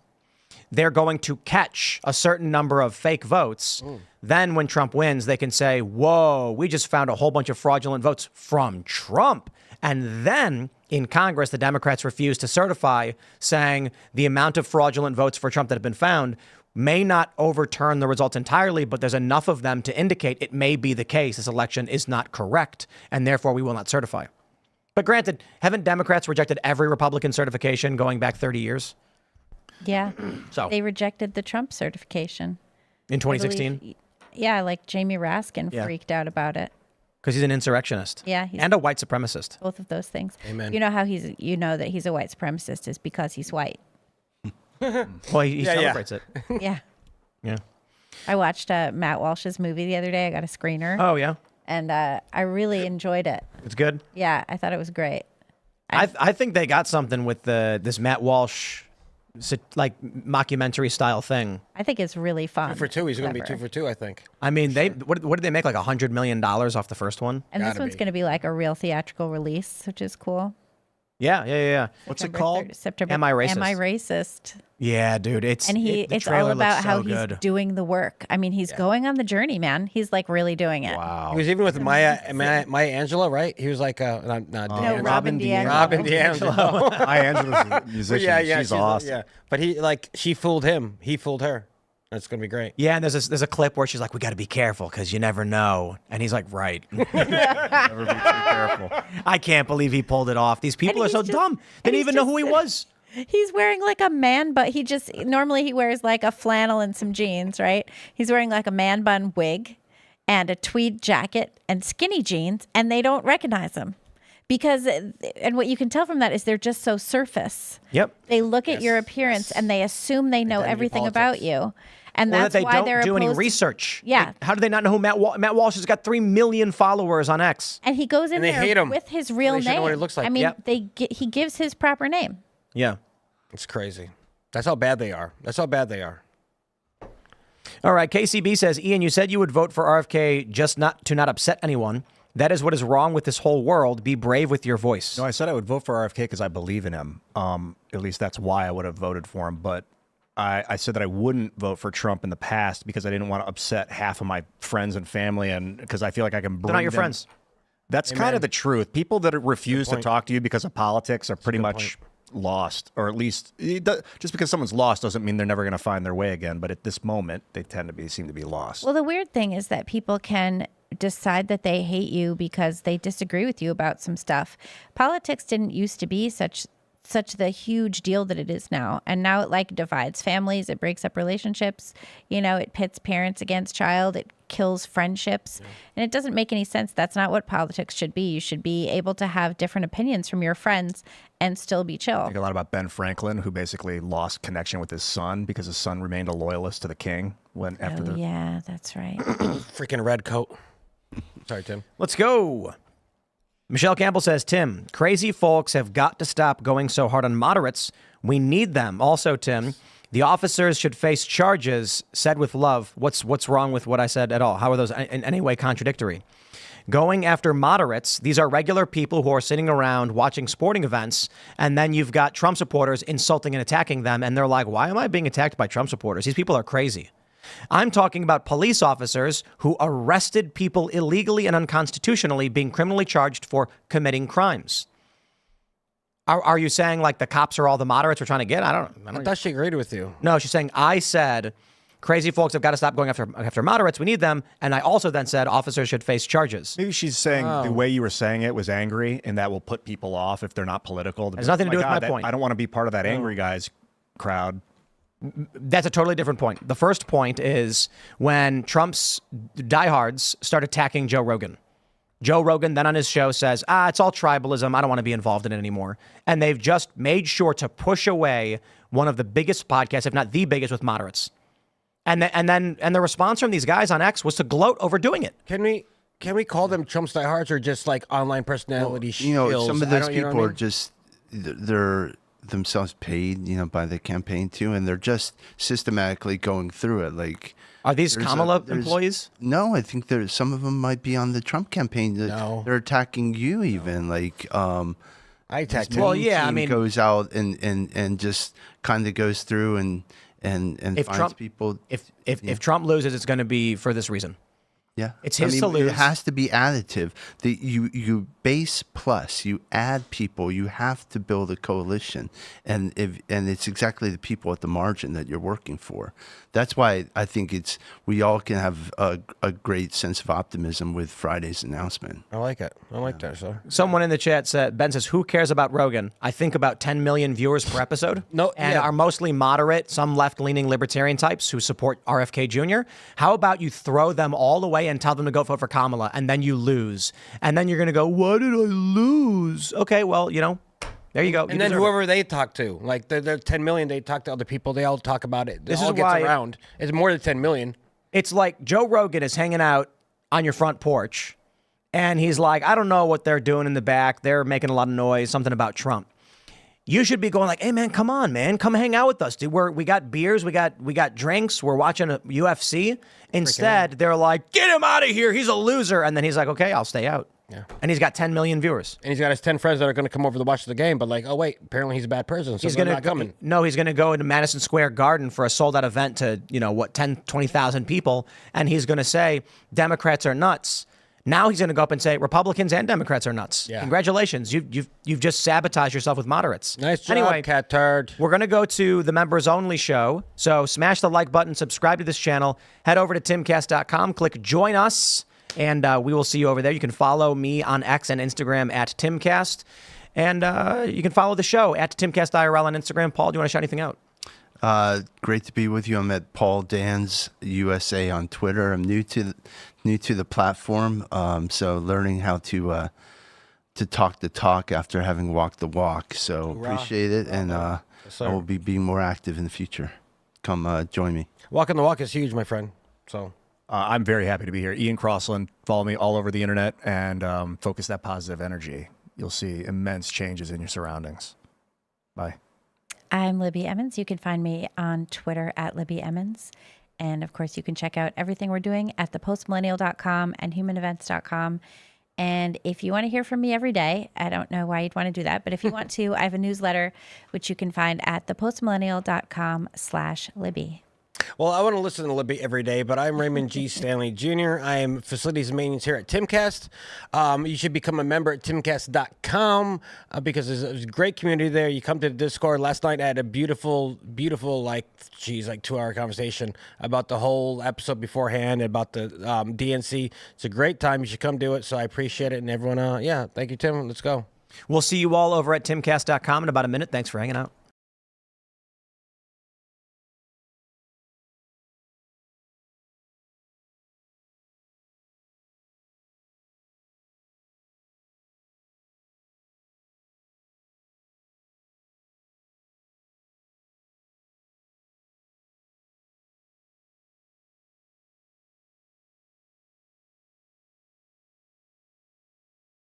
they're going to catch a certain number of fake votes. Then when Trump wins, they can say, whoa, we just found a whole bunch of fraudulent votes from Trump. And then in Congress, the Democrats refuse to certify, saying the amount of fraudulent votes for Trump that have been found may not overturn the results entirely, but there's enough of them to indicate it may be the case. This election is not correct, and therefore we will not certify. But granted, haven't Democrats rejected every Republican certification going back 30 years? Yeah. So they rejected the Trump certification. In 2016? Yeah, like Jamie Raskin freaked out about it. Because he's an insurrectionist. Yeah. And a white supremacist. Both of those things. Amen. You know how that he's a white supremacist is because he's white. Well, he celebrates it. Yeah. Yeah. I watched Matt Walsh's movie the other day. I got a screener. Oh, yeah? And I really enjoyed it. It's good? Yeah, I thought it was great. I think they got something with this Matt Walsh like mockumentary style thing. I think it's really fun. 2 for 2. He's going to be 2 for 2, I think. I mean, what did they make, like $100 million off the first one? And this one's going to be like a real theatrical release, which is cool. Yeah. What's it called? September. Am I Racist? Am I Racist? Yeah, dude. It's all about how he's doing the work. I mean, he's going on the journey, man. He's like really doing it. Wow. He was even with Maya Angelou, right? He was like, Robin DeAngelo. Robin DeAngelo. Maya Angelou's a musician. She's awesome. Yeah, but she fooled him. He fooled her. That's going to be great. Yeah, and there's a clip where she's like, we got to be careful because you never know. And he's like, right. Never be too careful. I can't believe he pulled it off. These people are so dumb. They didn't even know who he was. He's wearing like a man bun. Normally he wears like a flannel and some jeans, right? He's wearing like a man bun wig and a tweed jacket and skinny jeans, and they don't recognize him. And what you can tell from that is they're just so surface. Yep. They look at your appearance and they assume they know everything about you. And that's that they why don't they're do any opposed to- research. Yeah. Like, how do they not know who Matt Walsh has got 3 million followers on X? And he goes in And they there hate him. with his real They should name. know what he looks like. I mean, Yep. he gives his proper name. Yeah. It's crazy. That's how bad they are. All right. KCB says, Ian, you said you would vote for RFK just to not upset anyone. That is what is wrong with this whole world. Be brave with your voice. No, I said I would vote for RFK because I believe in him. At least that's why I would have voted for him. But I said that I wouldn't vote for Trump in the past because I didn't want to upset half of my friends and family, and because I feel like I can bring They're not your them. friends. That's kind of the truth. People that refuse to talk to you because of politics are pretty much lost, or at least just because someone's lost doesn't mean they're never going to find their way again. But at this moment, they tend to seem to be lost. Well, the weird thing is that people can decide that they hate you because they disagree with you about some stuff. Politics didn't used to be such such the huge deal that it is now. And now it like divides families, it breaks up relationships, it pits parents against child, it kills friendships. And it doesn't make any sense. That's not what politics should be. You should be able to have different opinions from your friends and still be chill. I think a lot about Ben Franklin, who basically lost connection with his son because his son remained a loyalist to the king Yeah, that's right. Freaking red coat. Sorry, Tim. Let's go. Michelle Campbell says, Tim, crazy folks have got to stop going so hard on moderates. We need them. Also, Tim, the officers should face charges, said with love. What's wrong with what I said at all? How are those in any way contradictory? Going after moderates, these are regular people who are sitting around watching sporting events, and then you've got Trump supporters insulting and attacking them, and they're like, why am I being attacked by Trump supporters? These people are crazy. I'm talking about police officers who arrested people illegally and unconstitutionally being criminally charged for committing crimes. Are you saying like the cops are all the moderates we're trying to get? I thought she agreed with you. No, she's saying I said crazy folks have got to stop going after moderates. We need them. And I also then said officers should face charges. Maybe she's saying the way you were saying it was angry, and that will put people off if they're not political. It has nothing to do with my point. I don't want to be part of that angry guys crowd. That's a totally different point. The first point is when Trump's diehards start attacking Joe Rogan. Joe Rogan then on his show says, it's all tribalism. I don't want to be involved in it anymore. And they've just made sure to push away one of the biggest podcasts, if not the biggest, with moderates. And the response from these guys on X was to gloat over doing it. Can we call them Trump's diehards or just like online personality shills? Some of those people are just, they're themselves paid, by the campaign too, and they're just systematically going through it. Like, are these Kamala employees? No, I think some of them might be on the Trump campaign. No. They're attacking you even. Like, I attacked him. Well, yeah, I mean, goes out and just kind of goes through and finds Trump, people. If Trump loses, it's going to be for this reason. Yeah, it's his to lose. It has to be additive. You base plus, you add people. You have to build a coalition, and it's exactly the people at the margin that you're working for. That's why I think we all can have a great sense of optimism with Friday's announcement. I like it. I like that, sir. Someone in the chat said, Ben says, who cares about Rogan? I think about 10 million viewers per episode. Are mostly moderate, some left-leaning libertarian types who support RFK Jr. How about you throw them all away and tell them to go vote for Kamala, and then you lose. And then you're going to go, why did I lose? Okay, well, there you go. And then whoever they talk to, like they're 10 million, they talk to other people. They all talk about it. This all is gets why around. It's more than 10 million. It's like Joe Rogan is hanging out on your front porch, and he's like, I don't know what they're doing in the back. They're making a lot of noise, something about Trump. You should be going like, hey, man, come on, man. Come hang out with us, dude. We got beers. We got drinks. We're watching a UFC. Instead, they're like, get him out of here. He's a loser. And then he's like, okay, I'll stay out. Yeah. And he's got 10 million viewers. And he's got his 10 friends that are going to come over to watch the game. But like, oh, wait, apparently he's a bad person. So he's not coming. No, he's going to go into Madison Square Garden for a sold-out event to, 20,000 people. And he's going to say, Democrats are nuts. Now he's going to go up and say Republicans and Democrats are nuts. Yeah. Congratulations. You've just sabotaged yourself with moderates. Nice job, anyway, cat turd. We're going to go to the members only show. So smash the like button, subscribe to this channel, head over to timcast.com, click join us, and we will see you over there. You can follow me on X and Instagram at Timcast, and you can follow the show at Timcast IRL on Instagram. Paul, do you want to shout anything out? Great to be with you. I'm at Paul Dans USA on Twitter. I'm new to the platform, so learning how to talk the talk after having walked the walk. So appreciate it, and I will be being more active in the future. Come join me. Walking the walk is huge, my friend. So I'm very happy to be here. Ian Crossland, follow me all over the internet and focus that positive energy. You'll see immense changes in your surroundings. Bye. I'm Libby Emmons. You can find me on Twitter at Libby Emmons. And of course, you can check out everything we're doing at thepostmillennial.com and humanevents.com. And if you want to hear from me every day, I don't know why you'd want to do that, but if you want to, I have a newsletter, which you can find at thepostmillennial.com/Libby. Well, I want to listen to Libby every day, but I'm Raymond G. Stanley Jr. I am facilities and maintenance here at Timcast. You should become a member at timcast.com because there's a great community there. You come to the Discord. Last night I had a beautiful, like 2-hour conversation about the whole episode beforehand, about the DNC. It's a great time. You should come do it, so I appreciate it. And everyone, thank you, Tim. Let's go. We'll see you all over at timcast.com in about a minute. Thanks for hanging out.